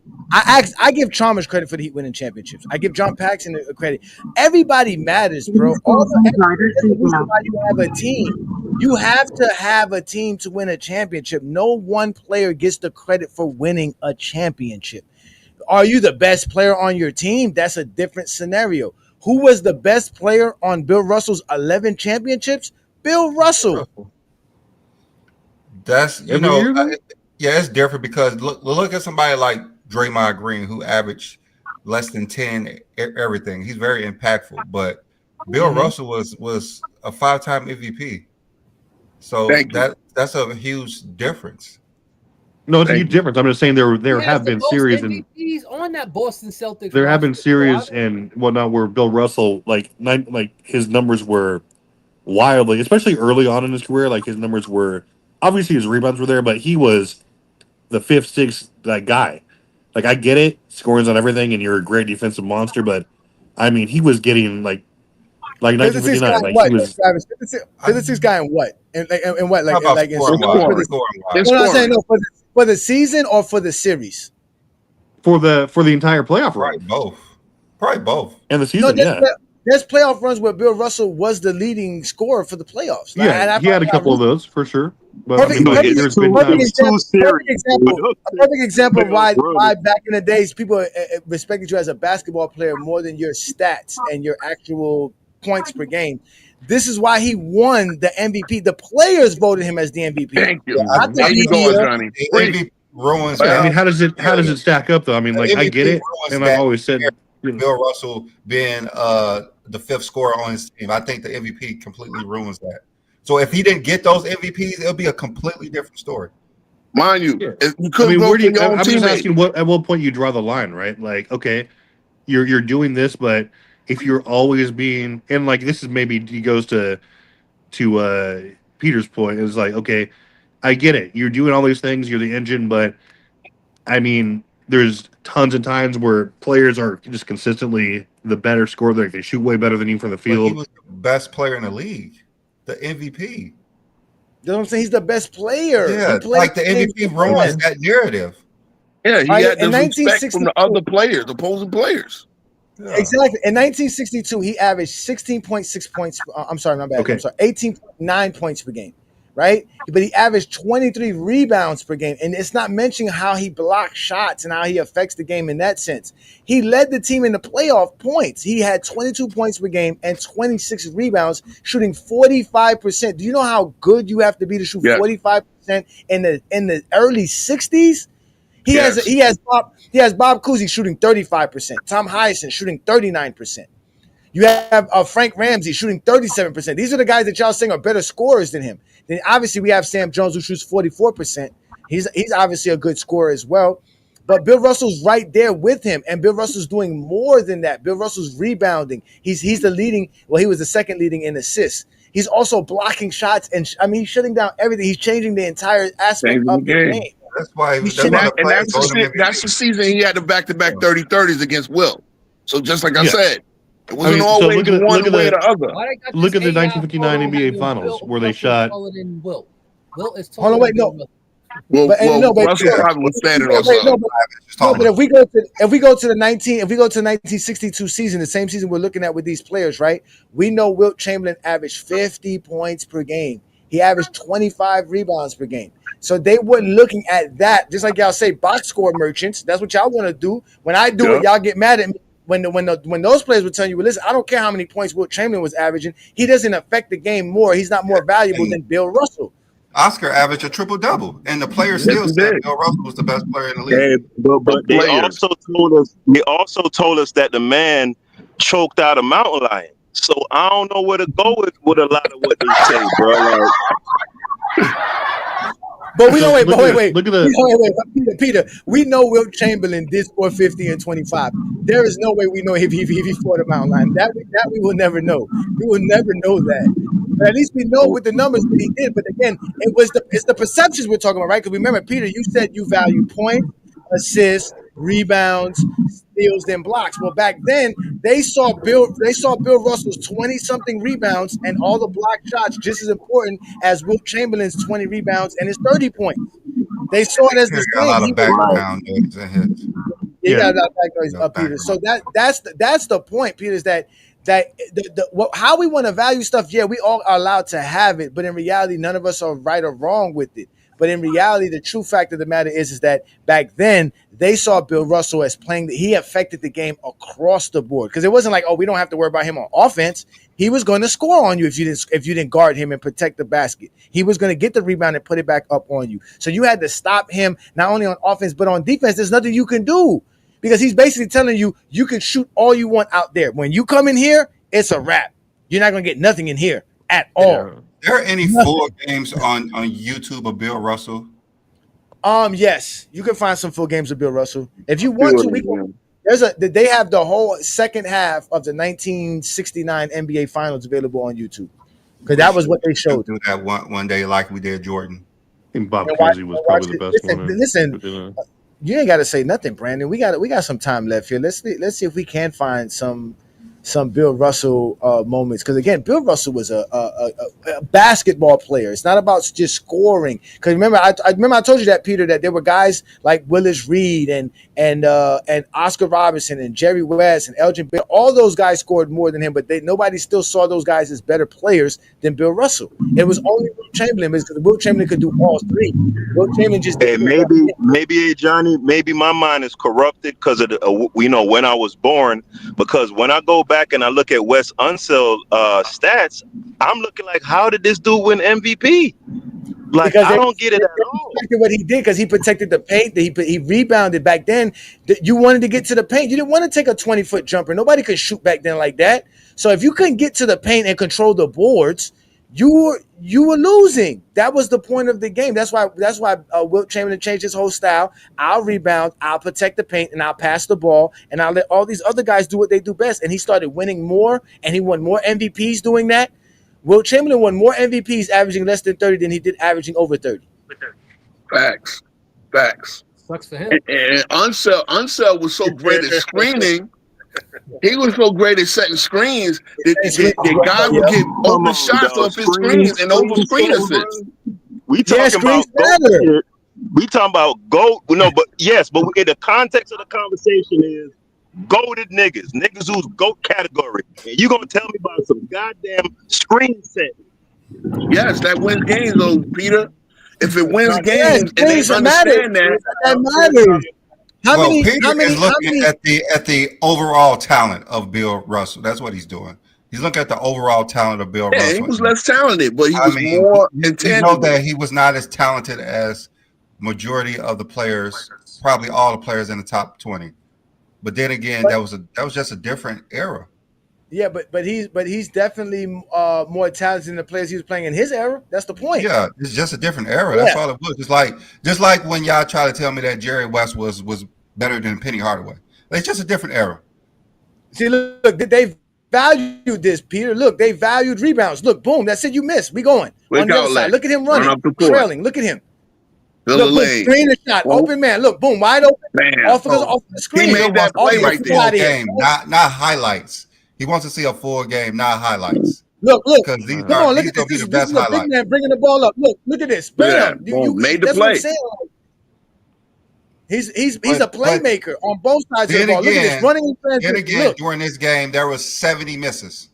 I give Chalmers credit for the Heat winning championships. I give John Paxson credit. Everybody matters, bro. You have a team. You have to have a team to win a championship. No one player gets the credit for winning a championship. Are you the best player on your team? That's a different scenario. Who was the best player on Bill Russell's 11 championships? Bill Russell. That's, it's different because look at somebody like Draymond Green who averaged less than 10, everything. He's very impactful. But Bill Russell was a 5-time MVP. So that's a huge difference. No, it's a huge difference. I'm just saying there have been series and MVPs on that Boston Celtics. there have been series and whatnot where Bill Russell like his numbers were wildly, especially early on in his career. Like his numbers were obviously his rebounds were there, but he was the 5th, 6th that guy. Like I get it, scoring's on everything, and you're a great defensive monster, but I mean he was getting like 1959. Like he was 56 guy in what? And what? Like like for the season or for the series? For the entire playoff run. Probably both. And the season, There's playoff runs where Bill Russell was the leading scorer for the playoffs. Yeah, he had a couple of those for sure. But perfect example of why back in the days people respected you as a basketball player more than your stats and your actual points per game. This is why he won the MVP. The players voted him as the MVP. Thank you. There you go, Johnny. Ruins. I mean, how does it stack up though? I mean, like I get it, and I've always said Bill Russell being the 5th scorer on his team. I think the MVP completely ruins that. So if he didn't get those MVPs, it'll be a completely different story. Mind you, I'm just asking at what point you draw the line, right? Like, okay, you're doing this, but if you're always being, and like this is maybe he goes to Peter's point, is like, okay, I get it. You're doing all these things, you're the engine, but I mean, there's tons of times where players are just consistently the better scorer. Like they shoot way better than you from the field. But he was the best player in the league, the MVP. You know what I'm saying? He's the best player. Yeah, like the MVP ruins that narrative. Yeah, he had the respect from the other players, opposing players. Yeah. Exactly. In 1962, he averaged 16.6 points. I'm sorry, my bad. Okay. I'm sorry, 18.9 points per game, right? But he averaged 23 rebounds per game. And it's not mentioning how he blocks shots and how he affects the game in that sense. He led the team in the playoff points. He had 22 points per game and 26 rebounds, shooting 45%. Do you know how good you have to be to shoot 45% in the early 60s? He has Bob Cousy shooting 35%. Tom Hyacinth shooting 39%. You have Frank Ramsey shooting 37%. These are the guys that y'all saying are better scorers than him. Then obviously we have Sam Jones who shoots 44%. He's obviously a good scorer as well. But Bill Russell's right there with him, and Bill Russell's doing more than that. Bill Russell's rebounding. He's the leading. Well, he was the second leading in assists. He's also blocking shots, and he's shutting down everything. He's changing the entire aspect of the game. That's why that's the season he had the back-to-back 30-30s against Will. So just like I said, it wasn't always one way or the other. Look at the 1959 NBA Finals where they shot. Will is hold on, wait, no. Russell probably was standing on something. But if we go to the 1962 season, the same season we're looking at with these players, right? We know Wilt Chamberlain averaged 50 points per game. He averaged 25 rebounds per game. So they weren't looking at that. Just like y'all say, box score merchants. That's what y'all want to do. When I do it, y'all get mad at me. When those players were telling you, well, listen, I don't care how many points Wilt Chamberlain was averaging. He doesn't affect the game more. He's not more valuable than Bill Russell. Oscar averaged a triple-double, and the players still said Bill Russell was the best player in the league. But they also told us that the man choked out a mountain lion. So I don't know where to go with a lot of what they say, bro. Like, but we know. Wait. Peter. We know Wilt Chamberlain did score 50 and 25. There is no way we know if he fought a mountain lion. That we will never know. We will never know that. But at least we know with the numbers that he did. But again, it's the perceptions we're talking about, right? Because remember, Peter, you said you value points, assists, rebounds, steals, and blocks. Well, back then they saw Bill Russell's 20-something rebounds and all the block shots just as important as Wilt Chamberlain's 20 rebounds and his 30 points. They saw it as the same. A lot of background noise and hits. Yeah, Peter. So that's the point, Peter, is that how we want to value stuff. Yeah, we all are allowed to have it, but in reality, none of us are right or wrong with it. But in reality, the true fact of the matter is that back then they saw Bill Russell as he affected the game across the board. Because it wasn't like, oh, we don't have to worry about him on offense. He was going to score on you if you didn't guard him and protect the basket. He was going to get the rebound and put it back up on you. So you had to stop him not only on offense but on defense. There's nothing you can do because he's basically telling you you can shoot all you want out there. When you come in here, it's a wrap. You're not gonna get nothing in here at all. Are there any full games on YouTube of Bill Russell? Yes, you can find some full games of Bill Russell if you want to. They have the whole second half of the 1969 NBA Finals available on YouTube because that was what they showed. Do that one day like we did Jordan. I think Bob Cousy was probably the best one. Listen, you ain't got to say nothing, Brandon. We got some time left here. Let's see if we can find some Bill Russell moments, because again, Bill Russell was a basketball player. It's not about just scoring. Because remember, I told you that, Peter, that there were guys like Willis Reed and Oscar Robertson and Jerry West and Elgin Baylor. All those guys scored more than him, but nobody still saw those guys as better players than Bill Russell. It was only Will Chamberlain, because Will Chamberlain could do all three. Will Chamberlain just maybe Johnny, maybe my mind is corrupted because of when I was born. Because when I go back and I look at Wes Unseld stats, I'm looking like, how did this dude win MVP? Like, I don't get it at all. What he did, because he protected the paint, he rebounded. Back then, you wanted to get to the paint. You didn't want to take a 20-foot jumper. Nobody could shoot back then like that. So if you couldn't get to the paint and control the boards, you were losing. That was the point of the game. That's why Wilt Chamberlain changed his whole style. I'll rebound, I'll protect the paint, and I'll pass the ball, and I'll let all these other guys do what they do best. And he started winning more, and he won more MVPs doing that. Wilt Chamberlain won more MVPs averaging less than 30 than he did averaging over 30. Facts. Sucks for him. And Unseld was so great at screening. He was so great at setting screens that the guy would get open shots off his screens and open screen assists. We talking about GOAT. No, but yes, but in the context of the conversation is goated niggas who's GOAT category. And you gonna tell me about some goddamn screen set? Yes, that wins games though, Peter. If it wins games and they understand that matters. Peter is looking at the overall talent of Bill Russell. That's what he's doing. He's looking at the overall talent of Bill Russell. He was less talented, but he was more intangible. You know that he was not as talented as majority of the players, probably all the players in the top 20. But then again, that was just a different era. Yeah, but he's definitely more talented than the players he was playing in his era. That's the point. Yeah, it's just a different era. That's all it was. Just like when y'all try to tell me that Jerry West was better than Penny Hardaway. It's just a different era. See, look, they valued this, Peter. Look, they valued rebounds. Look, boom, that's it. You missed. We going on the other side. Look at him running, trailing. Look at him. Look, screen the shot, open man. Look, boom, wide open. Off the screen. He made that play right there. Game, not highlights. He wants to see a full game, not highlights. Look. Because Come on, look at this. This is the big man bringing the ball up. Look at this. Bam. You made the that's play. What I'm saying. He's a playmaker on both sides of the ball. Look at this, running in transition. Then again, during this game, there was 70 misses.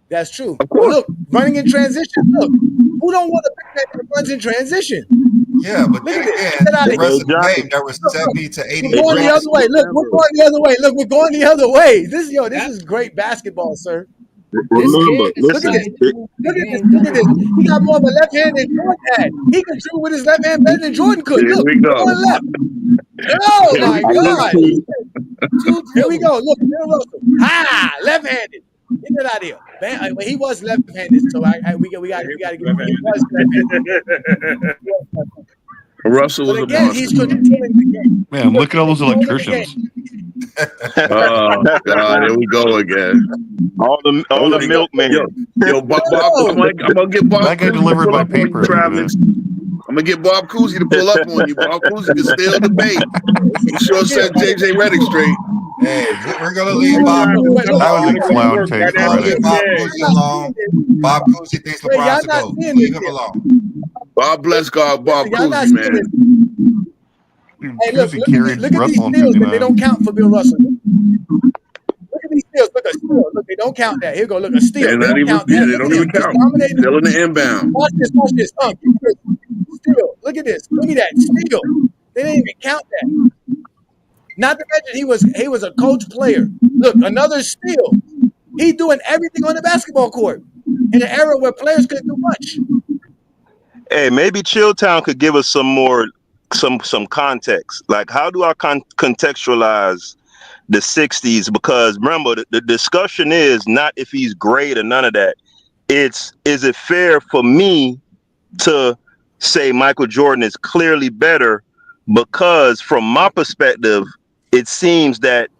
That's true. Look, running in transition. Look, who don't want to pick that runs in transition? Yeah, but then again, the rest of the game, there was 70 to 80. We're going the other way. Look, we're going the other way. Look, we're going the other way. This is great basketball, sir. Remember, look at this. He got more of a left hand than Jordan had. He could dribble with his left hand better than Jordan could. Look, going left. Oh my God! Here we go. Look, Bill Russell. Left-handed. Get that out of here. Man, he was left-handed, so we got to give him. He was left-handed. Russell was again, he's controlling the game. Man, look at all those electricians. Oh God, here we go again. All the milkmen. Yo, Bob, I'm gonna get Bob. That guy delivered my paper. Travis. I'm gonna get Bob Cousy to pull up on you. Bob Cousy can steal the bait. He sure said JJ Redick straight. Hey, we're gonna leave Bob. That was a clown take. Bob Cousy alone. Bob Cousy thinks LeBron's a goat. Leave him alone. God bless God, Bob Cousy, man. Hey, look at these steals, but they don't count for Bill Russell. Look at these steals. Look, a steal. Look, they don't count that. Here go. Look, a steal. They don't even count. Still in the inbound. Watch this. Steal. Look at this. Look at that. Steal. They didn't even count that. Not to mention he was a coach player. Look, another steal. He's doing everything on the basketball court in an era where players couldn't do much. Hey, maybe Chilltown could give us some more some context. Like, how do I contextualize the 60s? Because remember, the discussion is not if he's great or none of that. It's, is it fair for me to say Michael Jordan is clearly better? Because from my perspective, it seems that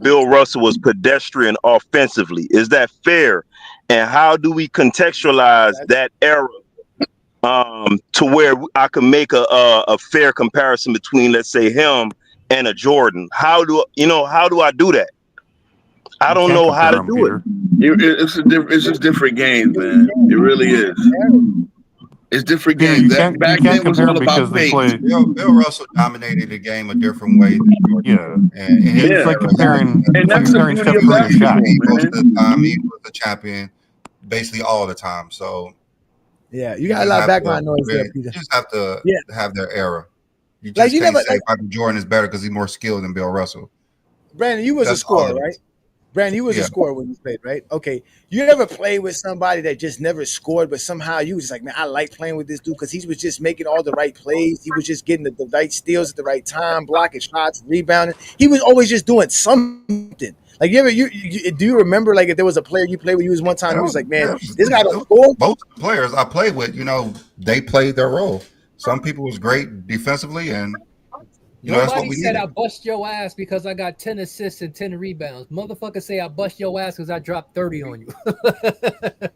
Bill Russell was pedestrian offensively. Is that fair? And how do we contextualize that era to where I can make a fair comparison between, let's say, him and a Jordan? How do I do that? I don't know how to do it. It's just different games, man. It really is. It's different games. Back then it was all about pace. Bill Russell dominated the game a different way than Jordan. Yeah, and it's like comparing. And that's the beauty of basketball, most of the time he was the champion, basically all the time. So yeah, you got a lot of background noise there, Peter. You just have to have their era. You just Like, you can't never- say Michael Jordan is better because he's more skilled than Bill Russell. Brandon, you was a scorer, right? Brandon, you was a scorer when you played, right? Okay. You ever played with somebody that just never scored, but somehow you was just like, man, I like playing with this dude because he was just making all the right plays. He was just getting the right steals at the right time, blocking shots, rebounding. He was always just doing something. Like, do you remember, like, if there was a player you played with, you was one time, he was like, man, this guy don't score? Both players I played with, they played their role. Some people was great defensively, and that's what Nobody we said needed. I bust your ass because I got 10 assists and 10 rebounds. Motherfuckers say I bust your ass because I dropped 30 on you.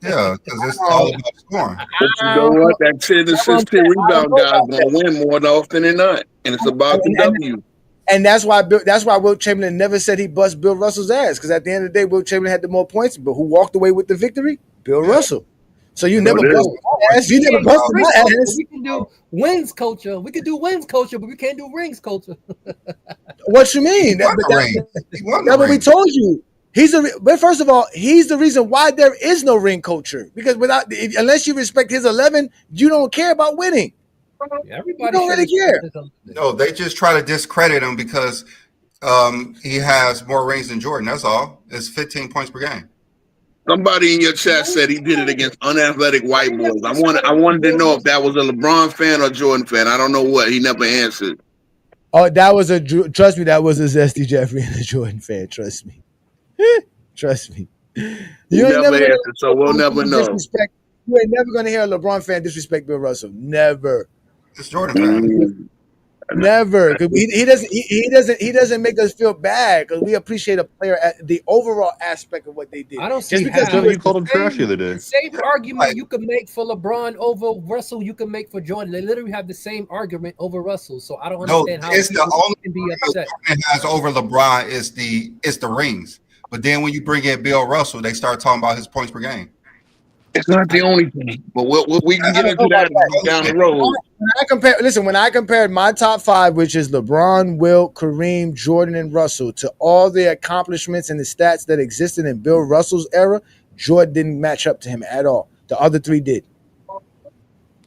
Yeah, because it's all about scoring. But you know what? That 10 assist, 10 rebound guy is going to win more often than not. And it's about the W. And that's why Wilt Chamberlain never said he bust Bill Russell's ass, because at the end of the day, Wilt Chamberlain had the more points, but who walked away with the victory? Bill Russell. So you never busted my ass. You never busted my ass. We can do wins culture. We can do wins culture, but we can't do rings culture. What you mean? That's what we told you. But first of all, he's the reason why there is no ring culture. Because unless you respect his 11, you don't care about winning. Everybody don't really care. No, they just try to discredit him because he has more rings than Jordan. That's all. It's 15 points per game. Somebody in your chat said he did it against unathletic white boys. I wanted to know if that was a LeBron fan or Jordan fan. I don't know what. He never answered. Oh, trust me, that was a Zesty Jeffrey and a Jordan fan. Trust me. Trust me. You ain't never answered, so we'll never know. You ain't never gonna hear a LeBron fan disrespect Bill Russell. Never. It's Jordan fan. Never. He doesn't make us feel bad because we appreciate a player at the overall aspect of what they did. I don't see how you called him trash the other day. The same argument you can make for LeBron over Russell, you can make for Jordan. They literally have the same argument over Russell. So I don't understand how it's the only can be upset. Jordan has over LeBron is the rings. But then when you bring in Bill Russell, they start talking about his points per game. It's not the only thing, but we can get into that down the road. When I compared my top five, which is LeBron, Wilt, Kareem, Jordan, and Russell, to all the accomplishments and the stats that existed in Bill Russell's era, Jordan didn't match up to him at all. The other three did.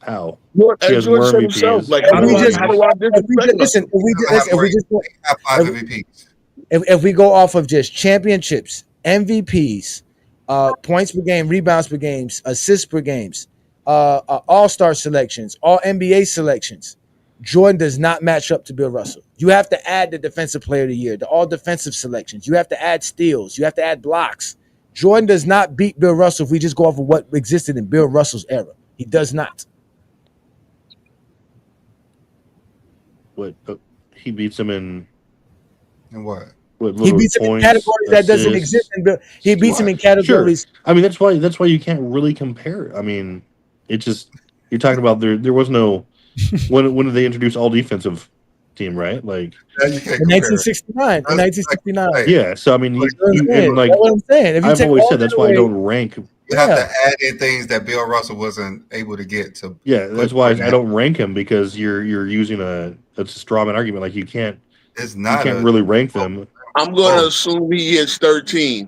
How? As Jordan said himself, like how do I disrespect? If we go off of just championships, MVPs, points per game, rebounds per games, assists per games, all-star selections, all NBA selections, Jordan does not match up to Bill Russell. You have to add the defensive player of the year, the all defensive selections. You have to add steals. You have to add blocks. Jordan does not beat Bill Russell if we just go off of what existed in Bill Russell's era. He does not. What? He beats him in what? He beats him in categories that doesn't exist. He beats him in categories. Sure. I mean, that's why you can't really compare. I mean, it's just you're talking about there was no when did they introduce all defensive team, right? Like in 1969. In 1969. Yeah. So I mean, that's what I'm saying. If you I've always said that's why I don't rank. You have to add in things that Bill Russell wasn't able to get to. Yeah, that's why I don't rank him, because you're using a straw man argument. Like you can't. It's not. You can't really rank them. I'm going to assume he hits 13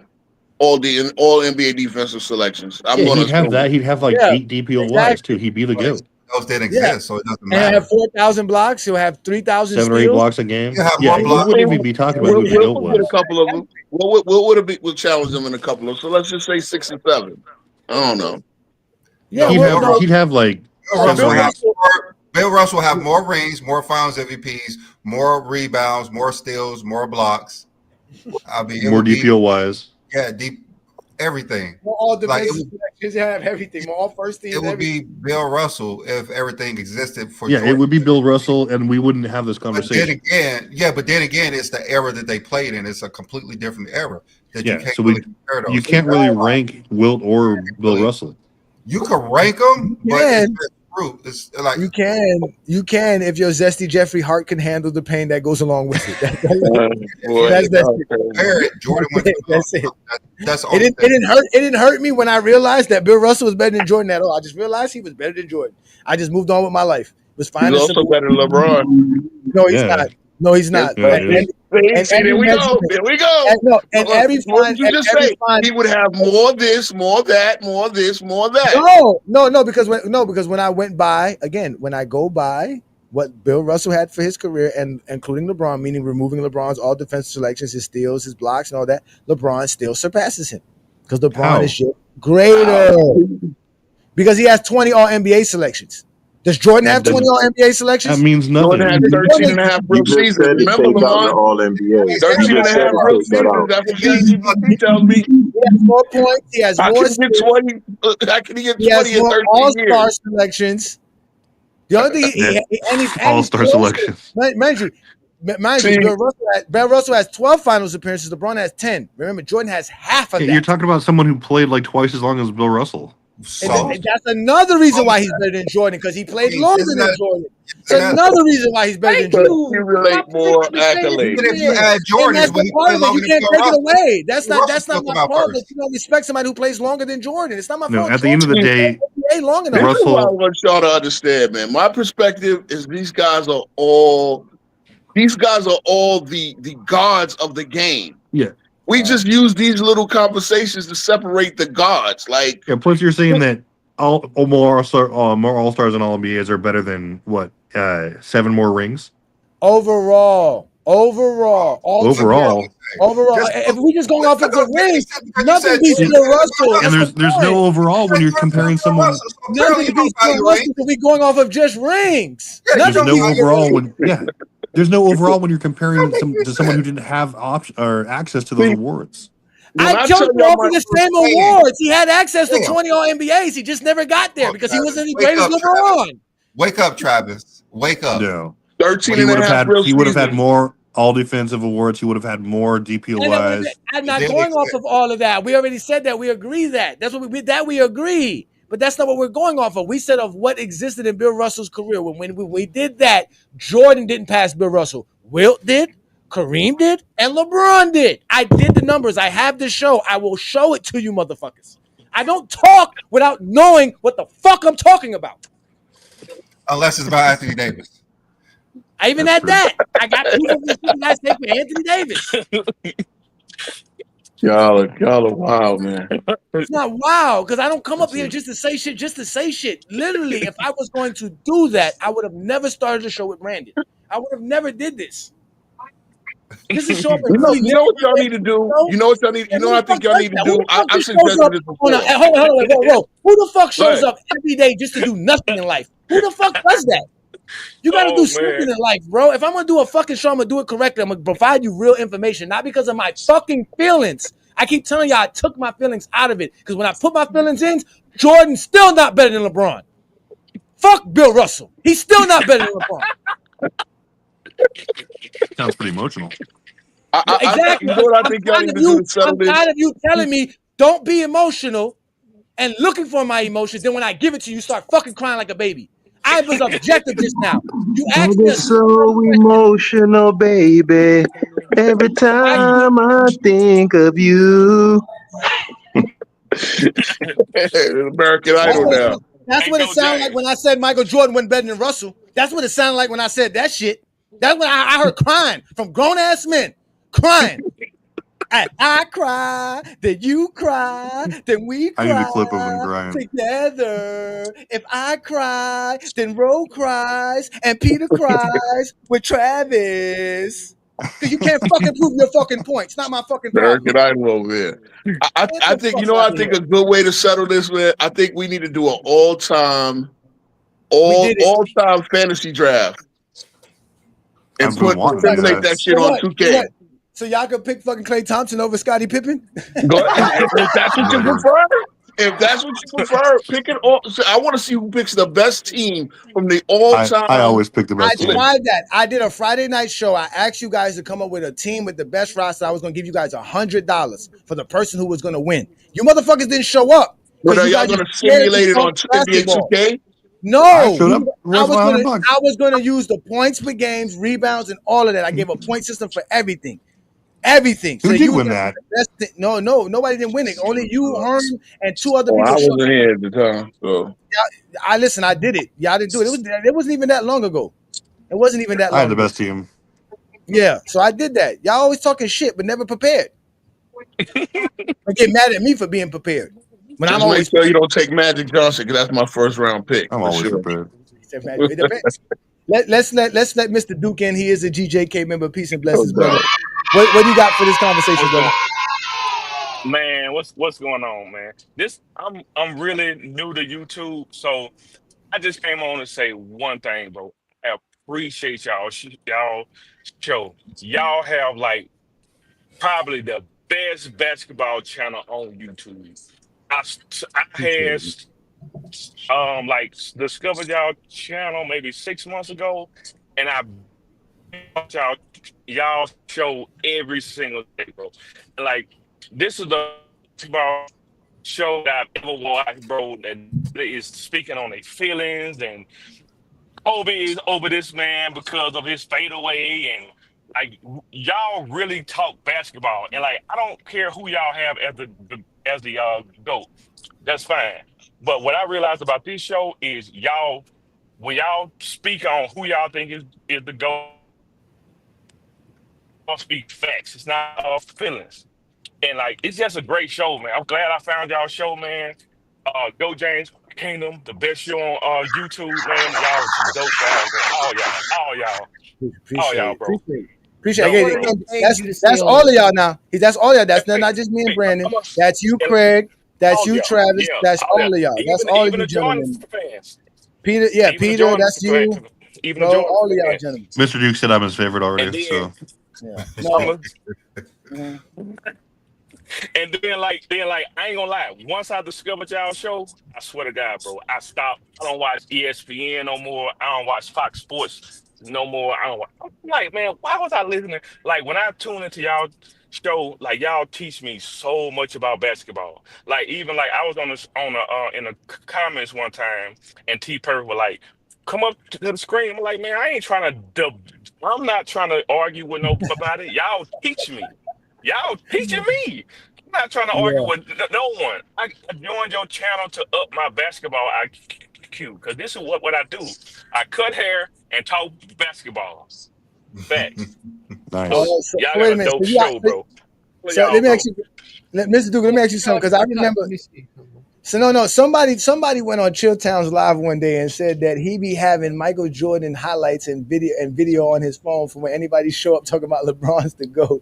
all NBA defensive selections. He'd have that. He'd have like 8 DPOYs too. He'd be the GOAT. Those didn't exist, so it doesn't matter. And he'll have 4,000 blocks. He'll have 3,000 7 or 8 blocks a game. You wouldn't even be talking about who the GOAT was. A couple of them. What would we'll challenge them in a couple of? So let's just say 6 and 7. I don't know. Yeah, he'd have like Bill Russell will have more rings, more Finals MVPs, more rebounds, more steals, more blocks. More DPO wise. Yeah, deep everything. More all Like, defensive selections, have everything. More all first teams. It would be Bill Russell if everything existed for Yeah, Jordan. it would be Bill Russell, and we wouldn't have this conversation. But then again, it's the era that they played in. It's a completely different era that you can't so really compare those. you can't really rank Wilt or Bill Russell. You can rank them, but it's group. It's like you can if your Zesty Jeffrey heart can handle the pain that goes along with it. That's Jordan went that's it. That's It didn't hurt me when I realized that Bill Russell was better than Jordan at all. I just realized he was better than Jordan. I just moved on with my life. It was fine. He's also better than LeBron. No, he's not. No, he's not. There we go. And every time he would have more this, more that, more this, more that. No, because when I went by again, when I go by what Bill Russell had for his career, and including LeBron, meaning removing LeBron's all defensive selections, his steals, his blocks, and all that, LeBron still surpasses him because LeBron is greater because he has 20 All NBA selections. Does Jordan have 20 All NBA selections? That means nothing. Jordan had 13 and a half real seasons. Remember, Lamar? All NBA. 13 and a half real seasons. That's what he tells me. He has more points. He has more. How can he get 20 He has in more 13 all-star years? selections. The only thing he's all-star selections. Mind you, Bill Russell has 12 finals appearances. LeBron has 10. Remember, Jordan has half of that. You're talking about someone who played like twice as long as Bill Russell. And that's another reason why he's better than Jordan, because he played longer than Jordan. It's another reason why he's better than Jordan. You relate more accolades. Even if you add Jordan, that's the part of it. You can't take it away. That's not my fault first. that you don't respect somebody who plays longer than Jordan. It's not my fault. At the end of the day, long enough. This is what I want y'all to understand, man. My perspective is these guys are all the gods of the game. Yeah. We just use these little conversations to separate the gods. Like, plus you're saying that more All-Stars and All-NBAs are better than what? 7 more rings? Overall. If we just going off of the rings, nothing beats Bill Russell. And there's no overall when you're comparing someone. Nothing beats Bill Russell if we going off of just rings. There's no overall when there's no overall when you're comparing to someone who didn't have access to those awards. I jumped off of the same awards. He had access to 20 All NBAs. He just never got there because he wasn't as great as LeBron. Wake up, Travis. Wake up. No. 13 and a half real he would have had seasons. more all defensive awards. He would have had more DPOIs. I'm not going off of all of that. We already said that. We agree that. That's what we agree. But that's not what we're going off of. We said of what existed in Bill Russell's career. When we did that, Jordan didn't pass Bill Russell. Wilt did, Kareem did, and LeBron did. I did the numbers. I have the show. I will show it to you, motherfuckers. I don't talk without knowing what the fuck I'm talking about. Unless it's about Anthony Davis. I even had that. I got proof of this last take with Anthony Davis. Y'all are wild, man. It's not wild because I don't come up here just to say shit. Literally, if I was going to do that, I would have never started the show with Brandon. I would have never did this. This is show up. You know what y'all need to do? You know what I think y'all need to do? I suggested this before. Hold on. Who the fuck shows up every day just to do nothing in life? Who the fuck does that? You got to do something in life, bro. If I'm going to do a fucking show, I'm going to do it correctly. I'm going to provide you real information, not because of my fucking feelings. I keep telling y'all I took my feelings out of it because when I put my feelings in, Jordan's still not better than LeBron. Fuck Bill Russell. He's still not better than LeBron. Sounds pretty emotional. Exactly. You know what I think y'all need to do to settle this? I'm tired of you telling me don't be emotional and looking for my emotions. Then when I give it to you, you start fucking crying like a baby. I was objective just now. You asked me. So emotional, baby. Every time I think of you. American Idol now. That's what it sounded like when I said Michael Jordan went better than Russell. That's what it sounded like when I said that shit. That's when I heard crying from grown-ass men. Crying. I cry, then you cry, then we cry. I need a clip of him crying. Together. If I cry, then Ro cries, and Peter cries with Travis. Because you can't fucking prove your fucking point. It's not my fucking problem. American Idol over there. I think, I think a good way to settle this, man, I think we need to do an all-time all-time fantasy draft. And I've been wanting to do simulate that shit on 2K. So y'all could pick fucking Klay Thompson over Scottie Pippen? Go ahead. If that's what you prefer. If that's what you prefer, pick it all. So I want to see who picks the best team from the all-time. I always pick the best team. I tried that. I did a Friday night show. I asked you guys to come up with a team with the best roster. I was going to give you guys $100 for the person who was going to win. You motherfuckers didn't show up. But are y'all going to simulate it on NBA 2K? No, I was going to use the points per games, rebounds, and all of that. I gave a point system for everything. Everything. Who did win that? No, nobody didn't win it. Only you, Herm, and 2 other people. I wasn't here at the time. So I did it. Y'all didn't do it. It wasn't even that long ago. It wasn't even that long. I had the best team. Yeah, so I did that. Y'all always talking shit, but never prepared. I get mad at me for being prepared. When just I'm always make sure you don't take Magic Johnson because that's my first round pick. I'm always prepared. Let's let Mr. Duke in. He is a GJK member. Peace and blessings, brother. What do you got for this conversation, brother? Man, what's going on, man? I'm really new to YouTube, so I just came on to say one thing, bro. I appreciate y'all show. Y'all have like probably the best basketball channel on YouTube. I had like discovered y'all channel maybe 6 months ago, and I y'all show every single day, bro. Like this is the basketball show that I've ever watched, bro. That is speaking on their feelings, and Kobe is over this man because of his fadeaway, and like y'all really talk basketball, and like I don't care who y'all have as the GOAT. That's fine. But what I realized about this show is when y'all speak on who y'all think is the GOAT, y'all speak facts. It's not feelings. And like it's just a great show, man. I'm glad I found y'all show, man. Go James Kingdom, the best show on YouTube, man. Y'all some dope guys, man. All y'all, bro. Appreciate it. That's all of y'all now. That's all of y'all. That's not just me and Brandon. That's you, Craig. That's you, Travis. That's all of y'all. That's all of you gentlemen. Peter, Peter, that's you. Even all of y'all gentlemen. Mr. Duke said I'm his favorite already. And then like I ain't gonna lie. Once I discovered y'all show, I swear to God, bro, I stopped. I don't watch ESPN no more. I don't watch Fox Sports no more. I'm like, man, why was I listening? Like when I tune into y'all show, like y'all teach me so much about basketball. Like even like I was in the comments one time, and T Perfect was like, come up to the screen. I'm like, man, I'm not trying to argue with nobody. Y'all teach me. Y'all teaching me. I'm not trying to argue with no one. I joined your channel to up my basketball IQ because this is what I do. I cut hair and talk basketball. Facts. Nice. So, y'all got a dope show, bro. So let me ask you, Mr. Duke. Let me ask you something because I remember. So no. Somebody went on Chill Towns Live one day and said that he be having Michael Jordan highlights and video on his phone for when anybody show up talking about LeBron's the GOAT.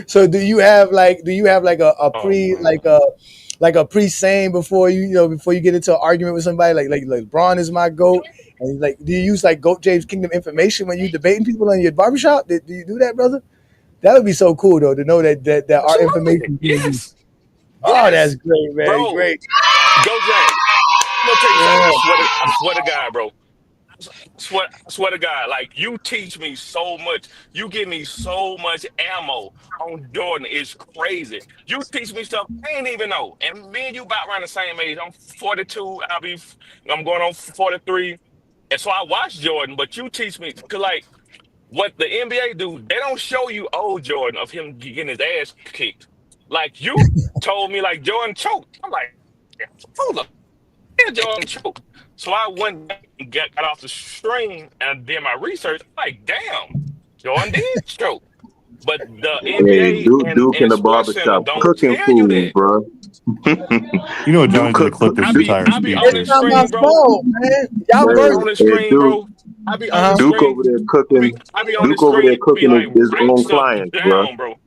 So do you have like a pre-saying before you get into an argument with somebody like LeBron is my GOAT, and like do you use like GOAT James Kingdom information when you debating people in your barbershop? Do you do that, brother? That would be so cool though to know that our information. Yes. Oh, that's great, man. Bro, Great. Go James. I'm gonna tell you something. I swear to God, bro. I swear to God, like you teach me so much. You give me so much ammo on Jordan. It's crazy. You teach me stuff I ain't even know. And me and you about around the same age. I'm 42. I'm going on 43. And so I watch Jordan, but you teach me to like what the NBA do. They don't show you old Jordan of him getting his ass kicked. Like you told me, like Jordan choked. I'm like, hold up, Jordan choked. So I went and got off the stream and did my research. I'm like, damn, Jordan did choke. But the NBA Duke in the barbershop cooking food, bro. You know what Johnny did to clip this entire speech. It's not my fault, man. Y'all on the screen, bro. I be on the Duke screen. over there cooking. I be on Duke the over there screen, cooking like, his write own stuff clients, down, bro.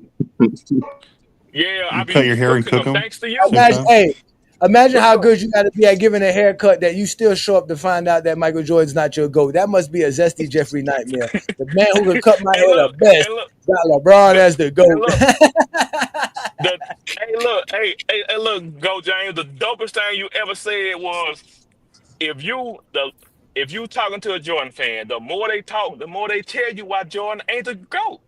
Yeah, I be cut your hair and cooking cook them them. thanks to you. Hey, Imagine how good you got to be at giving a haircut that you still show up to find out that Michael Jordan's not your GOAT. That must be a Zesty Jeffrey nightmare. The man who can cut my hair the best got LeBron as the GOAT. Hey, look, Go James. The dopest thing you ever said was if you talking to a Jordan fan, the more they talk, the more they tell you why Jordan ain't the GOAT.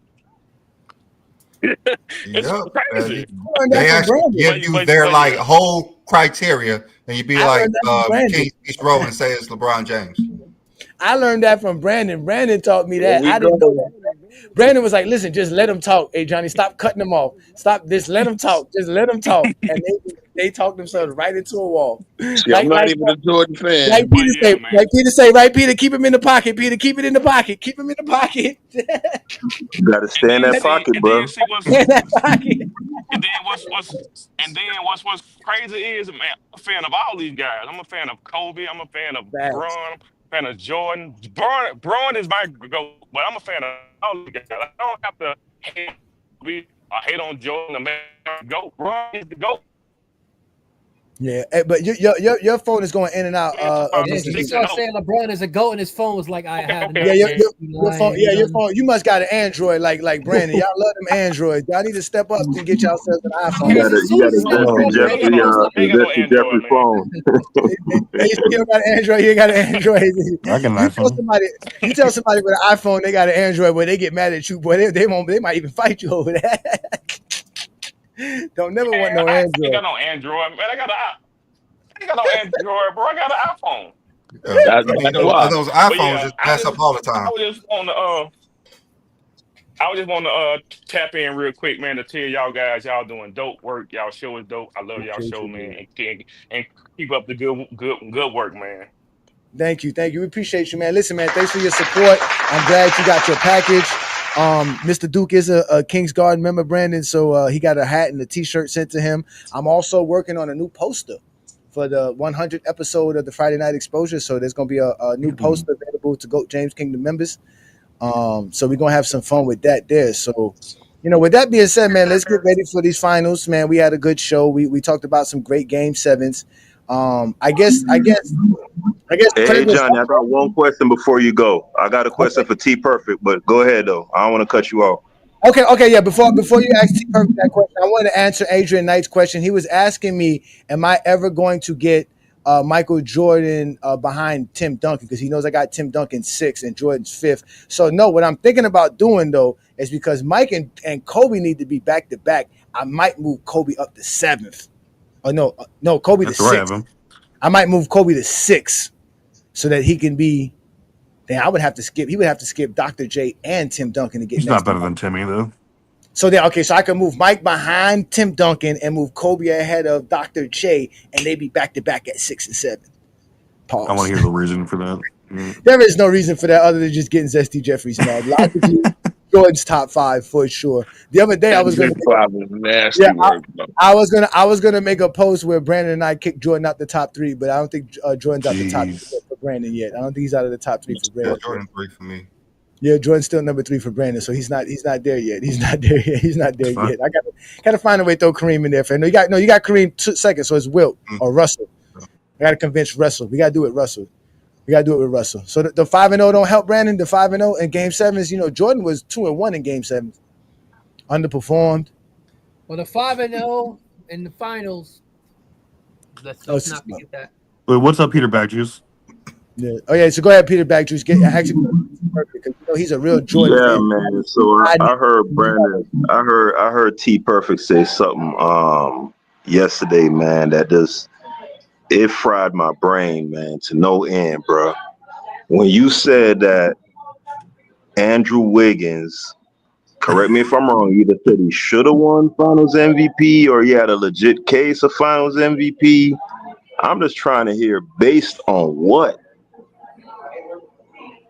It's crazy. They actually give you their like whole criteria, and you be like, Keith Rowe and say it's LeBron James. I learned that from Brandon. Brandon taught me that. I didn't know that. Brandon was like, listen, just let him talk. Hey, Johnny, stop cutting them off. Stop this. Let him talk. Just let him talk. And they talk themselves right into a wall. See, I'm not even a Jordan fan. Like Peter say, right, Peter, keep him in the pocket. Peter, keep it in the pocket. Keep him in the pocket. You got to stay in that pocket, bro. And then what's crazy is, man, I'm a fan of all these guys. I'm a fan of Kobe. I'm a fan of LeBron. Fan of Jordan. Braun is my GOAT, but I'm a fan of all these guys. I don't have to hate on Jordan to make him GOAT. Braun is the GOAT. Yeah, but your phone is going in and out. He started saying LeBron is a GOAT, and his phone was like, I have. Yeah, your phone. Yeah, your phone. You must got an Android, like Brandon. Y'all love them Androids. Y'all need to step up and get yourselves an iPhone. You got a Jeffrey phone. You still got an Android. You ain't got an Android. You tell somebody with an iPhone they got an Android, boy, they get mad at you, boy. They might even fight you over that. Don't never want no Android. I ain't got no Android, man. I ain't got no Android, bro. I got an iPhone. Those iPhones just mess up all the time. I just want to tap in real quick, man, to tell y'all guys y'all doing dope work. Y'all show is dope. I love y'all show, man, and keep up the good work, man. Thank you. We appreciate you, man. Listen, man, thanks for your support. I'm glad you got your package. Mr. Duke is a Kings Garden member, Brandon, so he got a hat and a t-shirt sent to him. I'm also working on a new poster for the 100th episode of the Friday Night Exposure, so there's going to be a new poster available to GOAT James Kingdom members. So we're going to have some fun with that there. So, with that being said, man, let's get ready for these finals, man. We had a good show. We talked about some great game sevens. I guess. Hey, Johnny, I got one question before you go. I got a question for T Perfect, but go ahead though. I don't want to cut you off. Okay, yeah. Before you ask T Perfect that question, I want to answer Adrian Knight's question. He was asking me, "Am I ever going to get Michael Jordan behind Tim Duncan?" Because he knows I got Tim Duncan 6th and Jordan's 5th. So no, what I'm thinking about doing though is because Mike and Kobe need to be back to back. I might move Kobe up to 7th. Oh no, Kobe to 6th. I might move Kobe to 6th. So that he can be, then I would have to skip. He would have to skip Dr. J and Tim Duncan to get. He's not better than Timmy though. So so I can move Mike behind Tim Duncan and move Kobe ahead of Dr. J, and they be back to back at 6 and 7. Pause. I want to hear the reason for that. There is no reason for that other than just getting Zesty Jeffries mad. Logically, Jordan's top 5 for sure. The other day I was gonna I was gonna make a post where Brandon and I kicked Jordan out the top 3, but I don't think Jordan's out the top 3 for Brandon yet. I don't think he's out of the top 3 for Brandon. Jordan 3 for me. Yeah, Jordan's still number 3 for Brandon, so he's not there yet. He's not there yet. I gotta find a way to throw Kareem in there. You got Kareem 2nd, so it's Wilt or Russell. I gotta convince Russell. We gotta do it, Russell. We gotta do it with Russell. So the 5-0 don't help Brandon. The 5-0 in Game 7s. Jordan was 2-1 in Game 7s, underperformed. Well, the 5-0 in the finals. Let's not forget that. Wait, what's up, Peter Backjuice? Yeah. Oh yeah. So go ahead, Peter Backjuice. Because he's a real Jordan. Yeah, fan. man. So I heard Brandon. I heard T Perfect say something yesterday, man. That just. It fried my brain, man, to no end, bro. When you said that Andrew Wiggins, correct me if I'm wrong, either said he should have won Finals MVP or he had a legit case of Finals MVP. I'm just trying to hear based on what.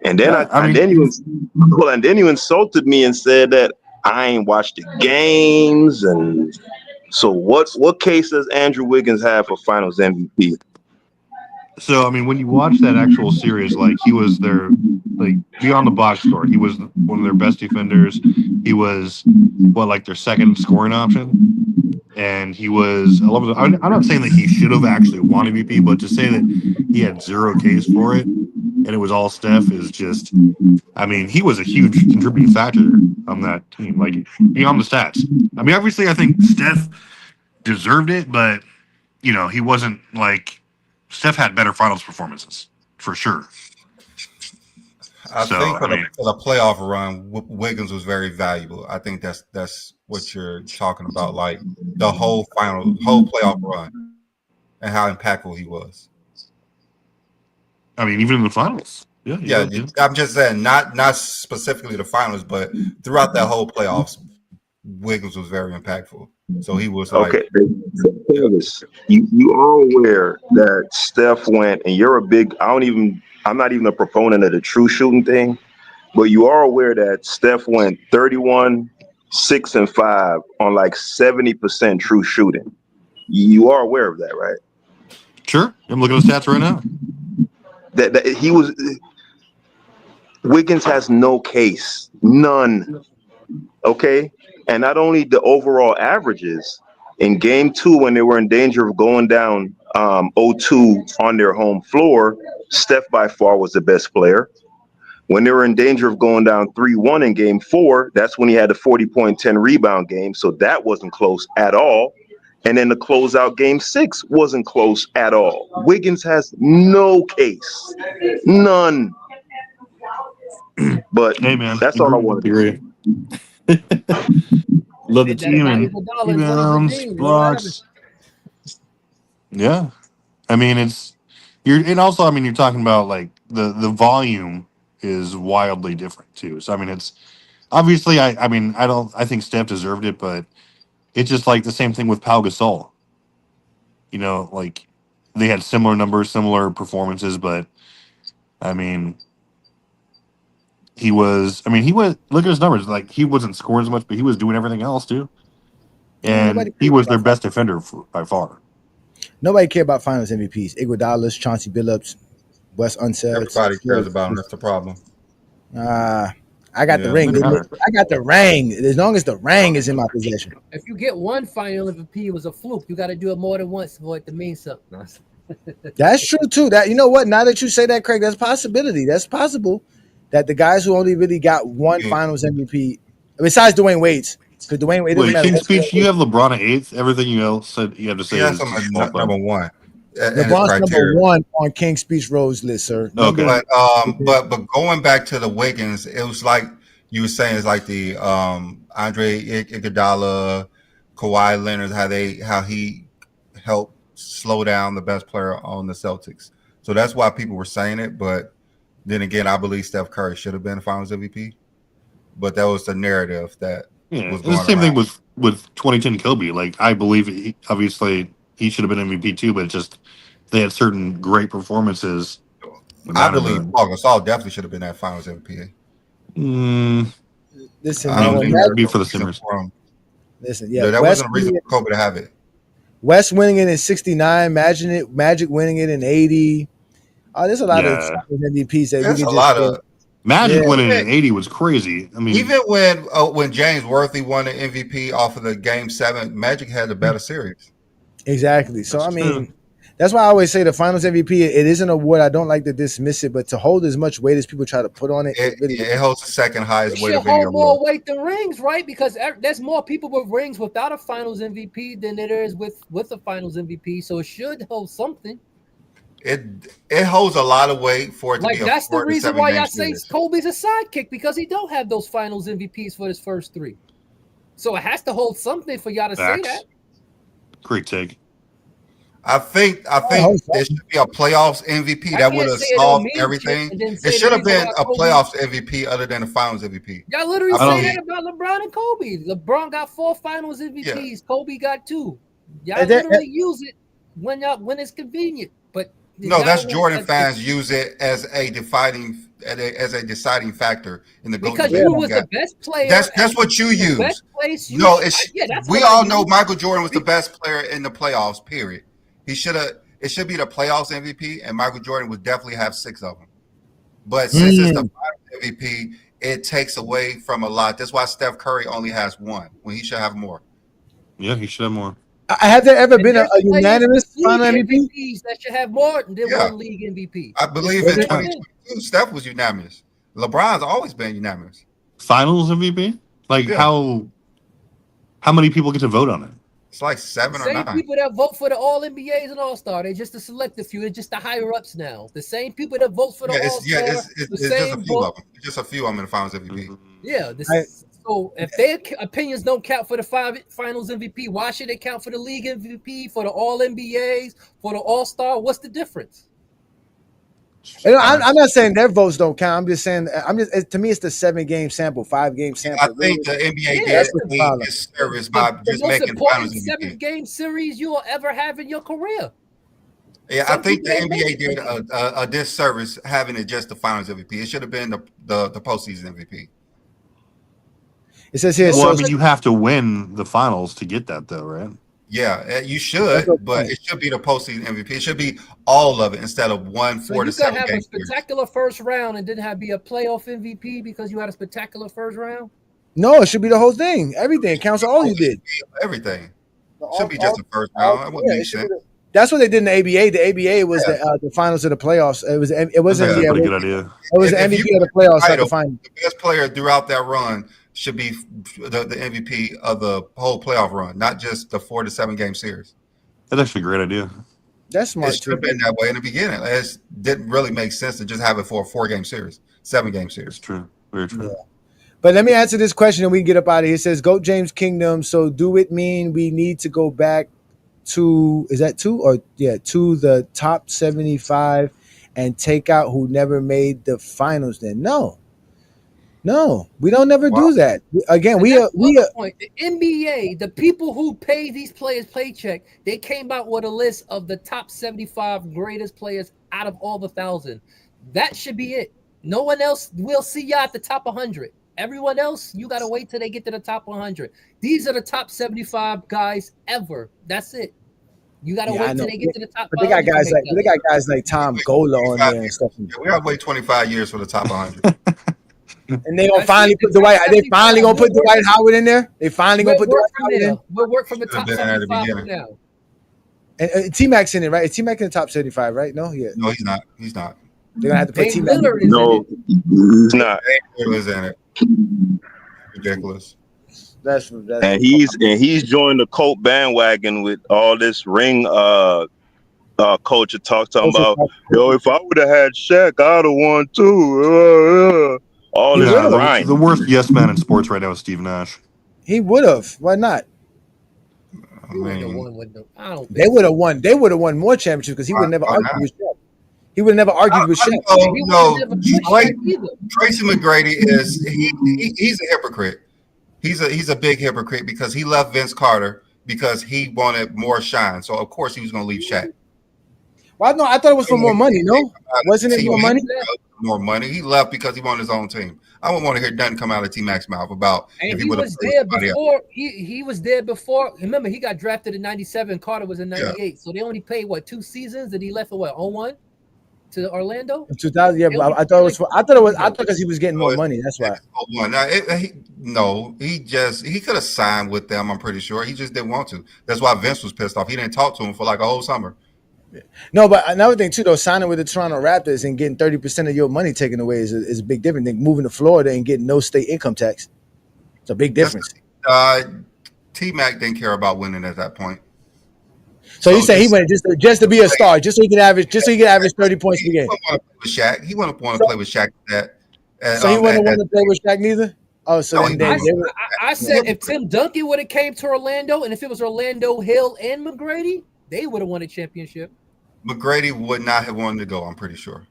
And then then you insulted me and said that I ain't watched the games and. So what case does Andrew Wiggins have for Finals MVP? So, I mean, when you watch that actual series, like he was their, like beyond the box score, he was one of their best defenders. He was their second scoring option. and he was. I'm not saying that he should have actually won MVP, but to say that he had zero case for it, and it was all Steph is just. I mean, he was a huge contributing factor on that team. Like beyond the stats. I mean, obviously, I think Steph deserved it, but he wasn't like Steph had better finals performances for sure. I think for the playoff run, Wiggins was very valuable. I think that's what you're talking about, like the whole playoff run, and how impactful he was. I mean, even in the finals. Yeah. I'm just saying, not specifically the finals, but throughout that whole playoffs, Wiggins was very impactful. So he was like, okay. You are aware that Steph went, and you're a big. I'm not even a proponent of the true shooting thing, but you are aware that Steph went 31, 6, and 5 on like 70% true shooting. You are aware of that, right? Sure. I'm looking at the stats right now. That he was. Wiggins has no case, none. Okay, and not only the overall averages in Game 2 when they were in danger of going down 0-2 on their home floor, Steph by far was the best player. When they were in danger of going down 3-1 in Game 4, that's when he had a 40-point, 10-rebound game, so that wasn't close at all. And then the closeout Game 6 wasn't close at all. Wiggins has no case, none. But hey, man, that's all I want to do. Love the team and rebounds, blocks. Yeah, I mean and also I mean you're talking about like the volume is wildly different too. So I mean it's obviously I think Steph deserved it, but it's just like the same thing with Pau Gasol. Like they had similar numbers, similar performances, but I mean. He was look at his numbers. Like he wasn't scoring as much, but he was doing everything else too. And he was their best defender by far. Nobody cared about Finals MVPs. Iguodala's, Chauncey Billups, Wes Unseld. Everybody cares about him. That's the problem. I got the ring. I got the ring. As long as the ring is in my possession. If you get one Final MVP, it was a fluke. You got to do it more than once for it to mean something. That's true too. That you know what? Now that you say that, Craig, that's a possibility. That's possible. That the guys who only really got one Finals MVP, besides Dwayne Wade's, because Dwayne Wade. King's Speech, you have LeBron at 8th. Everything you else said you have to say is number 1. LeBron's number 1 on King's Speech Rose list, sir. Okay. But going back to the Wiggins, it was like you were saying, it's like the Andre Iguodala, Kawhi Leonard, how he helped slow down the best player on the Celtics. So that's why people were saying it, but. Then again, I believe Steph Curry should have been Finals MVP, but that was the narrative that was going the same around. thing with 2010 Kobe. Like I believe obviously he should have been MVP too, but just they had certain great performances. I believe Paul Gasol definitely should have been that Finals MVP. Listen, I don't think that'd be for the Simmers. Listen, yeah, that wasn't a reason for Kobe to have it. West winning it in '69, Magic winning it in '80. Oh, there's a lot of MVPs that there's we can a lot of Magic winning in '80 was crazy. I mean, even when James Worthy won the MVP off of the Game 7, Magic had the better series. Exactly. So that's why I always say the Finals MVP. It isn't an award. I don't like to dismiss it, but to hold as much weight as people try to put on it, it holds the second highest weight of any any award. More weight than rings, right? Because there's more people with rings without a Finals MVP than there is with a Finals MVP. So it should hold something. It holds a lot of weight for it to be a that's the reason why y'all say series. Kobe's a sidekick, because he don't have those Finals MVPs for his first 3. So it has to hold something for y'all to say that. Great take. I think there should be a playoffs MVP that would have solved everything. It should have been a playoffs MVP other than a Finals MVP. Y'all literally say that about LeBron and Kobe. LeBron got 4 Finals MVPs. Yeah. Kobe got 2. Y'all literally use it when it's convenient. But no, that's Jordan fans use it as a deciding factor in the because you was the best player. That's what you use. Best place you we all know Michael Jordan was the best player in the playoffs. Period. It should be the playoffs MVP, and Michael Jordan would definitely have 6 of them. But since it's the MVP, it takes away from a lot. That's why Steph Curry only has 1 when he should have more. Yeah, he should have more. Have there ever And been a there's players in unanimous the final league MVP? MVPs that should have more than Yeah. one league MVP. I believe in 2022, Steph was unanimous. LeBron's always been unanimous. Finals MVP? Like Yeah. how many people get to vote on it? It's like 7 or Same 9. people that vote for the All NBAs and All Star, they just a selected few. They're just the higher ups now. The same people that vote for the All Star. It's just a few of them. It's just a few of them in the Finals MVP. Yeah. So if their opinions don't count for the Finals MVP, why should they count for the league MVP, for the All NBAs, for the All Star? What's the difference? I'm not saying their votes don't count. I'm just saying, to me, it's the 7-game sample, 5-game sample. I think the NBA did a disservice by just making the Finals MVP. 7-game series you will ever have in your career. Yeah, I think the NBA did a disservice having it just the Finals MVP. It should have been the postseason MVP. It says here. Well, I mean, you have to win the finals to get that, though, right? Yeah, you should, but it should be the postseason MVP. It should be all of it instead of 1 So 4 you to could 7 have a games. spectacular first round and didn't have be a playoff MVP because you had a spectacular first round. No, it should be the whole thing. Everything counts. All you did. Everything should be just the first round. That wouldn't make sense. That's what they did in the ABA. The ABA was the finals of the playoffs. It wasn't That's a the pretty good idea. It was the MVP of the playoffs, not the final. The best player throughout that run should be the MVP of the whole playoff run, not just the 4 to 7 game series. That's actually a great idea. That's smart. It should have been that way in the beginning. It didn't really make sense to just have it for a 4-game series, 7-game series. It's true. Very true. Yeah. But let me answer this question and we can get up out of here. It says, GOAT James Kingdom. So do it mean we need to go back to the top 75 and take out who never made the finals then? No, we don't never do that. Again, point. The NBA, the people who pay these players paycheck, they came out with a list of the top 75 greatest players out of all the 1,000. That should be it. No one else will see you at the top 100. Everyone else, you got to wait till they get to the top 100. These are the top 75 guys ever. That's it. You got to wait till they get to the top. But they got guys like Tom Gola on there and stuff. We got to wait 25 years for the top 100. And they gonna finally put Dwight. They finally gonna put Dwight Howard in there. They finally gonna put Dwight Howard in. We'll work from the top 75 for now. And T-Mac's in it, right? Is T-Mac in the top 75, right? No, yeah. No, he's not. He's not. They're gonna have to put T-Mac. No, he's not. He's in it. Ridiculous. That's and he's joined the Colt bandwagon with all this ring culture talking about, yo, if I would have had Shaq, I'd have won too. All this grind. The worst yes man in sports right now is Steve Nash. He would have. Why not? I mean, they would have won. They would have won more championships because he would never argue with Shaq. He would have never argued with Shaq. Tracy McGrady he's a hypocrite. He's a big hypocrite because he left Vince Carter because he wanted more shine. So of course he was going to leave Shaq. Well, no, I thought it was for more money. No, wasn't it more money? More money. He left because he wanted his own team. I wouldn't want to hear nothing come out of T-Mac's mouth about and if he was there before. He was there before. Remember, he got drafted in '97. Carter was in '98. Yeah. So they only played 2 seasons, and he left for 01 to Orlando. In 2000, yeah. But I thought it was. I thought because he was getting more money. That's why. He could have signed with them. I'm pretty sure he just didn't want to. That's why Vince was pissed off. He didn't talk to him for like a whole summer. No, but another thing too, though, signing with the Toronto Raptors and getting 30% of your money taken away is a big difference than moving to Florida and getting no state income tax. It's a big difference. T-Mac didn't care about winning at that point. So you say he went just to be a star, just so he could average 30 points per game. He wouldn't want to play with Shaq. So he wouldn't want to play with Shaq neither. Oh, so then I said if Tim Duncan would have came to Orlando, and if it was Orlando, Hill, and McGrady, they would have won a championship. McGrady would not have wanted to go, I'm pretty sure.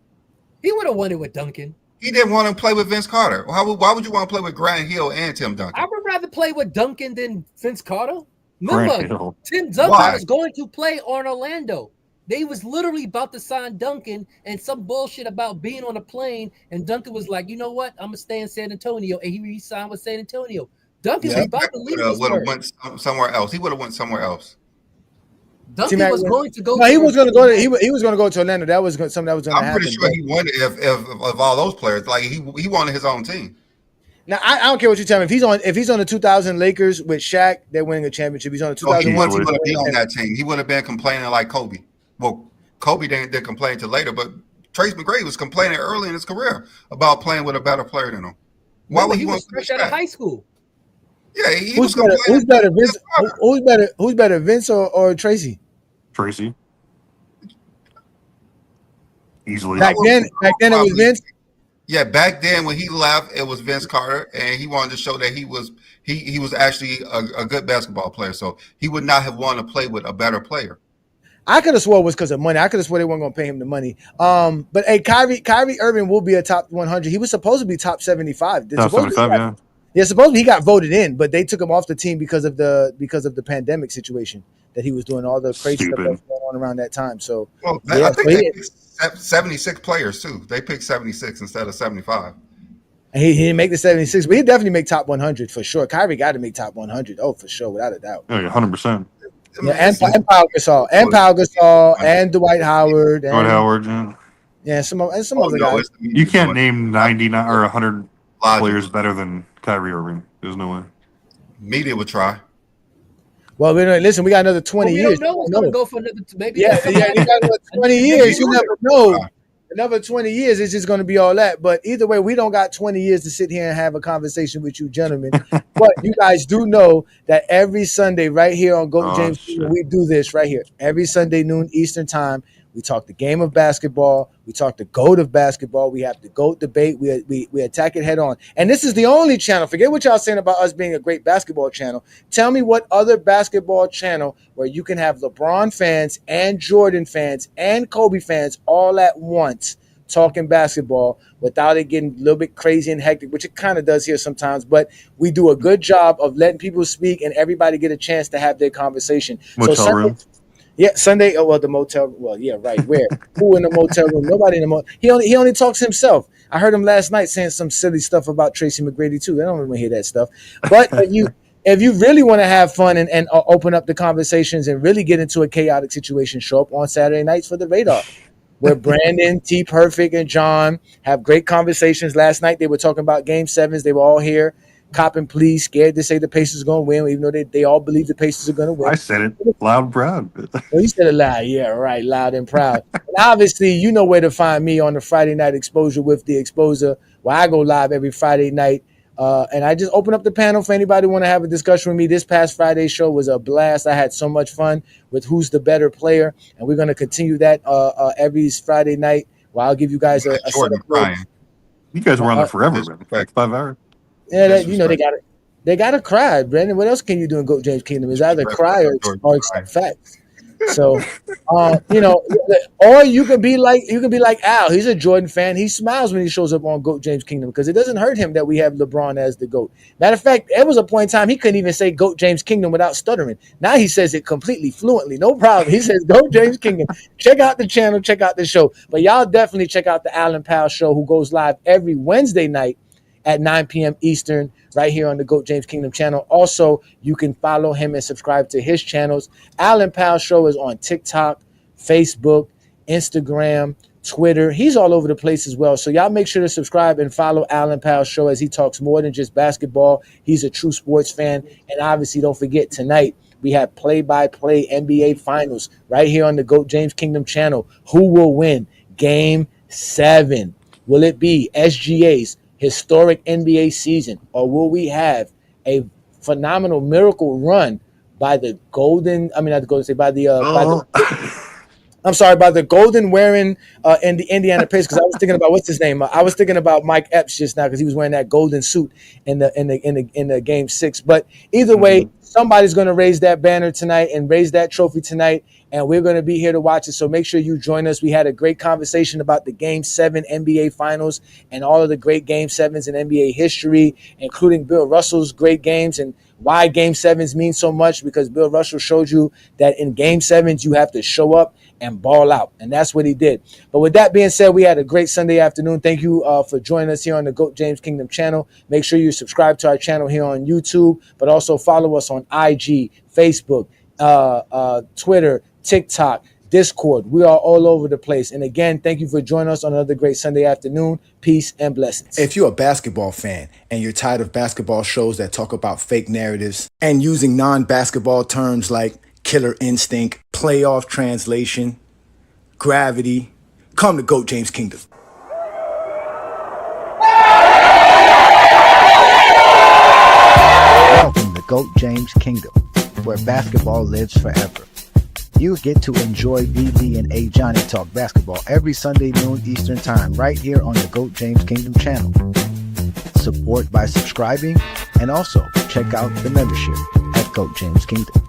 He would have won it with Duncan. He didn't want to play with Vince Carter. Why would you want to play with Grant Hill and Tim Duncan? I would rather play with Duncan than Vince Carter. Remember, Tim Duncan was going to play on Orlando. They was literally about to sign Duncan and some bullshit about being on a plane. And Duncan was like, you know what? I'm going to stay in San Antonio. And he re-signed with San Antonio. Duncan was about to leave. Would have went somewhere else. He would have went somewhere else. Duncan was going to go. No, he was going to go. He was going to go to Orlando. That was something that was going to happen. I'm pretty sure he wanted if all those players. Like he wanted his own team. Now I don't care what you tell me. If he's on the 2000 Lakers with Shaq, they're winning a championship. He's on the 2001. He wouldn't be on that team. He wouldn't have been complaining like Kobe. Well, Kobe didn't complain till later, but Trace McGrady was complaining early in his career about playing with a better player than him. Why would he want to fresh out of high school? Yeah, he who's was better, Vince? Who's better, Vince or Tracy? Tracy. Easily. Back then it was Vince. Yeah, back then when he left, it was Vince Carter, and he wanted to show that he was actually a good basketball player. So he would not have wanted to play with a better player. I could have swore it was because of money. I could have swore they weren't going to pay him the money. But hey, Kyrie Irving will be a top 100. He was supposed to be top 75. Top 75, yeah. Yeah, supposedly he got voted in, but they took him off the team because of the pandemic situation that he was doing all the crazy stuff that was going on around that time. So, I think they picked 76 players too. They picked 76 instead of 75. And he didn't make the 76, but he definitely make top 100 for sure. Kyrie got to make top 100. Oh, for sure, without a doubt. Oh, yeah, 100%. Yeah, and Pau Gasol, and Dwight Howard. Dwight Howard, yeah. Yeah, some other guys. You can't name 99 or 100 players better than Kyrie Irving. There's no way. Media would try. Well, listen, we got another 20 years. We don't know what's going to go for another, maybe. Yeah, you got another 20 years. You never know. Another 20 years, it's just going to be all that. But either way, we don't got 20 years to sit here and have a conversation with you gentlemen. But you guys do know that every Sunday right here on GOAT James, we do this right here. Every Sunday noon Eastern time. We talk the game of basketball. We talk the GOAT of basketball. We have the GOAT debate. We attack it head on. And this is the only channel. Forget what y'all saying about us being a great basketball channel. Tell me what other basketball channel where you can have LeBron fans and Jordan fans and Kobe fans all at once talking basketball without it getting a little bit crazy and hectic, which it kind of does here sometimes. But we do a good job of letting people speak and everybody get a chance to have their conversation. Motel room. Yeah, Sunday. Oh, well, the motel. Well, yeah, right. Where? Who in the motel room? Nobody in the motel. He only talks himself. I heard him last night saying some silly stuff about Tracy McGrady too. I don't want to hear that stuff. But if you really want to have fun and open up the conversations and really get into a chaotic situation, show up on Saturday nights for the Radar, where Brandon, T Perfect, and John have great conversations. Last night they were talking about Game 7s. They were all here. Copping pleas, scared to say the Pacers are going to win, even though they all believe the Pacers are going to win. I said it loud and proud. Well, you said it loud. Yeah, right. Loud and proud. And obviously, you know where to find me on the Friday Night Exposure with the Exposer, where I go live every Friday night. And I just open up the panel for anybody who want to have a discussion with me. This past Friday's show was a blast. I had so much fun with who's the better player. And we're going to continue that every Friday night, where I'll give you guys a set of plays. You guys were on there forever, man. Like 5 hours. Yeah, they got to cry, Brandon. What else can you do in GOAT James Kingdom? Is either cry or accept facts. So, or you can be like Al. He's a Jordan fan. He smiles when he shows up on GOAT James Kingdom because it doesn't hurt him that we have LeBron as the GOAT. Matter of fact, there was a point in time he couldn't even say GOAT James Kingdom without stuttering. Now he says it completely fluently, no problem. He says GOAT James Kingdom. Check out the channel, check out the show. But y'all definitely check out the Alan Powell show, who goes live every Wednesday night at 9 p.m. Eastern, right here on the GOAT James Kingdom channel. Also, you can follow him and subscribe to his channels. Alan Powell Show is on TikTok, Facebook, Instagram, Twitter. He's all over the place as well. So y'all make sure to subscribe and follow Alan Powell Show, as he talks more than just basketball. He's a true sports fan. And obviously, don't forget, tonight we have play-by-play NBA Finals right here on the GOAT James Kingdom channel. Who will win Game 7? Will it be SGA's historic NBA season, or will we have a phenomenal miracle run by the golden wearing in the Indiana Pacers? Because I was thinking about what's his name. I was thinking about Mike Epps just now because he was wearing that golden suit in the Game 6. But either way, somebody's going to raise that banner tonight and raise that trophy tonight, and we're going to be here to watch it. So make sure you join us. We had a great conversation about the Game 7 NBA Finals and all of the great Game 7s in NBA history, including Bill Russell's great games and why Game 7s mean so much, because Bill Russell showed you that in Game 7s you have to show up and ball out, and that's what he did. But with that being said, we had a great Sunday afternoon. Thank you for joining us here on the GOAT James Kingdom channel. Make sure you subscribe to our channel here on YouTube, but also follow us on IG, Facebook, Twitter, TikTok. Discord. We are all over the place. And again, thank you for joining us on another great Sunday afternoon. Peace and blessings. If you're a basketball fan and you're tired of basketball shows that talk about fake narratives and using non-basketball terms like killer instinct, playoff translation, gravity, come to GOAT James Kingdom. Welcome to GOAT James Kingdom, where basketball lives forever. You get to enjoy B. Lee and A. Johnny talk basketball every Sunday noon Eastern Time right here on the GOAT James Kingdom channel. Support by subscribing and also check out the membership at GOAT James Kingdom.